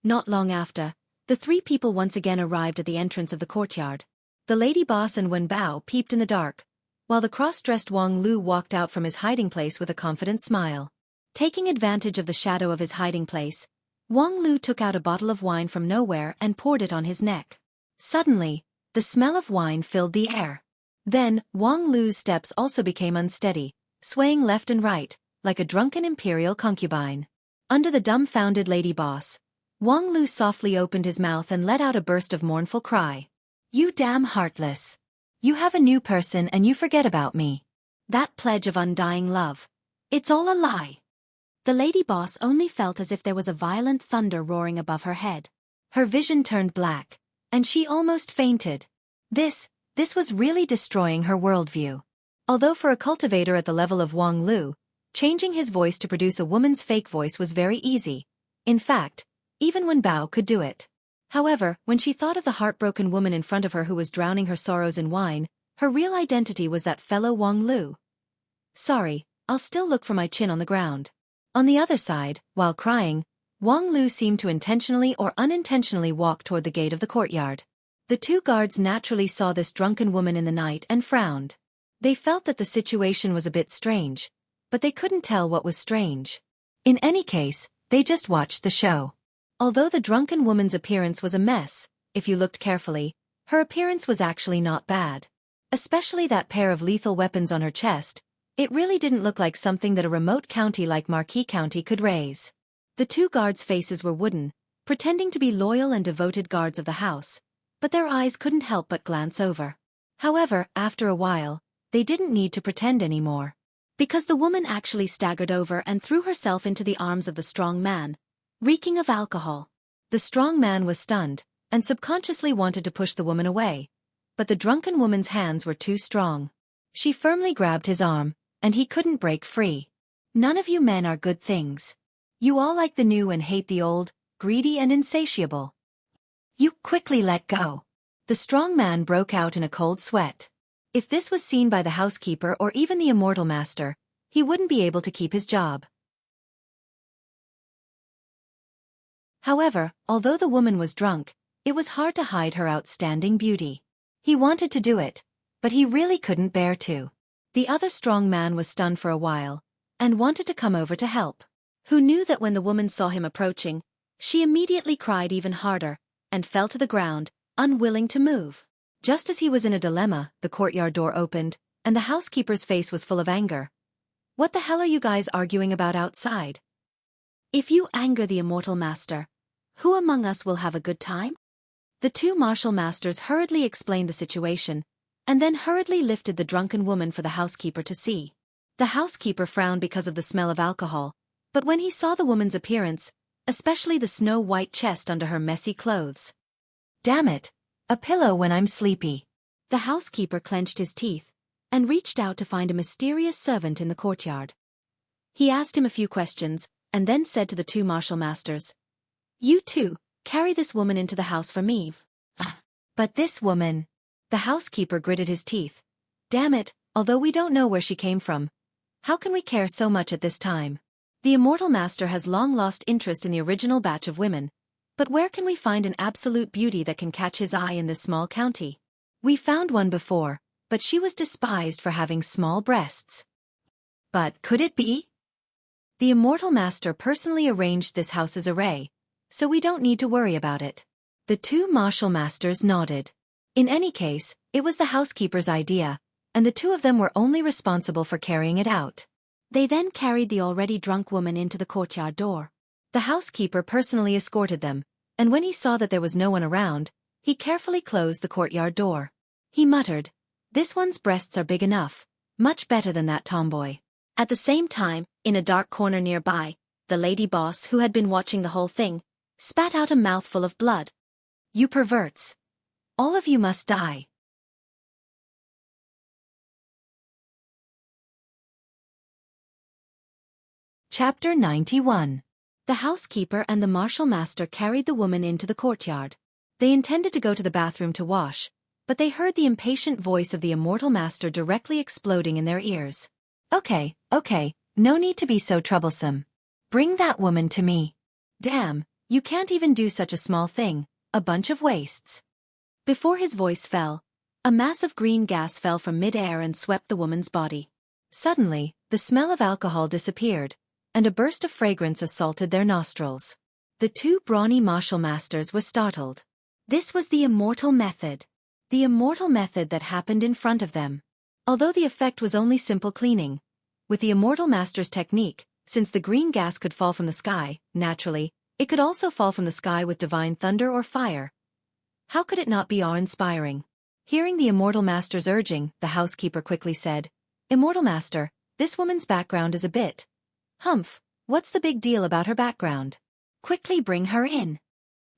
Not long after, the three people once again arrived at the entrance of the courtyard. The lady boss and Wen Bao peeped in the dark, while the cross-dressed Wang Lu walked out from his hiding place with a confident smile. Taking advantage of the shadow of his hiding place, Wang Lu took out a bottle of wine from nowhere and poured it on his neck. Suddenly, the smell of wine filled the air. Then, Wang Lu's steps also became unsteady, swaying left and right, like a drunken imperial concubine. Under the dumbfounded lady boss, Wang Lu softly opened his mouth and let out a burst of mournful cry. "You damn heartless. You have a new person and you forget about me. That pledge of undying love. It's all a lie." The lady boss only felt as if there was a violent thunder roaring above her head. Her vision turned black, and she almost fainted. This was really destroying her worldview. Although for a cultivator at the level of Wang Lu, changing his voice to produce a woman's fake voice was very easy. In fact, even Wen Bao could do it. However, when she thought of the heartbroken woman in front of her who was drowning her sorrows in wine, her real identity was that fellow Wang Lu. "Sorry, I'll still look for my chin on the ground." On the other side, while crying, Wang Lu seemed to intentionally or unintentionally walk toward the gate of the courtyard. The two guards naturally saw this drunken woman in the night and frowned. They felt that the situation was a bit strange, but they couldn't tell what was strange. In any case, they just watched the show. Although the drunken woman's appearance was a mess, if you looked carefully, her appearance was actually not bad. Especially that pair of lethal weapons on her chest, it really didn't look like something that a remote county like Marquis County could raise. The two guards' faces were wooden, pretending to be loyal and devoted guards of the house, but their eyes couldn't help but glance over. However, after a while, they didn't need to pretend anymore. Because the woman actually staggered over and threw herself into the arms of the strong man, reeking of alcohol. The strong man was stunned, and subconsciously wanted to push the woman away, but the drunken woman's hands were too strong. She firmly grabbed his arm, and he couldn't break free. None of you men are good things. You all like the new and hate the old, greedy and insatiable. You quickly let go. The strong man broke out in a cold sweat. If this was seen by the housekeeper or even the immortal master, he wouldn't be able to keep his job. However, although the woman was drunk, it was hard to hide her outstanding beauty. He wanted to do it, but he really couldn't bear to. The other strong man was stunned for a while, and wanted to come over to help. Who knew that when the woman saw him approaching, she immediately cried even harder, and fell to the ground, unwilling to move. Just as he was in a dilemma, the courtyard door opened, and the housekeeper's face was full of anger. What the hell are you guys arguing about outside? If you anger the immortal master, who among us will have a good time? The two martial masters hurriedly explained the situation, and then hurriedly lifted the drunken woman for the housekeeper to see. The housekeeper frowned because of the smell of alcohol, but when he saw the woman's appearance, especially the snow-white chest under her messy clothes. Damn it, a pillow when I'm sleepy. The housekeeper clenched his teeth, and reached out to find a mysterious servant in the courtyard. He asked him a few questions, and then said to the two martial masters, "You two, carry this woman into the house for me." But this woman... The housekeeper gritted his teeth. Damn it, although we don't know where she came from, how can we care so much at this time? The immortal master has long lost interest in the original batch of women, but where can we find an absolute beauty that can catch his eye in this small county? We found one before, but she was despised for having small breasts. But could it be? The immortal master personally arranged this house's array, so we don't need to worry about it. The two martial masters nodded. In any case, it was the housekeeper's idea, and the two of them were only responsible for carrying it out. They then carried the already drunk woman into the courtyard door. The housekeeper personally escorted them, and when he saw that there was no one around, he carefully closed the courtyard door. He muttered, "This one's breasts are big enough, much better than that tomboy." At the same time, in a dark corner nearby, the lady boss, who had been watching the whole thing, spat out a mouthful of blood. "You perverts! All of you must die." Chapter 91. The housekeeper and the martial master carried the woman into the courtyard. They intended to go to the bathroom to wash, but they heard the impatient voice of the immortal master directly exploding in their ears. Okay, no need to be so troublesome. Bring that woman to me. Damn, you can't even do such a small thing, a bunch of wastes." Before his voice fell, a mass of green gas fell from mid-air and swept the woman's body. Suddenly, the smell of alcohol disappeared, and a burst of fragrance assaulted their nostrils. The two brawny martial masters were startled. This was the immortal method. The immortal method that happened in front of them. Although the effect was only simple cleaning, with the immortal master's technique, since the green gas could fall from the sky, naturally, it could also fall from the sky with divine thunder or fire. How could it not be awe-inspiring? Hearing the immortal master's urging, the housekeeper quickly said, "Immortal master, this woman's background is a bit... Humph, what's the big deal about her background? Quickly bring her in."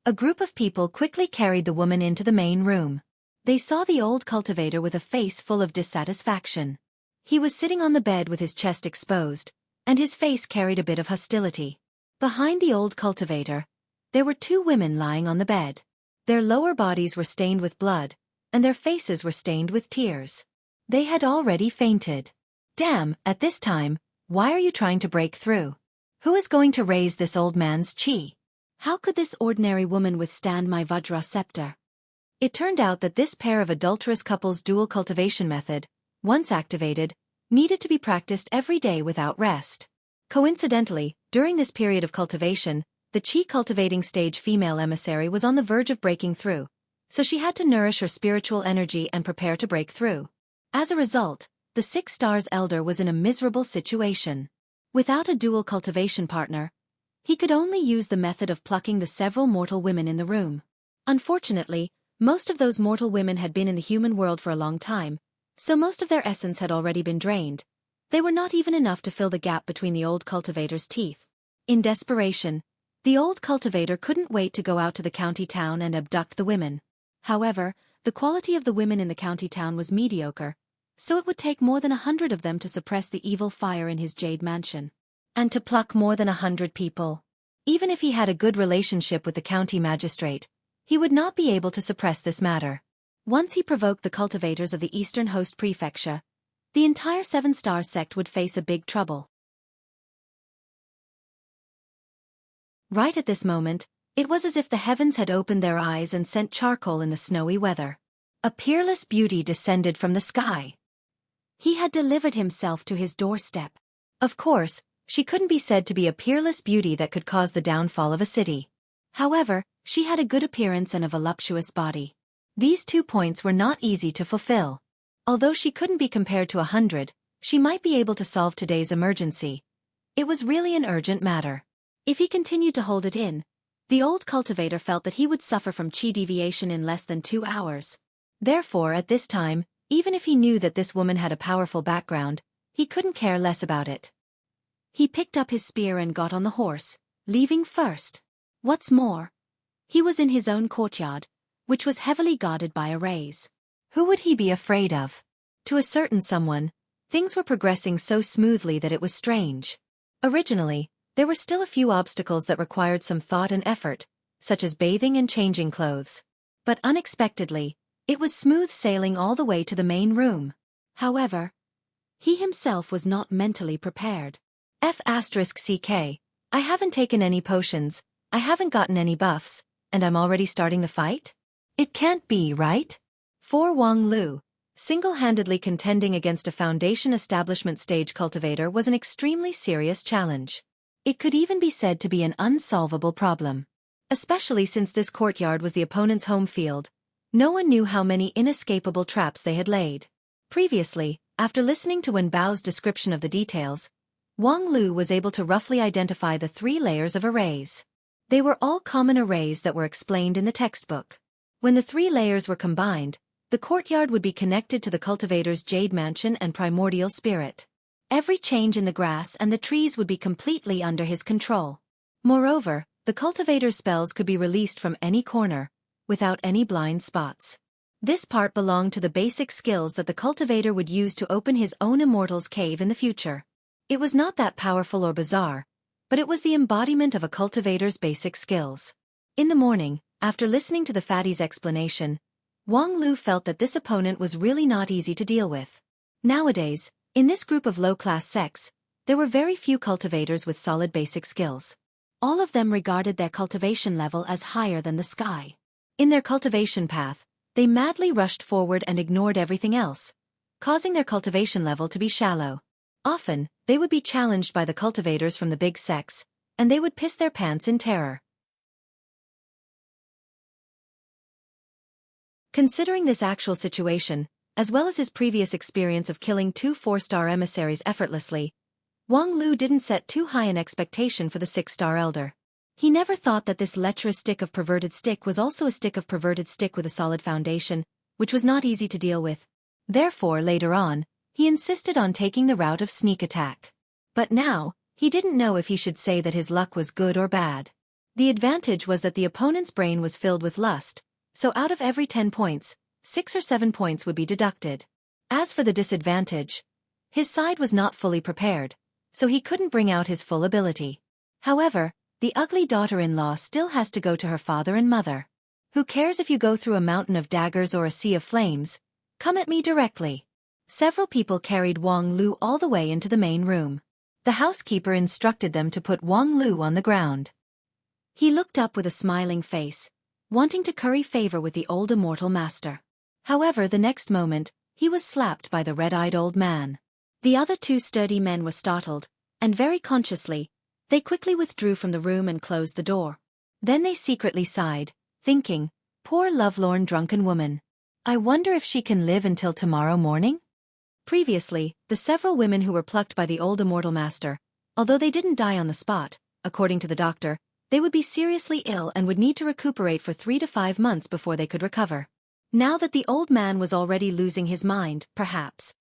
A group of people quickly carried the woman into the main room. They saw the old cultivator with a face full of dissatisfaction. He was sitting on the bed with his chest exposed, and his face carried a bit of hostility. Behind the old cultivator, there were two women lying on the bed. Their lower bodies were stained with blood, and their faces were stained with tears. They had already fainted. Damn, at this time, why are you trying to break through? Who is going to raise this old man's chi? How could this ordinary woman withstand my Vajra scepter? It turned out that this pair of adulterous couples' dual cultivation method, once activated, needed to be practiced every day without rest. Coincidentally, during this period of cultivation, the chi-cultivating stage female emissary was on the verge of breaking through, so she had to nourish her spiritual energy and prepare to break through. As a result, the 6 stars elder was in a miserable situation. Without a dual cultivation partner, he could only use the method of plucking the several mortal women in the room. Unfortunately, most of those mortal women had been in the human world for a long time, so most of their essence had already been drained. They were not even enough to fill the gap between the old cultivator's teeth. In desperation, the old cultivator couldn't wait to go out to the county town and abduct the women. However, the quality of the women in the county town was mediocre, so it would take more than 100 of them to suppress the evil fire in his jade mansion. And to pluck more than 100 people. Even if he had a good relationship with the county magistrate, he would not be able to suppress this matter. Once he provoked the cultivators of the Eastern Host Prefecture, the entire 7-star sect would face a big trouble. Right at this moment, it was as if the heavens had opened their eyes and sent charcoal in the snowy weather. A peerless beauty descended from the sky. He had delivered himself to his doorstep. Of course, she couldn't be said to be a peerless beauty that could cause the downfall of a city. However, she had a good appearance and a voluptuous body. These 2 points were not easy to fulfill. Although she couldn't be compared to 100, she might be able to solve today's emergency. It was really an urgent matter. If he continued to hold it in, the old cultivator felt that he would suffer from chi deviation in less than 2 hours. Therefore, at this time, even if he knew that this woman had a powerful background, he couldn't care less about it. He picked up his spear and got on the horse, leaving first. What's more, he was in his own courtyard, which was heavily guarded by arrays. Who would he be afraid of? To a certain someone, things were progressing so smoothly that it was strange. Originally, there were still a few obstacles that required some thought and effort, such as bathing and changing clothes. But unexpectedly, it was smooth sailing all the way to the main room. However, he himself was not mentally prepared. F***CK, I haven't taken any potions, I haven't gotten any buffs, and I'm already starting the fight? It can't be, right? For Wang Lu, single-handedly contending against a foundation establishment stage cultivator was an extremely serious challenge. It could even be said to be an unsolvable problem. Especially since this courtyard was the opponent's home field, no one knew how many inescapable traps they had laid. Previously, after listening to Wen Bao's description of the details, Wang Lu was able to roughly identify the 3 layers of arrays. They were all common arrays that were explained in the textbook. When the 3 layers were combined, the courtyard would be connected to the cultivator's jade mansion and primordial spirit. Every change in the grass and the trees would be completely under his control. Moreover, the cultivator's spells could be released from any corner, without any blind spots. This part belonged to the basic skills that the cultivator would use to open his own immortal's cave in the future. It was not that powerful or bizarre, but it was the embodiment of a cultivator's basic skills. In the morning, after listening to the fatty's explanation, Wang Lu felt that this opponent was really not easy to deal with. Nowadays, in this group of low-class sects, there were very few cultivators with solid basic skills. All of them regarded their cultivation level as higher than the sky. In their cultivation path, they madly rushed forward and ignored everything else, causing their cultivation level to be shallow. Often, they would be challenged by the cultivators from the big sects, and they would piss their pants in terror. Considering this actual situation, as well as his previous experience of killing 2 4-star emissaries effortlessly, Wang Lu didn't set too high an expectation for the 6-star elder. He never thought that this lecherous stick of perverted stick was also a stick of perverted stick with a solid foundation, which was not easy to deal with. Therefore, later on, he insisted on taking the route of sneak attack. But now, he didn't know if he should say that his luck was good or bad. The advantage was that the opponent's brain was filled with lust, so out of every 10 points, 6 or 7 points would be deducted. As for the disadvantage, his side was not fully prepared, so he couldn't bring out his full ability. However, the ugly daughter-in-law still has to go to her father and mother. Who cares if you go through a mountain of daggers or a sea of flames? Come at me directly. Several people carried Wang Lu all the way into the main room. The housekeeper instructed them to put Wang Lu on the ground. He looked up with a smiling face, wanting to curry favor with the old immortal master. However, the next moment, he was slapped by the red-eyed old man. The other two sturdy men were startled, and very consciously, they quickly withdrew from the room and closed the door. Then they secretly sighed, thinking, "Poor lovelorn drunken woman. I wonder if she can live until tomorrow morning?" Previously, the several women who were plucked by the old immortal master, although they didn't die on the spot, according to the doctor, they would be seriously ill and would need to recuperate for 3 to 5 months before they could recover. Now that the old man was already losing his mind, perhaps.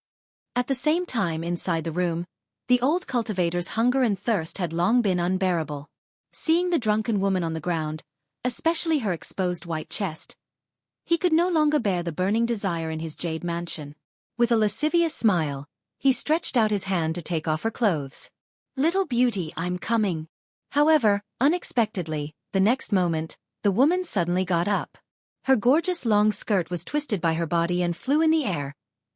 At the same time, inside the room, the old cultivator's hunger and thirst had long been unbearable. Seeing the drunken woman on the ground, especially her exposed white chest, he could no longer bear the burning desire in his jade mansion. With a lascivious smile, he stretched out his hand to take off her clothes. "Little beauty, I'm coming." However, unexpectedly, the next moment, the woman suddenly got up. Her gorgeous long skirt was twisted by her body and flew in the air,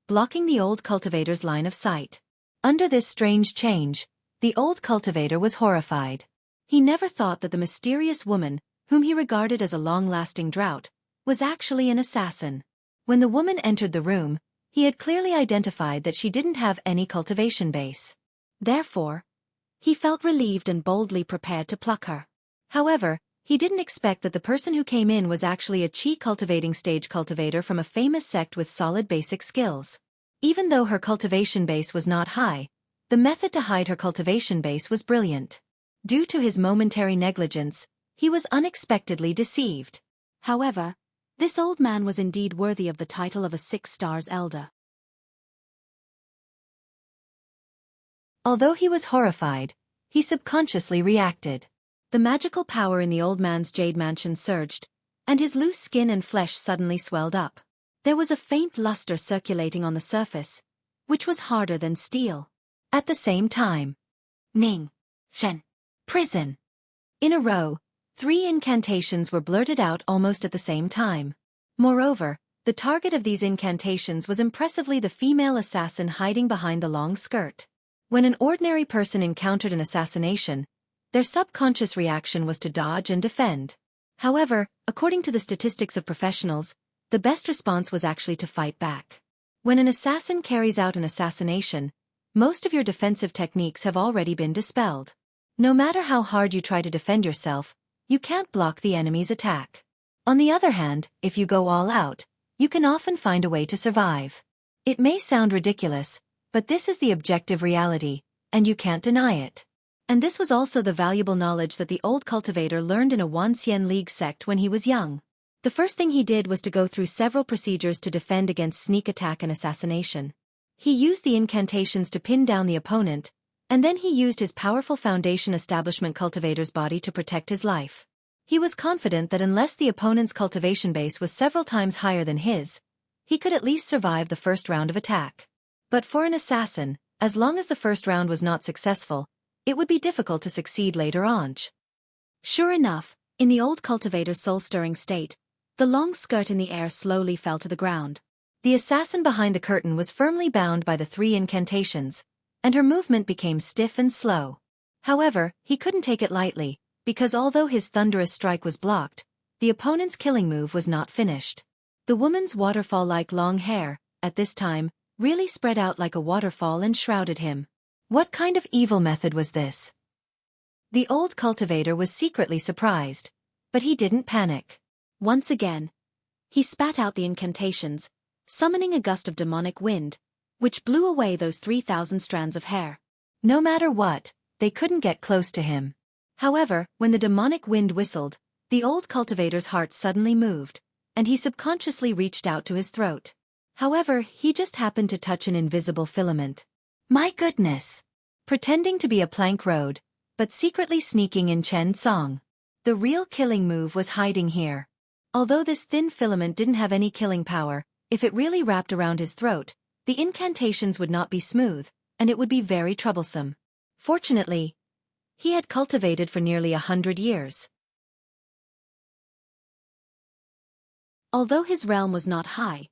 blocking the old cultivator's line of sight. Under this strange change, the old cultivator was horrified. He never thought that the mysterious woman, whom he regarded as a long-lasting drought, was actually an assassin. When the woman entered the room, he had clearly identified that she didn't have any cultivation base. Therefore, he felt relieved and boldly prepared to pluck her. However, he didn't expect that the person who came in was actually a chi cultivating stage cultivator from a famous sect with solid basic skills. Even though her cultivation base was not high, the method to hide her cultivation base was brilliant. Due to his momentary negligence, he was unexpectedly deceived. However, this old man was indeed worthy of the title of a 6 stars elder. Although he was horrified, he subconsciously reacted. The magical power in the old man's jade mansion surged, and his loose skin and flesh suddenly swelled up. There was a faint luster circulating on the surface, which was harder than steel. At the same time, Ning, Shen, prison. In a row, 3 incantations were blurted out almost at the same time. Moreover, the target of these incantations was impressively the female assassin hiding behind the long skirt. When an ordinary person encountered an assassination, their subconscious reaction was to dodge and defend. However, according to the statistics of professionals, the best response was actually to fight back. When an assassin carries out an assassination, most of your defensive techniques have already been dispelled. No matter how hard you try to defend yourself, you can't block the enemy's attack. On the other hand, if you go all out, you can often find a way to survive. It may sound ridiculous, but this is the objective reality, and you can't deny it. And this was also the valuable knowledge that the old cultivator learned in a Wanxian League sect when he was young. The first thing he did was to go through several procedures to defend against sneak attack and assassination. He used the incantations to pin down the opponent, and then he used his powerful foundation establishment cultivator's body to protect his life. He was confident that unless the opponent's cultivation base was several times higher than his, he could at least survive the first round of attack. But for an assassin, as long as the first round was not successful, it would be difficult to succeed later on. Sure enough, in the old cultivator's soul-stirring state, the long skirt in the air slowly fell to the ground. The assassin behind the curtain was firmly bound by the 3 incantations, and her movement became stiff and slow. However, he couldn't take it lightly, because although his thunderous strike was blocked, the opponent's killing move was not finished. The woman's waterfall-like long hair, at this time, really spread out like a waterfall and shrouded him. What kind of evil method was this? The old cultivator was secretly surprised, but he didn't panic. Once again, he spat out the incantations, summoning a gust of demonic wind, which blew away those 3,000 strands of hair. No matter what, they couldn't get close to him. However, when the demonic wind whistled, the old cultivator's heart suddenly moved, and he subconsciously reached out to his throat. However, he just happened to touch an invisible filament. My goodness! Pretending to be a plank road, but secretly sneaking in Chen Song. The real killing move was hiding here. Although this thin filament didn't have any killing power, if it really wrapped around his throat, the incantations would not be smooth, and it would be very troublesome. Fortunately, he had cultivated for nearly 100 years. Although his realm was not high,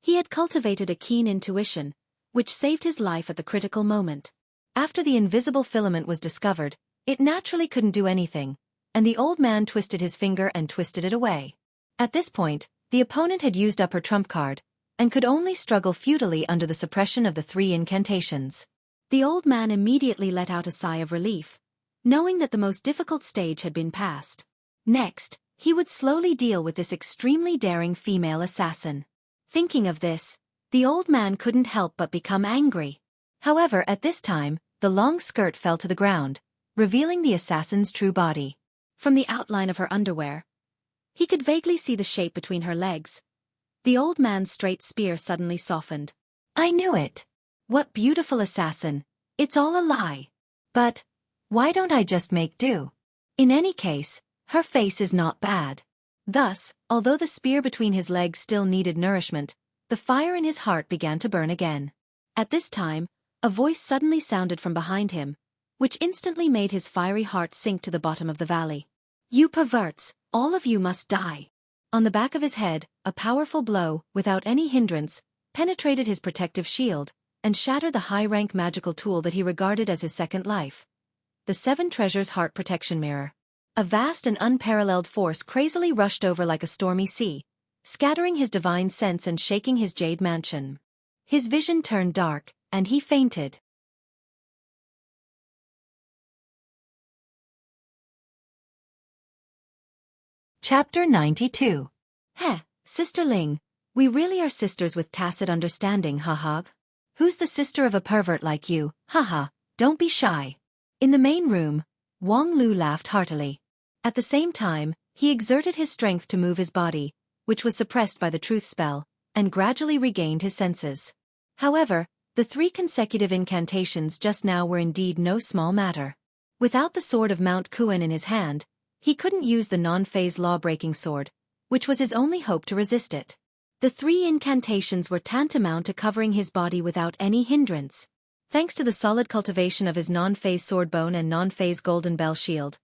he had cultivated a keen intuition, which saved his life at the critical moment. After the invisible filament was discovered, it naturally couldn't do anything, and the old man twisted his finger and twisted it away. At this point, the opponent had used up her trump card, and could only struggle futilely under the suppression of the 3 incantations. The old man immediately let out a sigh of relief, knowing that the most difficult stage had been passed. Next, he would slowly deal with this extremely daring female assassin. Thinking of this, the old man couldn't help but become angry. However, at this time, the long skirt fell to the ground, revealing the assassin's true body. From the outline of her underwear, he could vaguely see the shape between her legs. The old man's straight spear suddenly softened. I knew it. What beautiful assassin. It's all a lie. But why don't I just make do? In any case, her face is not bad. Thus, although the spear between his legs still needed nourishment, the fire in his heart began to burn again. At this time, a voice suddenly sounded from behind him, which instantly made his fiery heart sink to the bottom of the valley. You perverts, all of you must die. On the back of his head, a powerful blow, without any hindrance, penetrated his protective shield, and shattered the high-rank magical tool that he regarded as his second life. The 7 Treasures Heart Protection Mirror. A vast and unparalleled force crazily rushed over like a stormy sea, scattering his divine sense and shaking his jade mansion. His vision turned dark, and he fainted. Chapter 92. Heh, Sister Ling, we really are sisters with tacit understanding, haha. Who's the sister of a pervert like you, haha, don't be shy. In the main room, Wang Lu laughed heartily. At the same time, he exerted his strength to move his body, which was suppressed by the truth spell, and gradually regained his senses. However, the 3 consecutive incantations just now were indeed no small matter. Without the sword of Mount Kuan in his hand, he couldn't use the non-phase law-breaking sword, which was his only hope to resist it. The 3 incantations were tantamount to covering his body without any hindrance. Thanks to the solid cultivation of his non-phase sword bone and non-phase golden bell shield,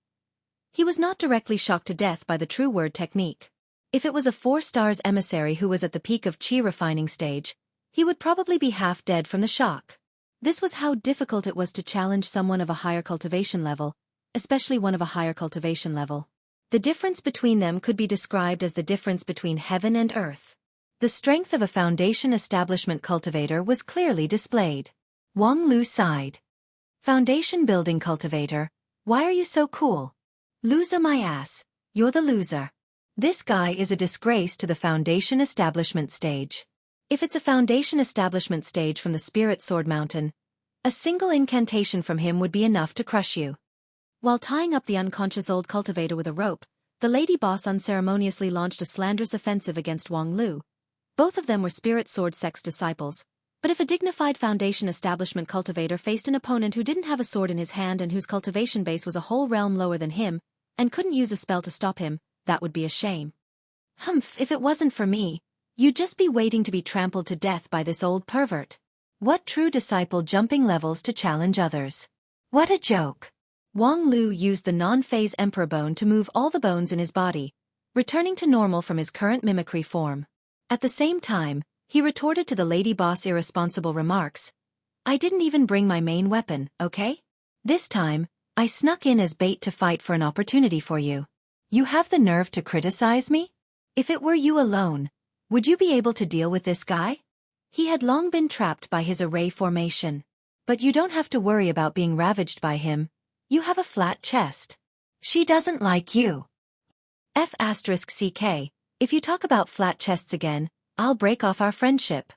he was not directly shocked to death by the true word technique. If it was a 4 stars emissary who was at the peak of chi refining stage, he would probably be half dead from the shock. This was how difficult it was to challenge someone of a higher cultivation level, especially one of a higher cultivation level. The difference between them could be described as the difference between heaven and earth. The strength of a foundation establishment cultivator was clearly displayed. Wang Lu sighed. Foundation building cultivator, why are you so cool? Loser my ass, you're the loser. This guy is a disgrace to the foundation establishment stage. If it's a foundation establishment stage from the Spirit Sword Mountain, a single incantation from him would be enough to crush you. While tying up the unconscious old cultivator with a rope, the lady boss unceremoniously launched a slanderous offensive against Wang Lu. Both of them were Spirit Sword sect's disciples, but if a dignified foundation establishment cultivator faced an opponent who didn't have a sword in his hand and whose cultivation base was a whole realm lower than him, and couldn't use a spell to stop him, that would be a shame. Humph, if it wasn't for me, you'd just be waiting to be trampled to death by this old pervert. What true disciple jumping levels to challenge others? What a joke. Wang Lu used the non-phase emperor bone to move all the bones in his body, returning to normal from his current mimicry form. At the same time, he retorted to the lady boss' irresponsible remarks. I didn't even bring my main weapon, okay? This time, I snuck in as bait to fight for an opportunity for you. You have the nerve to criticize me? If it were you alone, would you be able to deal with this guy? He had long been trapped by his array formation. But you don't have to worry about being ravaged by him. You have a flat chest. She doesn't like you. F***CK, if you talk about flat chests again, I'll break off our friendship.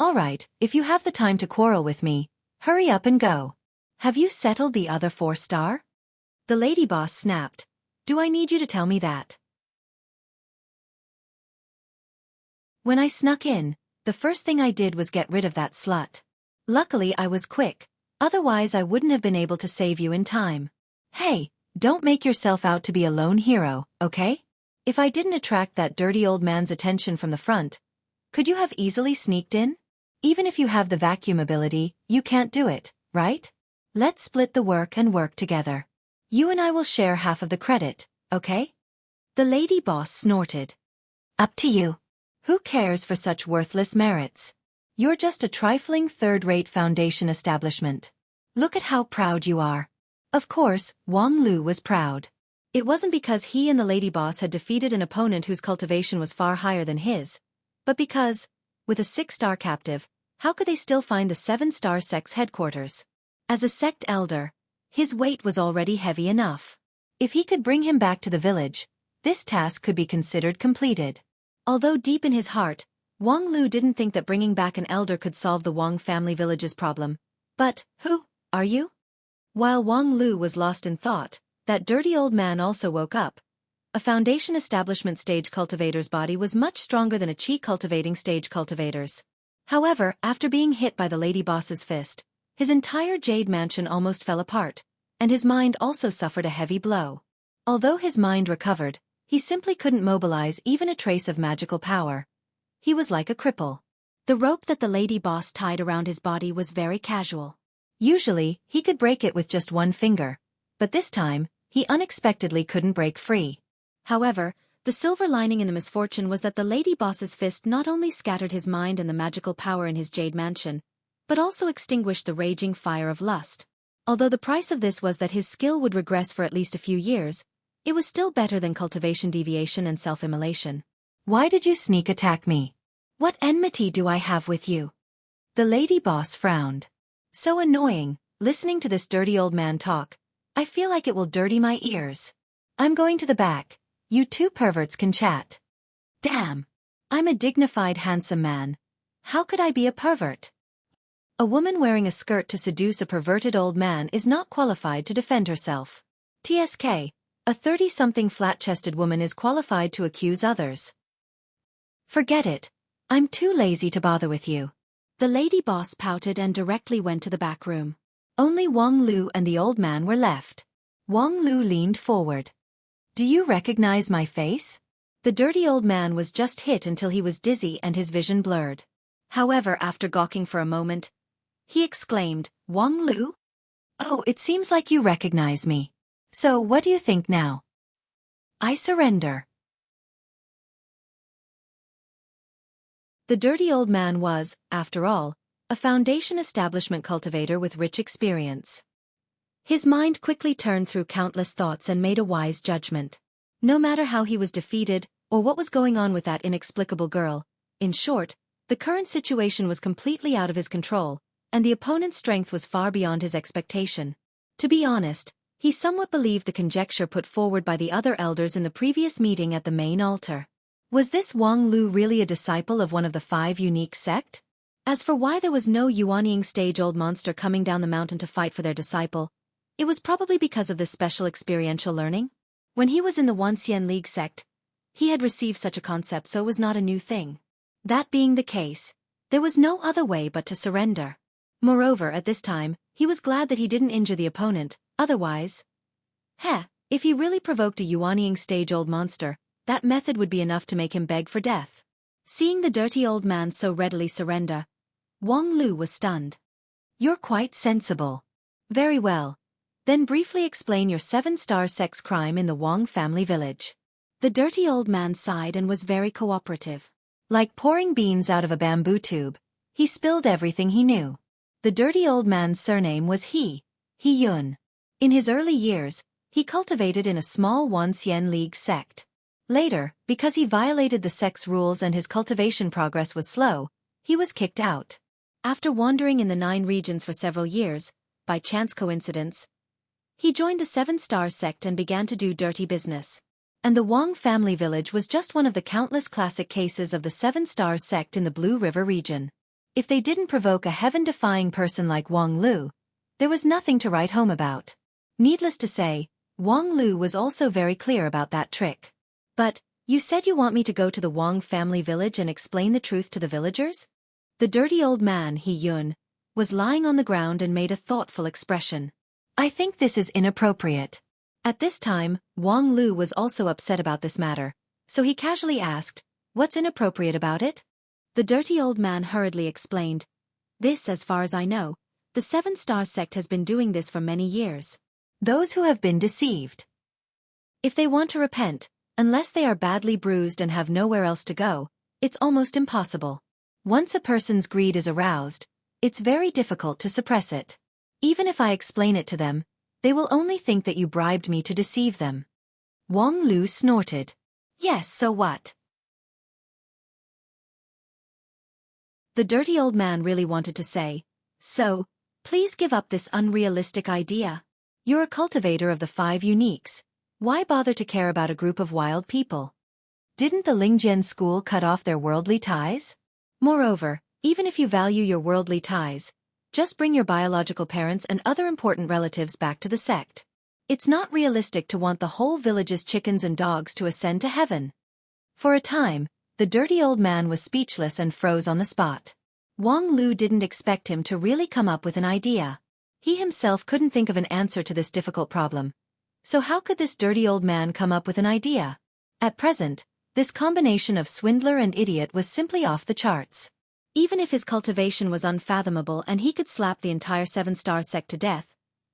Alright, if you have the time to quarrel with me, hurry up and go. Have you settled the other 4-star? The lady boss snapped. Do I need you to tell me that? When I snuck in, the first thing I did was get rid of that slut. Luckily I was quick, otherwise I wouldn't have been able to save you in time. Hey, don't make yourself out to be a lone hero, okay? If I didn't attract that dirty old man's attention from the front, could you have easily sneaked in? Even if you have the vacuum ability, you can't do it, right? Let's split the work and work together. You and I will share half of the credit, okay? The lady boss snorted. Up to you. Who cares for such worthless merits? You're just a trifling third-rate foundation establishment. Look at how proud you are. Of course, Wang Lu was proud. It wasn't because he and the lady boss had defeated an opponent whose cultivation was far higher than his, but because, with a 6-star captive, how could they still find the 7-star sect's headquarters? As a sect elder, his weight was already heavy enough. If he could bring him back to the village, this task could be considered completed. Although deep in his heart, Wang Lu didn't think that bringing back an elder could solve the Wang family village's problem. But, who are you? While Wang Lu was lost in thought, that dirty old man also woke up. A foundation establishment stage cultivator's body was much stronger than a Qi cultivating stage cultivator's. However, after being hit by the lady boss's fist, his entire jade mansion almost fell apart, and his mind also suffered a heavy blow. Although his mind recovered, he simply couldn't mobilize even a trace of magical power. He was like a cripple. The rope that the lady boss tied around his body was very casual. Usually, he could break it with just one finger, but this time, he unexpectedly couldn't break free. However, the silver lining in the misfortune was that the lady boss's fist not only scattered his mind and the magical power in his jade mansion, but also extinguished the raging fire of lust. Although the price of this was that his skill would regress for at least a few years, it was still better than cultivation deviation and self-immolation. Why did you sneak attack me? What enmity do I have with you? The lady boss frowned. So annoying, listening to this dirty old man talk. I feel like it will dirty my ears. I'm going to the back. You two perverts can chat. Damn. I'm a dignified handsome man. How could I be a pervert? A woman wearing a skirt to seduce a perverted old man is not qualified to defend herself. TSK, a 30-something flat-chested woman is qualified to accuse others. Forget it. I'm too lazy to bother with you. The lady boss pouted and directly went to the back room. Only Wang Lu and the old man were left. Wang Lu leaned forward. Do you recognize my face? The dirty old man was just hit until he was dizzy and his vision blurred. However, after gawking for a moment, he exclaimed, Wang Lu? Oh, it seems like you recognize me. So what do you think now? I surrender. The dirty old man was, after all, a foundation establishment cultivator with rich experience. His mind quickly turned through countless thoughts and made a wise judgment. No matter how he was defeated, or what was going on with that inexplicable girl, in short, the current situation was completely out of his control, and the opponent's strength was far beyond his expectation. To be honest, he somewhat believed the conjecture put forward by the other elders in the previous meeting at the main altar. Was this Wang Lu really a disciple of one of the 5 unique sect? As for why there was no Yuanying stage old monster coming down the mountain to fight for their disciple, it was probably because of this special experiential learning. When he was in the Wanxian League sect, he had received such a concept, so it was not a new thing. That being the case, there was no other way but to surrender. Moreover, at this time, he was glad that he didn't injure the opponent, otherwise... if he really provoked a Yuanying stage old monster, that method would be enough to make him beg for death. Seeing the dirty old man so readily surrender, Wang Lu was stunned. You're quite sensible. Very well. Then briefly explain your 7-star sex crime in the Wang family village. The dirty old man sighed and was very cooperative. Like pouring beans out of a bamboo tube, he spilled everything he knew. The dirty old man's surname was He Yun. In his early years, he cultivated in a small Wanxian League sect. Later, because he violated the sect's rules and his cultivation progress was slow, he was kicked out. After wandering in the 9 regions for several years, by chance coincidence, he joined the 7-star sect and began to do dirty business. And the Wang family village was just one of the countless classic cases of the 7-star sect in the Blue River region. If they didn't provoke a heaven-defying person like Wang Lu, there was nothing to write home about. Needless to say, Wang Lu was also very clear about that trick. But, you said you want me to go to the Wang family village and explain the truth to the villagers? The dirty old man, He Yun, was lying on the ground and made a thoughtful expression. I think this is inappropriate. At this time, Wang Lu was also upset about this matter, so he casually asked, what's inappropriate about it? The dirty old man hurriedly explained, this, as far as I know, the 7-star sect has been doing this for many years. Those who have been deceived. If they want to repent, unless they are badly bruised and have nowhere else to go, it's almost impossible. Once a person's greed is aroused, it's very difficult to suppress it. Even if I explain it to them, they will only think that you bribed me to deceive them. Wang Lu snorted. Yes, so what? The dirty old man really wanted to say, so, please give up this unrealistic idea. You're a cultivator of the 5 uniques. Why bother to care about a group of wild people? Didn't the Lingjian school cut off their worldly ties? Moreover, even if you value your worldly ties, just bring your biological parents and other important relatives back to the sect. It's not realistic to want the whole village's chickens and dogs to ascend to heaven. For a time, the dirty old man was speechless and froze on the spot. Wang Lu didn't expect him to really come up with an idea. He himself couldn't think of an answer to this difficult problem. So how could this dirty old man come up with an idea? At present, this combination of swindler and idiot was simply off the charts. Even if his cultivation was unfathomable and he could slap the entire 7-star sect to death,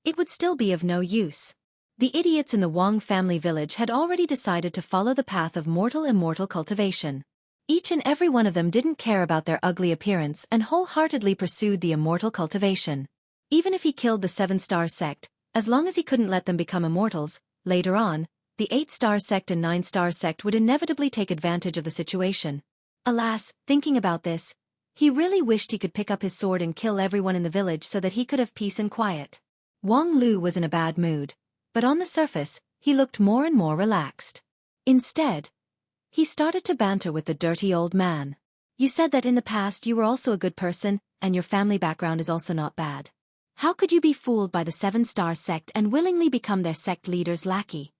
it would still be of no use. The idiots in the Wang family village had already decided to follow the path of mortal-immortal cultivation. Each and every one of them didn't care about their ugly appearance and wholeheartedly pursued the immortal cultivation. Even if he killed the 7-star sect, as long as he couldn't let them become immortals, later on, the 8-star sect and 9-star sect would inevitably take advantage of the situation. Alas, thinking about this, he really wished he could pick up his sword and kill everyone in the village so that he could have peace and quiet. Wang Lu was in a bad mood, but on the surface, he looked more and more relaxed. Instead, he started to banter with the dirty old man. You said that in the past you were also a good person, and your family background is also not bad. How could you be fooled by the 7-star sect and willingly become their sect leader's lackey?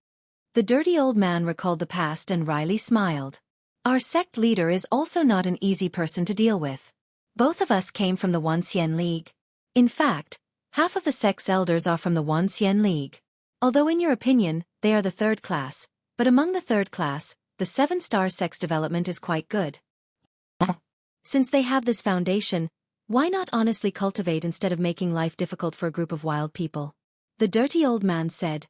The dirty old man recalled the past and wryly smiled. Our sect leader is also not an easy person to deal with. Both of us came from the Wanxian League. In fact, half of the sect's elders are from the Wanxian League. Although in your opinion, they are the 3rd class, but among the 3rd class, the 7-star sect's development is quite good. Since they have this foundation, why not honestly cultivate instead of making life difficult for a group of wild people? The dirty old man said.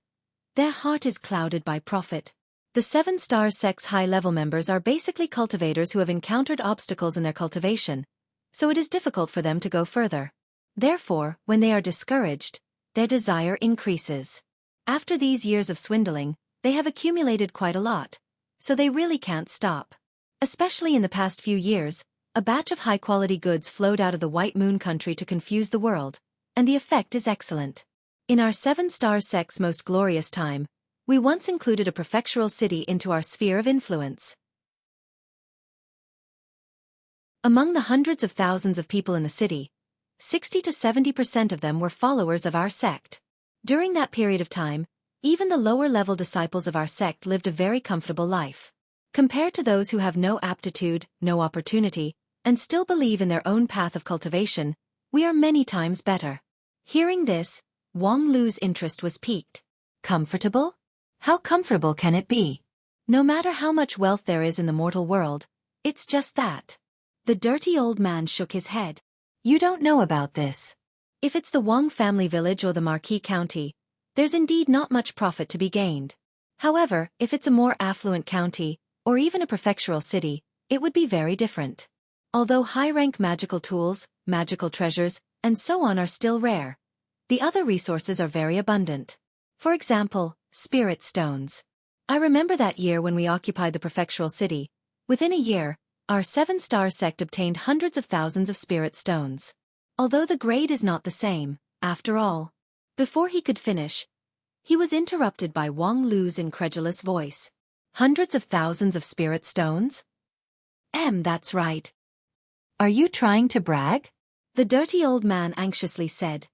Their heart is clouded by profit. The 7-star sect's high-level members are basically cultivators who have encountered obstacles in their cultivation, so it is difficult for them to go further. Therefore, when they are discouraged, their desire increases. After these years of swindling, they have accumulated quite a lot, so they really can't stop. Especially in the past few years, a batch of high-quality goods flowed out of the White Moon country to confuse the world, and the effect is excellent. In our 7-star sect's most glorious time, we once included a prefectural city into our sphere of influence. Among the hundreds of thousands of people in the city, 60 to 70% of them were followers of our sect. During that period of time, even the lower-level disciples of our sect lived a very comfortable life. Compared to those who have no aptitude, no opportunity, and still believe in their own path of cultivation, we are many times better. Hearing this, Wang Lu's interest was piqued. Comfortable? How comfortable can it be? No matter how much wealth there is in the mortal world, it's just that. The dirty old man shook his head. You don't know about this. If it's the Wang family village or the Marquis County, there's indeed not much profit to be gained. However, if it's a more affluent county, or even a prefectural city, it would be very different. Although high-rank magical tools, magical treasures, and so on are still rare, the other resources are very abundant. For example, spirit stones. I remember that year when we occupied the prefectural city. Within a year, our 7-star sect obtained hundreds of thousands of spirit stones. Although the grade is not the same, after all. Before he could finish, he was interrupted by Wang Lu's incredulous voice. Hundreds of thousands of spirit stones? That's right. Are you trying to brag? The dirty old man anxiously said.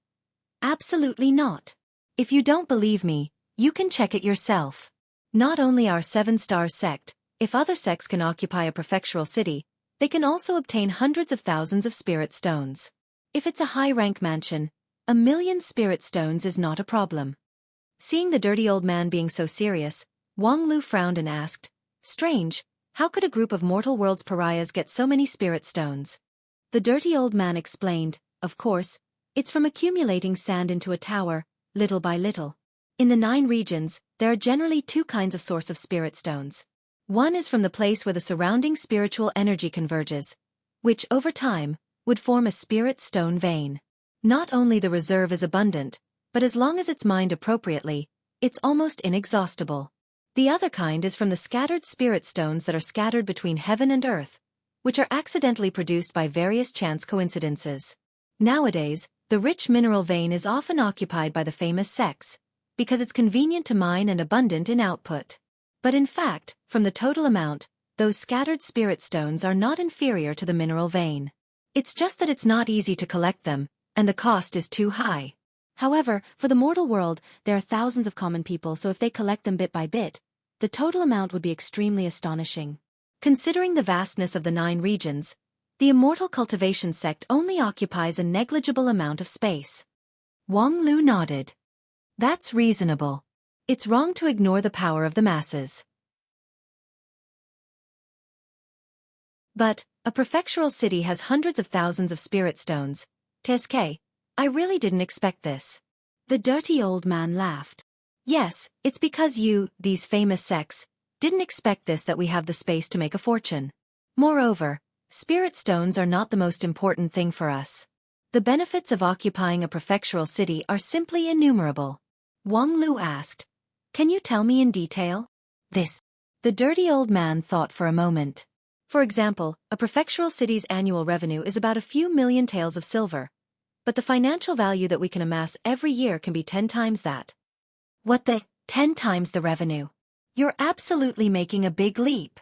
Absolutely not. If you don't believe me, you can check it yourself. Not only our 7-star sect, if other sects can occupy a prefectural city, they can also obtain hundreds of thousands of spirit stones. If it's a high-rank mansion, 1,000,000 spirit stones is not a problem. Seeing the dirty old man being so serious, Wang Lu frowned and asked, Strange, how could a group of mortal world's pariahs get so many spirit stones? The dirty old man explained, of course, it's from accumulating sand into a tower, little by little. In the 9 regions, there are generally 2 kinds of source of spirit stones. One is from the place where the surrounding spiritual energy converges, which, over time, would form a spirit stone vein. Not only the reserve is abundant, but as long as it's mined appropriately, it's almost inexhaustible. The other kind is from the scattered spirit stones that are scattered between heaven and earth, which are accidentally produced by various chance coincidences. Nowadays, the rich mineral vein is often occupied by the famous Xueqi, because it's convenient to mine and abundant in output. But in fact, from the total amount, those scattered spirit stones are not inferior to the mineral vein. It's just that it's not easy to collect them, and the cost is too high. However, for the mortal world, there are thousands of common people, so if they collect them bit by bit, the total amount would be extremely astonishing. Considering the vastness of the 9 regions, the immortal cultivation sect only occupies a negligible amount of space. Wang Lu nodded. That's reasonable. It's wrong to ignore the power of the masses. But, a prefectural city has hundreds of thousands of spirit stones. Xueqi, I really didn't expect this. The dirty old man laughed. Yes, it's because you, these famous Xueqi, didn't expect this that we have the space to make a fortune. Moreover, spirit stones are not the most important thing for us. The benefits of occupying a prefectural city are simply innumerable. Wang Lu asked, "Can you tell me in detail?" This. The dirty old man thought for a moment. For example, a prefectural city's annual revenue is about a few million taels of silver, but the financial value that we can amass every year can be 10 times that. What the? 10 times the revenue? You're absolutely making a big leap.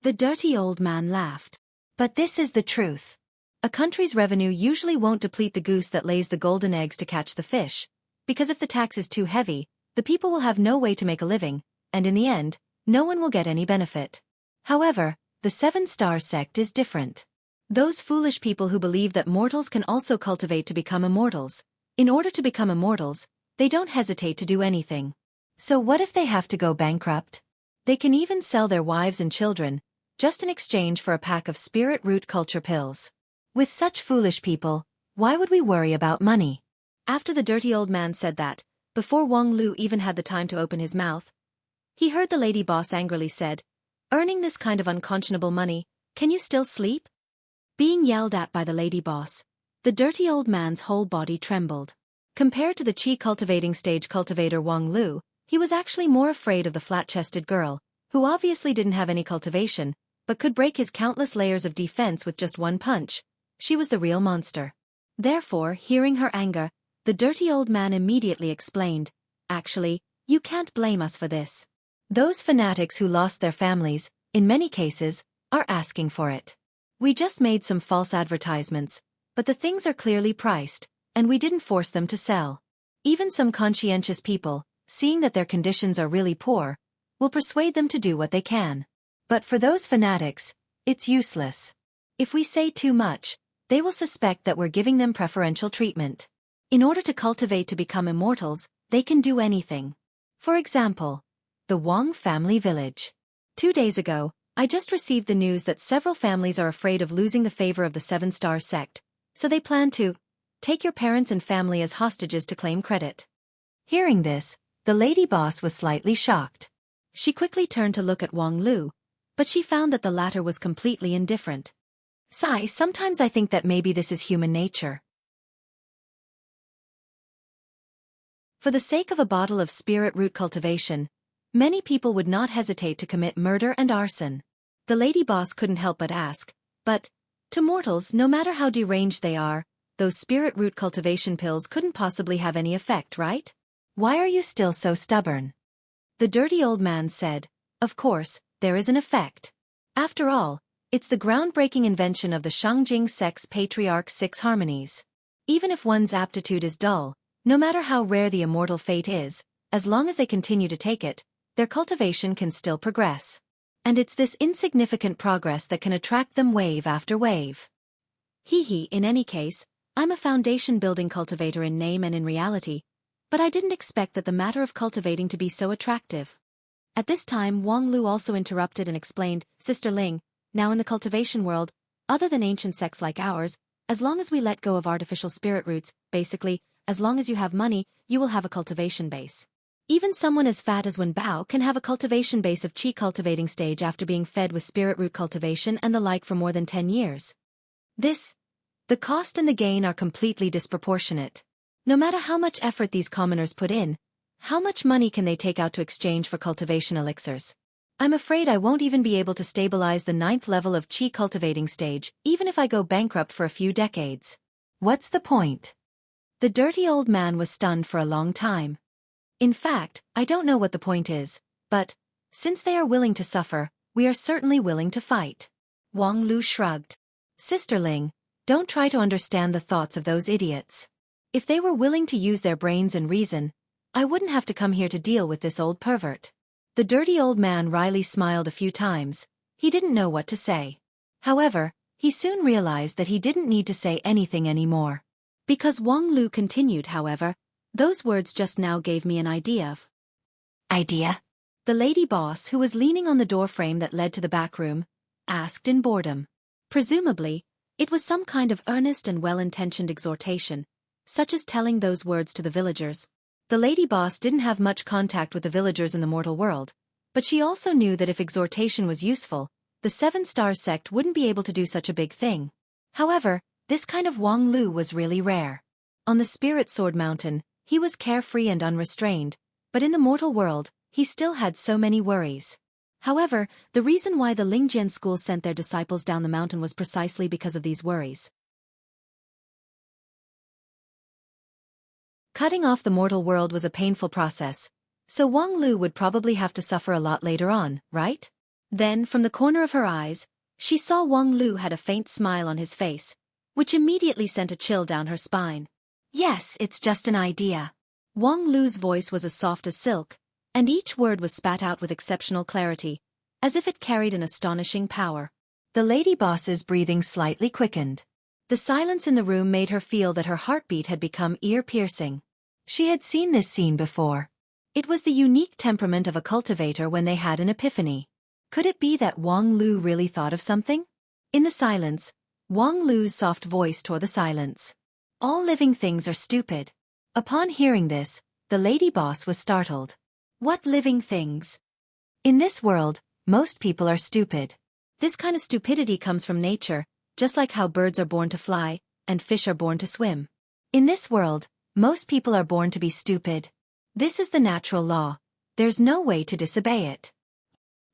The dirty old man laughed. But this is the truth. A country's revenue usually won't deplete the goose that lays the golden eggs to catch the fish, because if the tax is too heavy, the people will have no way to make a living, and in the end, no one will get any benefit. However, the 7-star sect is different. Those foolish people who believe that mortals can also cultivate to become immortals, in order to become immortals, they don't hesitate to do anything. So what if they have to go bankrupt? They can even sell their wives and children, just in exchange for a pack of spirit root culture pills. With such foolish people, why would we worry about money? After the dirty old man said that, before Wang Lu even had the time to open his mouth, he heard the lady boss angrily said, "Earning this kind of unconscionable money, can you still sleep?" Being yelled at by the lady boss, the dirty old man's whole body trembled. Compared to the qi cultivating stage cultivator Wang Lu, he was actually more afraid of the flat-chested girl, who obviously didn't have any cultivation, but could break his countless layers of defense with just one punch. She was the real monster. Therefore, hearing her anger, the dirty old man immediately explained, "Actually, you can't blame us for this. Those fanatics who lost their families, in many cases, are asking for it. We just made some false advertisements, but the things are clearly priced, and we didn't force them to sell. Even some conscientious people, seeing that their conditions are really poor, will persuade them to do what they can. But for those fanatics, it's useless. If we say too much, they will suspect that we're giving them preferential treatment. In order to cultivate to become immortals, they can do anything. For example, the Wang family village. 2 days ago, I just received the news that several families are afraid of losing the favor of the 7-star sect, so they plan to take your parents and family as hostages to claim credit." Hearing this, the lady boss was slightly shocked. She quickly turned to look at Wang Lu, but she found that the latter was completely indifferent. Sometimes I think that maybe this is human nature. For the sake of a bottle of spirit root cultivation, many people would not hesitate to commit murder and arson. The lady boss couldn't help but ask, but, to mortals, no matter how deranged they are, those spirit root cultivation pills couldn't possibly have any effect, right? Why are you still so stubborn? The dirty old man said, "Of course, there is an effect. After all, it's the groundbreaking invention of the Shangjing Sex Patriarch 6 Harmonies. Even if one's aptitude is dull, no matter how rare the immortal fate is, as long as they continue to take it, their cultivation can still progress. And it's this insignificant progress that can attract them wave after wave." In any case, I'm a foundation-building cultivator in name and in reality, but I didn't expect that the matter of cultivating to be so attractive. At this time, Wang Lu also interrupted and explained, "Sister Ling, now in the cultivation world, other than ancient sects like ours, as long as we let go of artificial spirit roots, basically, as long as you have money, you will have a cultivation base. Even someone as fat as Wen Bao can have a cultivation base of qi cultivating stage after being fed with spirit root cultivation and the like for more than 10 years. This The cost and the gain are completely disproportionate. No matter how much effort these commoners put in, how much money can they take out to exchange for cultivation elixirs? I'm afraid I won't even be able to stabilize the 9th level of Qi cultivating stage, even if I go bankrupt for a few decades. What's the point? The dirty old man was stunned for a long time. In fact, I don't know what the point is, but, since they are willing to suffer, we are certainly willing to fight. Wang Lu shrugged. Sisterling, don't try to understand the thoughts of those idiots. If they were willing to use their brains and reason, I wouldn't have to come here to deal with this old pervert. The dirty old man wryly smiled a few times. He didn't know what to say. However, he soon realized that he didn't need to say anything anymore. Because Wang Lu continued, however, those words just now gave me an idea of. Idea? The lady boss, who was leaning on the doorframe that led to the back room, asked in boredom. Presumably, it was some kind of earnest and well-intentioned exhortation, such as telling those words to the villagers. The lady boss didn't have much contact with the villagers in the mortal world, but she also knew that if exhortation was useful, the 7-star sect wouldn't be able to do such a big thing. However, this kind of Wang Lu was really rare. On the Spirit Sword Mountain, he was carefree and unrestrained, but in the mortal world, he still had so many worries. However, the reason why the Lingjian school sent their disciples down the mountain was precisely because of these worries. Cutting off the mortal world was a painful process, so Wang Lu would probably have to suffer a lot later on, right? Then, from the corner of her eyes, she saw Wang Lu had a faint smile on his face, which immediately sent a chill down her spine. Yes, it's just an idea. Wang Lu's voice was as soft as silk, and each word was spat out with exceptional clarity, as if it carried an astonishing power. The lady boss's breathing slightly quickened. The silence in the room made her feel that her heartbeat had become ear-piercing. She had seen this scene before. It was the unique temperament of a cultivator when they had an epiphany. Could it be that Wang Lu really thought of something? In the silence, Wang Lu's soft voice tore the silence. All living things are stupid. Upon hearing this, the lady boss was startled. What living things? In this world, most people are stupid. This kind of stupidity comes from nature, just like how birds are born to fly, and fish are born to swim. In this world, most people are born to be stupid. This is the natural law. There's no way to disobey it.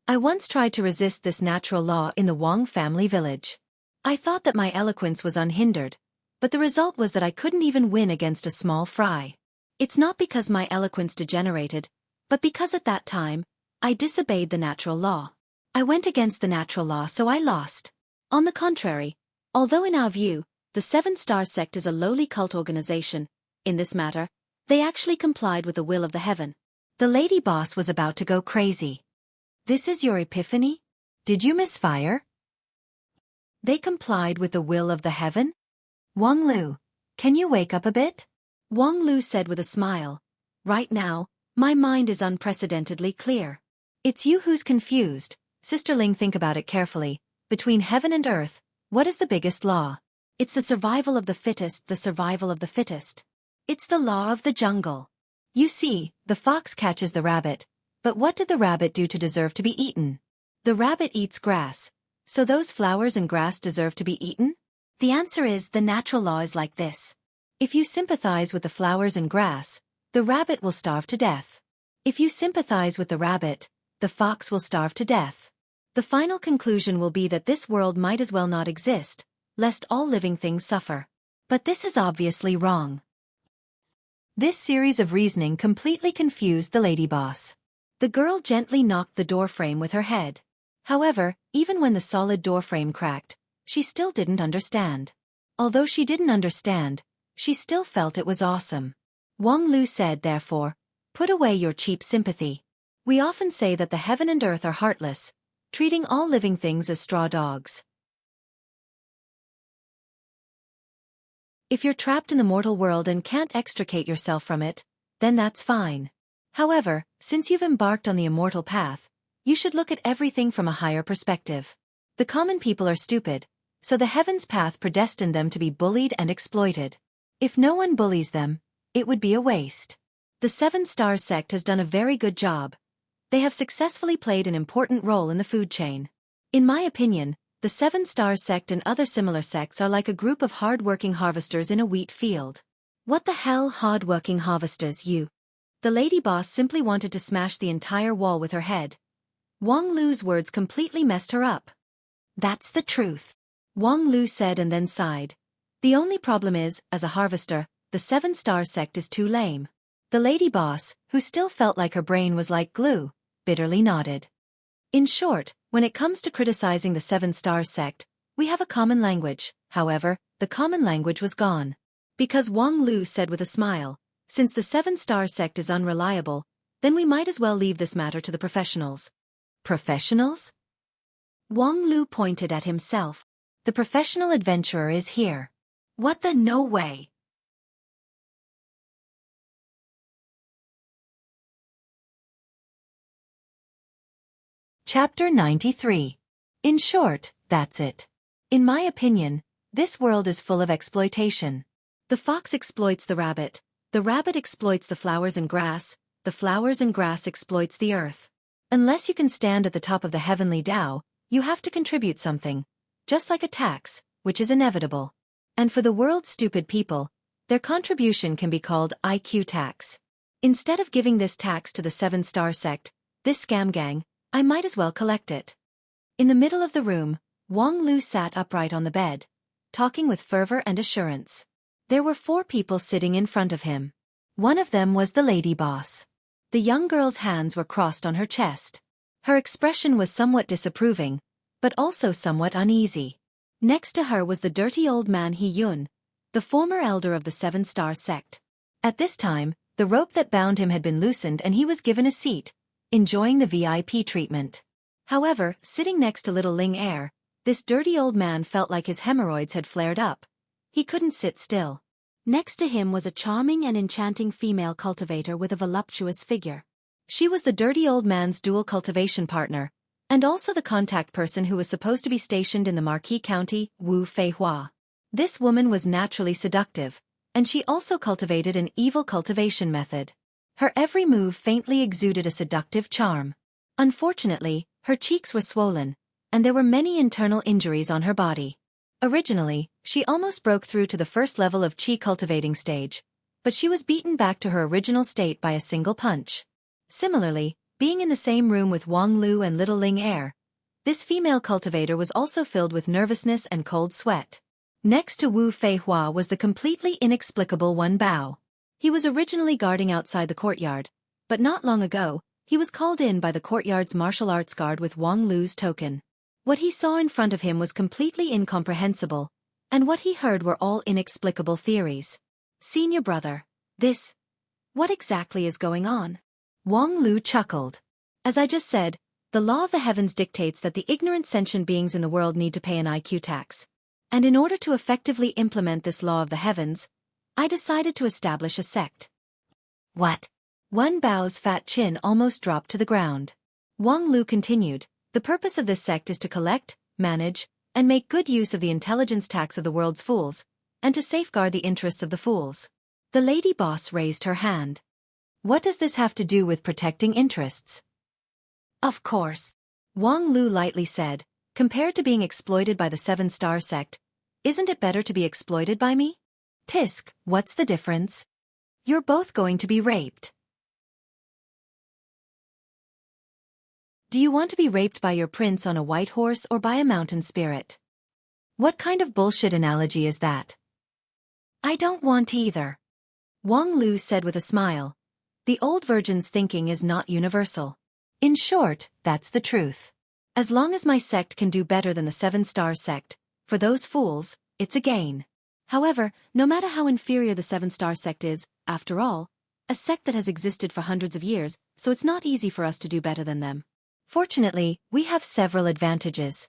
I once tried to resist this natural law in the Wang family village. I thought that my eloquence was unhindered, but the result was that I couldn't even win against a small fry. It's not because my eloquence degenerated, but because at that time, I disobeyed the natural law. I went against the natural law, so I lost. On the contrary, although in our view, the 7-star sect is a lowly cult organization, in this matter, they actually complied with the will of the heaven. The lady boss was about to go crazy. This is your epiphany? Did you misfire? They complied with the will of the heaven? Wang Lu, can you wake up a bit? Wang Lu said with a smile. Right now, my mind is unprecedentedly clear. It's you who's confused. Sisterling, think about it carefully. Between heaven and earth, what is the biggest law? It's the survival of the fittest, the survival of the fittest. It's the law of the jungle. You see, the fox catches the rabbit, but what did the rabbit do to deserve to be eaten? The rabbit eats grass, so those flowers and grass deserve to be eaten? The answer is the natural law is like this. If you sympathize with the flowers and grass, the rabbit will starve to death. If you sympathize with the rabbit, the fox will starve to death. The final conclusion will be that this world might as well not exist, lest all living things suffer. But this is obviously wrong. This series of reasoning completely confused the lady boss. The girl gently knocked the doorframe with her head. However, even when the solid doorframe cracked, she still didn't understand. Although she didn't understand, she still felt it was awesome. Wang Lu said, therefore, put away your cheap sympathy. We often say that the heaven and earth are heartless, treating all living things as straw dogs. If you're trapped in the mortal world and can't extricate yourself from it, then that's fine. However, since you've embarked on the immortal path, you should look at everything from a higher perspective. The common people are stupid, so the heaven's path predestined them to be bullied and exploited. If no one bullies them, it would be a waste. The 7-star sect has done a very good job. They have successfully played an important role in the food chain. In my opinion, The Seven-Star Sect and other similar sects are like a group of hard-working harvesters in a wheat field. What the hell, hard-working harvesters, you? The lady boss simply wanted to smash the entire wall with her head. Wang Lu's words completely messed her up. That's the truth, Wang Lu said and then sighed. The only problem is, as a harvester, the Seven-Star Sect is too lame. The lady boss, who still felt like her brain was like glue, bitterly nodded. In short, when it comes to criticizing the Seven-Star Sect, we have a common language. However, the common language was gone. Because Wang Lu said with a smile, since the Seven-Star Sect is unreliable, then we might as well leave this matter to the professionals. Professionals? Wang Lu pointed at himself. The professional adventurer is here. What the no way? Chapter 93. In short, that's it. In my opinion, this world is full of exploitation. The fox exploits the rabbit exploits the flowers and grass exploits the earth. Unless you can stand at the top of the heavenly Tao, you have to contribute something. Just like a tax, which is inevitable. And for the world's stupid people, their contribution can be called IQ tax. Instead of giving this tax to the Seven-Star Sect, this scam gang, I might as well collect it. In the middle of the room, Wang Lu sat upright on the bed, talking with fervor and assurance. There were 4 people sitting in front of him. One of them was the lady boss. The young girl's hands were crossed on her chest. Her expression was somewhat disapproving, but also somewhat uneasy. Next to her was the dirty old man He Yun, the former elder of the Seven-Star Sect. At this time, the rope that bound him had been loosened and he was given a seat, enjoying the VIP treatment. However, sitting next to little Ling Er, this dirty old man felt like his hemorrhoids had flared up. He couldn't sit still. Next to him was a charming and enchanting female cultivator with a voluptuous figure. She was the dirty old man's dual cultivation partner, and also the contact person who was supposed to be stationed in the Marquis County, Wu Feihua. This woman was naturally seductive, and she also cultivated an evil cultivation method. Her every move faintly exuded a seductive charm. Unfortunately, her cheeks were swollen, and there were many internal injuries on her body. Originally, she almost broke through to the first level of qi cultivating stage, but she was beaten back to her original state by a single punch. Similarly, being in the same room with Wang Lu and little Ling Er, this female cultivator was also filled with nervousness and cold sweat. Next to Wu Feihua was the completely inexplicable Wen Bao. He was originally guarding outside the courtyard, but not long ago, he was called in by the courtyard's martial arts guard with Wang Lu's token. What he saw in front of him was completely incomprehensible, and what he heard were all inexplicable theories. Senior brother, what exactly is going on? Wang Lu chuckled. As I just said, the law of the heavens dictates that the ignorant sentient beings in the world need to pay an IQ tax. And in order to effectively implement this law of the heavens, I decided to establish a sect. What? Wen Bao's fat chin almost dropped to the ground. Wang Lu continued, the purpose of this sect is to collect, manage, and make good use of the intelligence tax of the world's fools, and to safeguard the interests of the fools. The lady boss raised her hand. What does this have to do with protecting interests? Of course, Wang Lu lightly said, compared to being exploited by the Seven-Star Sect, isn't it better to be exploited by me? Tisk, what's the difference? You're both going to be raped. Do you want to be raped by your prince on a white horse or by a mountain spirit? What kind of bullshit analogy is that? I don't want either. Wang Lu said with a smile. The old virgin's thinking is not universal. In short, that's the truth. As long as my sect can do better than the Seven-Star Sect, for those fools, it's a gain. However, no matter how inferior the Seven-Star Sect is, after all, a sect that has existed for hundreds of years, so it's not easy for us to do better than them. Fortunately, we have several advantages.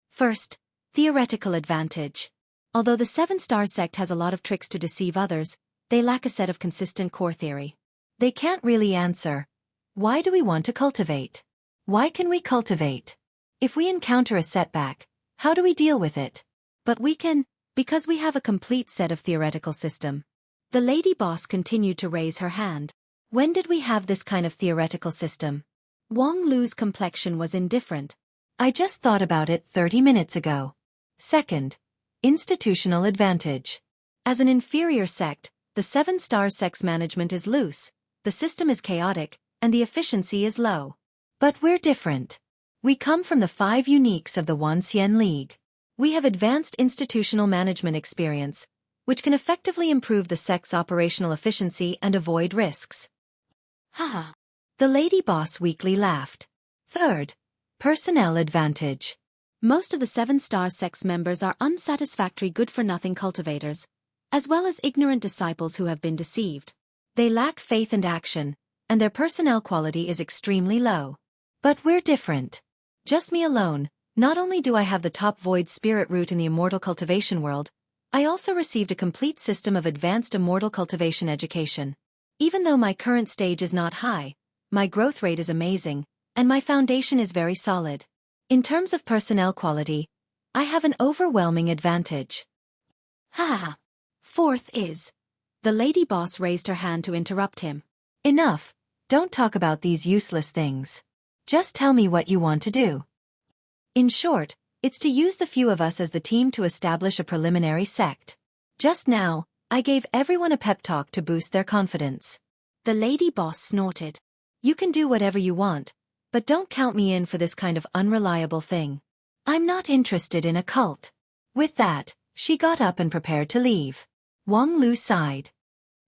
First, theoretical advantage. Although the Seven-Star Sect has a lot of tricks to deceive others, they lack a set of consistent core theory. They can't really answer, why do we want to cultivate? Why can we cultivate? If we encounter a setback, how do we deal with it? But we can, because we have a complete set of theoretical system. The lady boss continued to raise her hand. When did we have this kind of theoretical system? Wang Lu's complexion was indifferent. I just thought about it 30 minutes ago. Second, institutional advantage. As an inferior sect, the 7-star sect's management is loose, the system is chaotic, and the efficiency is low. But we're different. We come from the 5 uniques of the Wanxian League. We have advanced institutional management experience, which can effectively improve the sect's operational efficiency and avoid risks. Haha. The lady boss weakly laughed. Third, personnel advantage. Most of the 7-star sect's members are unsatisfactory good-for-nothing cultivators, as well as ignorant disciples who have been deceived. They lack faith and action, and their personnel quality is extremely low. But we're different. Just me alone, not only do I have the top void spirit root in the immortal cultivation world, I also received a complete system of advanced immortal cultivation education. Even though my current stage is not high, my growth rate is amazing, and my foundation is very solid. In terms of personnel quality, I have an overwhelming advantage. Ha! Fourth is... The lady boss raised her hand to interrupt him. Enough, don't talk about these useless things. Just tell me what you want to do. In short, it's to use the few of us as the team to establish a preliminary sect. Just now, I gave everyone a pep talk to boost their confidence. The lady boss snorted. You can do whatever you want, but don't count me in for this kind of unreliable thing. I'm not interested in a cult. With that, she got up and prepared to leave. Wang Lu sighed.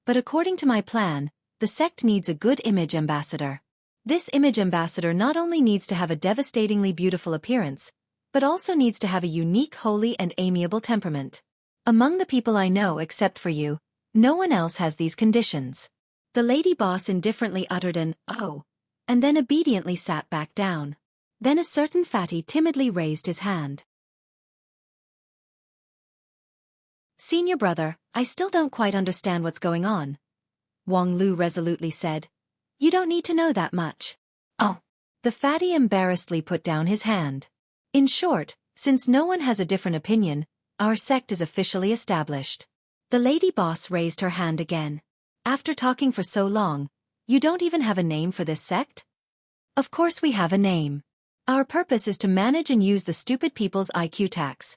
But according to my plan, the sect needs a good image ambassador. This image ambassador not only needs to have a devastatingly beautiful appearance, but also needs to have a unique, holy, and amiable temperament. Among the people I know except for you, no one else has these conditions. The lady boss indifferently uttered an "oh," and then obediently sat back down. Then a certain fatty timidly raised his hand. Senior brother, I still don't quite understand what's going on, Wang Lu resolutely said. You don't need to know that much. Oh. The fatty embarrassedly put down his hand. In short, since no one has a different opinion, our sect is officially established. The lady boss raised her hand again. After talking for so long, you don't even have a name for this sect? Of course we have a name. Our purpose is to manage and use the stupid people's IQ tax.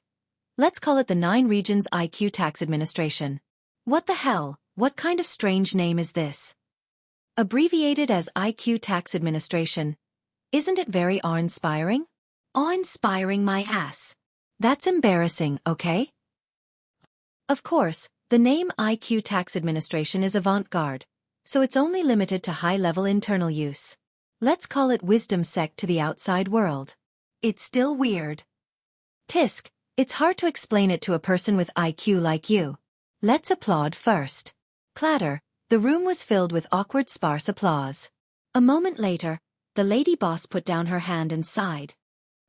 Let's call it the 9 Regions IQ Tax Administration. What the hell, what kind of strange name is this? Abbreviated as IQ Tax Administration. Isn't it very awe-inspiring? Awe-inspiring my ass. That's embarrassing, okay? Of course, the name IQ Tax Administration is avant-garde, so it's only limited to high-level internal use. Let's call it Wisdom Sect to the outside world. It's still weird. Tisk, it's hard to explain it to a person with IQ like you. Let's applaud first. Clatter. The room was filled with awkward sparse applause. A moment later, the lady boss put down her hand and sighed.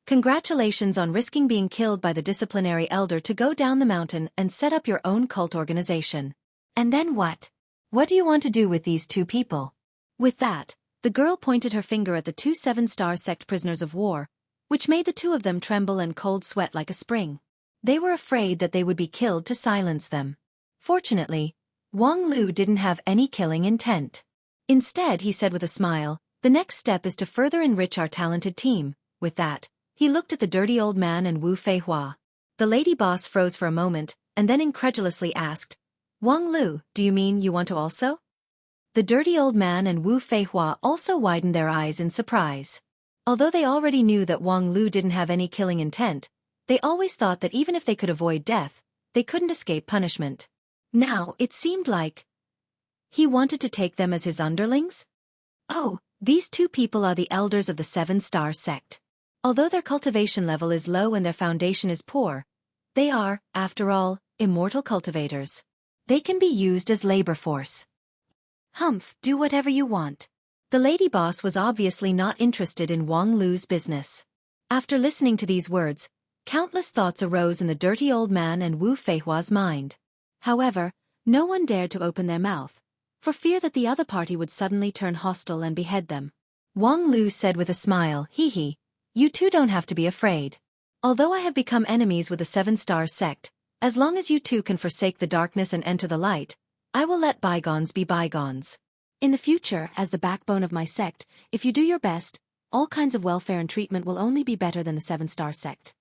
Congratulations on risking being killed by the disciplinary elder to go down the mountain and set up your own cult organization. And then what? What do you want to do with these 2 people? With that, the girl pointed her finger at the 2 7-star sect prisoners of war, which made the 2 of them tremble and cold sweat like a spring. They were afraid that they would be killed to silence them. Fortunately, Wang Lu didn't have any killing intent. Instead, he said with a smile, the next step is to further enrich our talented team. With that, he looked at the dirty old man and Wu Feihua. The lady boss froze for a moment, and then incredulously asked, Wang Lu, do you mean you want to also? The dirty old man and Wu Feihua also widened their eyes in surprise. Although they already knew that Wang Lu didn't have any killing intent, they always thought that even if they could avoid death, they couldn't escape punishment. Now, it seemed like he wanted to take them as his underlings? Oh, these 2 people are the elders of the 7-star sect. Although their cultivation level is low and their foundation is poor, they are, after all, immortal cultivators. They can be used as labor force. Humph, do whatever you want. The lady boss was obviously not interested in Wang Lu's business. After listening to these words, countless thoughts arose in the dirty old man and Wu Feihua's mind. However, no one dared to open their mouth, for fear that the other party would suddenly turn hostile and behead them. Wang Lu said with a smile, hee, you 2 don't have to be afraid. Although I have become enemies with the 7-star sect, as long as you 2 can forsake the darkness and enter the light, I will let bygones be bygones. In the future, as the backbone of my sect, if you do your best, All kinds of welfare and treatment will only be better than the 7-star sect.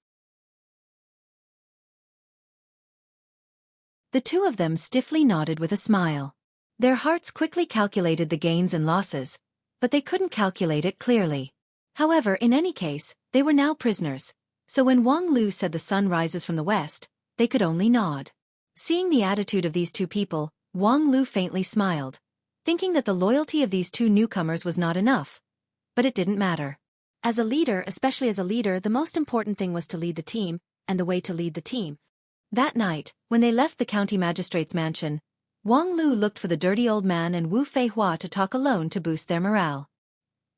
The two of them stiffly nodded with a smile. Their hearts quickly calculated the gains and losses, but they couldn't calculate it clearly. However, in any case, they were now prisoners, so when Wang Lu said the sun rises from the west, they could only nod. Seeing the attitude of these two people, Wang Lu faintly smiled, thinking that the loyalty of these two newcomers was not enough. But it didn't matter. As a leader, especially as a leader, the most important thing was to lead the team, and the way to lead the team. That night, when they left the county magistrate's mansion, Wang Lu looked for the dirty old man and Wu Feihua to talk alone to boost their morale.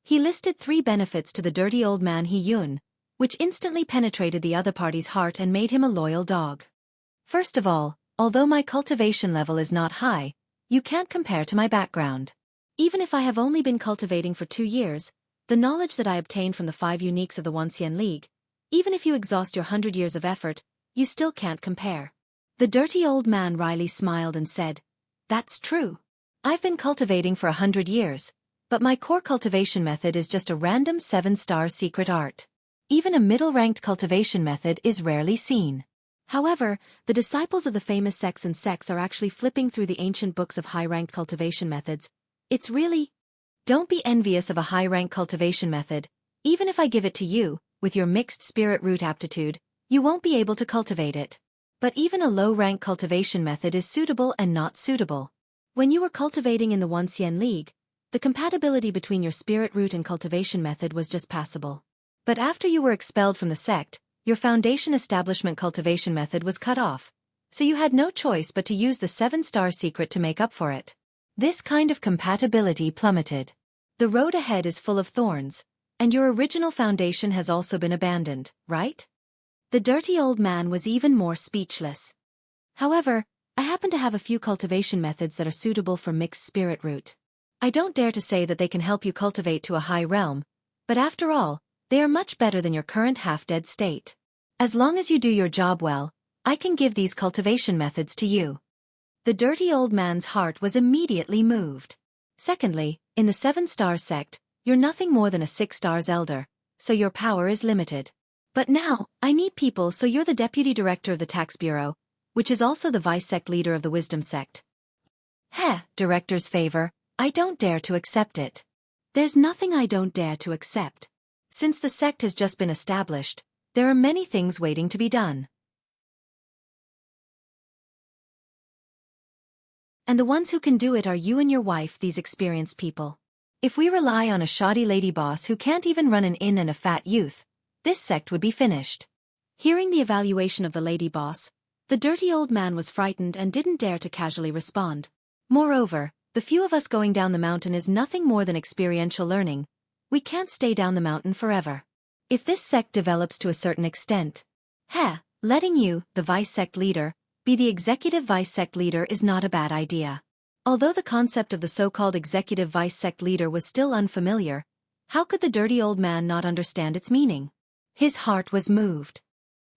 He listed 3 benefits to the dirty old man He Yun, which instantly penetrated the other party's heart and made him a loyal dog. First of all, although my cultivation level is not high, you can't compare to my background. Even if I have only been cultivating for 2 years, the knowledge that I obtained from the 5 uniques of the Wanxian League, even if you exhaust your 100 years of effort, you still can't compare. The dirty old man wryly smiled and said, "That's true. I've been cultivating for 100 years, but my core cultivation method is just a random 7-star secret art. Even a middle-ranked cultivation method is rarely seen." However, the disciples of the famous sects and sects are actually flipping through the ancient books of high-ranked cultivation methods. It's really... Don't be envious of a high-rank cultivation method. Even if I give it to you, with your mixed spirit root aptitude, you won't be able to cultivate it. But even a low-rank cultivation method is suitable and not suitable. When you were cultivating in the Wanxian League, the compatibility between your spirit root and cultivation method was just passable. But after you were expelled from the sect, your foundation establishment cultivation method was cut off, so you had no choice but to use the 7-star secret to make up for it. This kind of compatibility plummeted. The road ahead is full of thorns, and your original foundation has also been abandoned, right? The dirty old man was even more speechless. However, I happen to have a few cultivation methods that are suitable for mixed spirit root. I don't dare to say that they can help you cultivate to a high realm, but after all, they are much better than your current half-dead state. As long as you do your job well, I can give these cultivation methods to you. The dirty old man's heart was immediately moved. Secondly, in the 7-star sect, you're nothing more than a 6-stars elder, so your power is limited. But now, I need people, so you're the deputy director of the tax bureau, which is also the vice-sect leader of the wisdom sect. Director's favor, I don't dare to accept it. There's nothing I don't dare to accept. Since the sect has just been established, there are many things waiting to be done. And the ones who can do it are you and your wife, these experienced people. If we rely on a shoddy lady boss who can't even run an inn and a fat youth, this sect would be finished. Hearing the evaluation of the lady boss, the dirty old man was frightened and didn't dare to casually respond. Moreover, the few of us going down the mountain is nothing more than experiential learning. We can't stay down the mountain forever. If this sect develops to a certain extent, letting you, the vice-sect leader, be the executive vice-sect leader is not a bad idea. Although the concept of the so-called executive vice-sect leader was still unfamiliar, how could the dirty old man not understand its meaning? His heart was moved.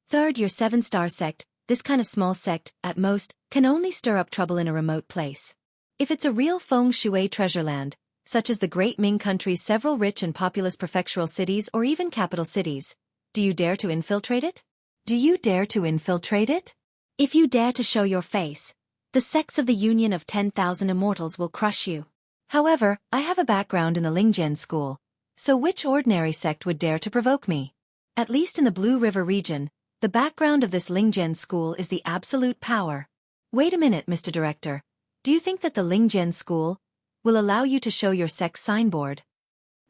Third, your 7-star sect, this kind of small sect, at most, can only stir up trouble in a remote place. If it's a real feng shui treasure land, such as the Great Ming country's several rich and populous prefectural cities or even capital cities, do you dare to infiltrate it? Do you dare to infiltrate it? If you dare to show your face, the sects of the Union of 10,000 Immortals will crush you. However, I have a background in the Lingjian school, so which ordinary sect would dare to provoke me? At least in the Blue River region, the background of this Lingjian school is the absolute power. Wait a minute, Mr. Director. Do you think that the Lingjian school will allow you to show your sect's signboard?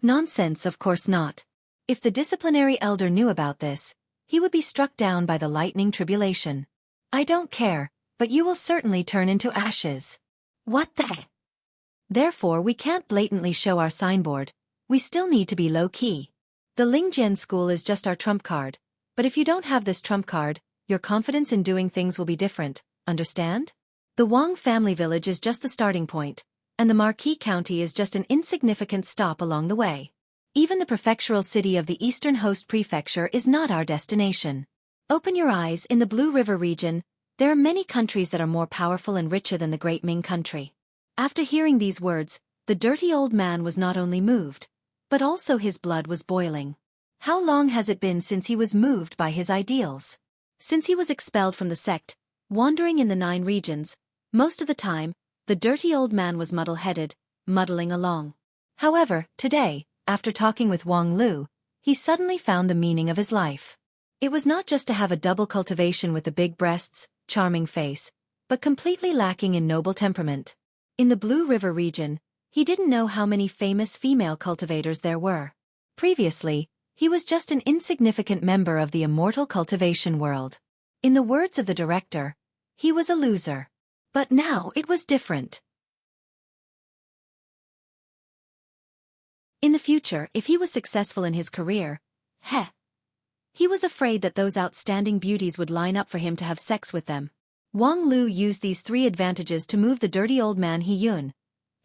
Nonsense, of course not. If the disciplinary elder knew about this, he would be struck down by the lightning tribulation. I don't care, but you will certainly turn into ashes. What the? Therefore, we can't blatantly show our signboard. We still need to be low-key. The Lingjian school is just our trump card, but if you don't have this trump card, your confidence in doing things will be different, understand? The Wang family village is just the starting point, and the Marquis County is just an insignificant stop along the way. Even the prefectural city of the Eastern Host Prefecture is not our destination. Open your eyes, in the Blue River region, there are many countries that are more powerful and richer than the Great Ming country. After hearing these words, the dirty old man was not only moved, but also his blood was boiling. How long has it been since he was moved by his ideals? Since he was expelled from the sect, wandering in the 9 regions, most of the time, the dirty old man was muddle-headed, muddling along. However, today, after talking with Wang Lu, he suddenly found the meaning of his life. It was not just to have a double cultivation with the big breasts, charming face, but completely lacking in noble temperament. In the Blue River region, he didn't know how many famous female cultivators there were. Previously, he was just an insignificant member of the immortal cultivation world. In the words of the director, he was a loser. But now it was different. In the future, if he was successful in his career, he was afraid that those outstanding beauties would line up for him to have sex with them. Wang Lu used these 3 advantages to move the dirty old man He Yun,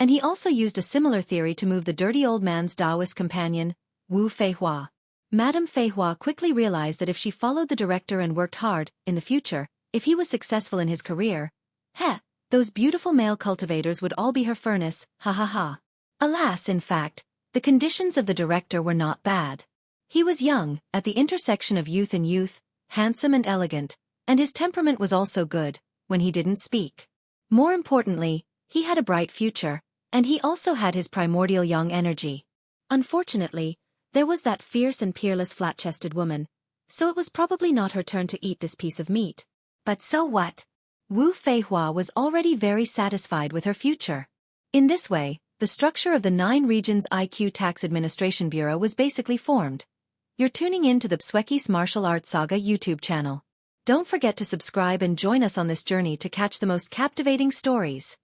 and he also used a similar theory to move the dirty old man's Taoist companion, Wu Feihua. Madame Feihua quickly realized that if she followed the director and worked hard, in the future, if he was successful in his career, those beautiful male cultivators would all be her furnace, ha ha ha. Alas, in fact, the conditions of the director were not bad. He was young, at the intersection of youth and youth, handsome and elegant, and his temperament was also good, when he didn't speak. More importantly, he had a bright future, and he also had his primordial young energy. Unfortunately, there was that fierce and peerless flat-chested woman, so it was probably not her turn to eat this piece of meat. But so what? Wu Feihua was already very satisfied with her future. In this way, the structure of the 9 regions IQ Tax Administration Bureau was basically formed. You're tuning in to the Xueqi's Martial Arts Saga YouTube channel. Don't forget to subscribe and join us on this journey to catch the most captivating stories.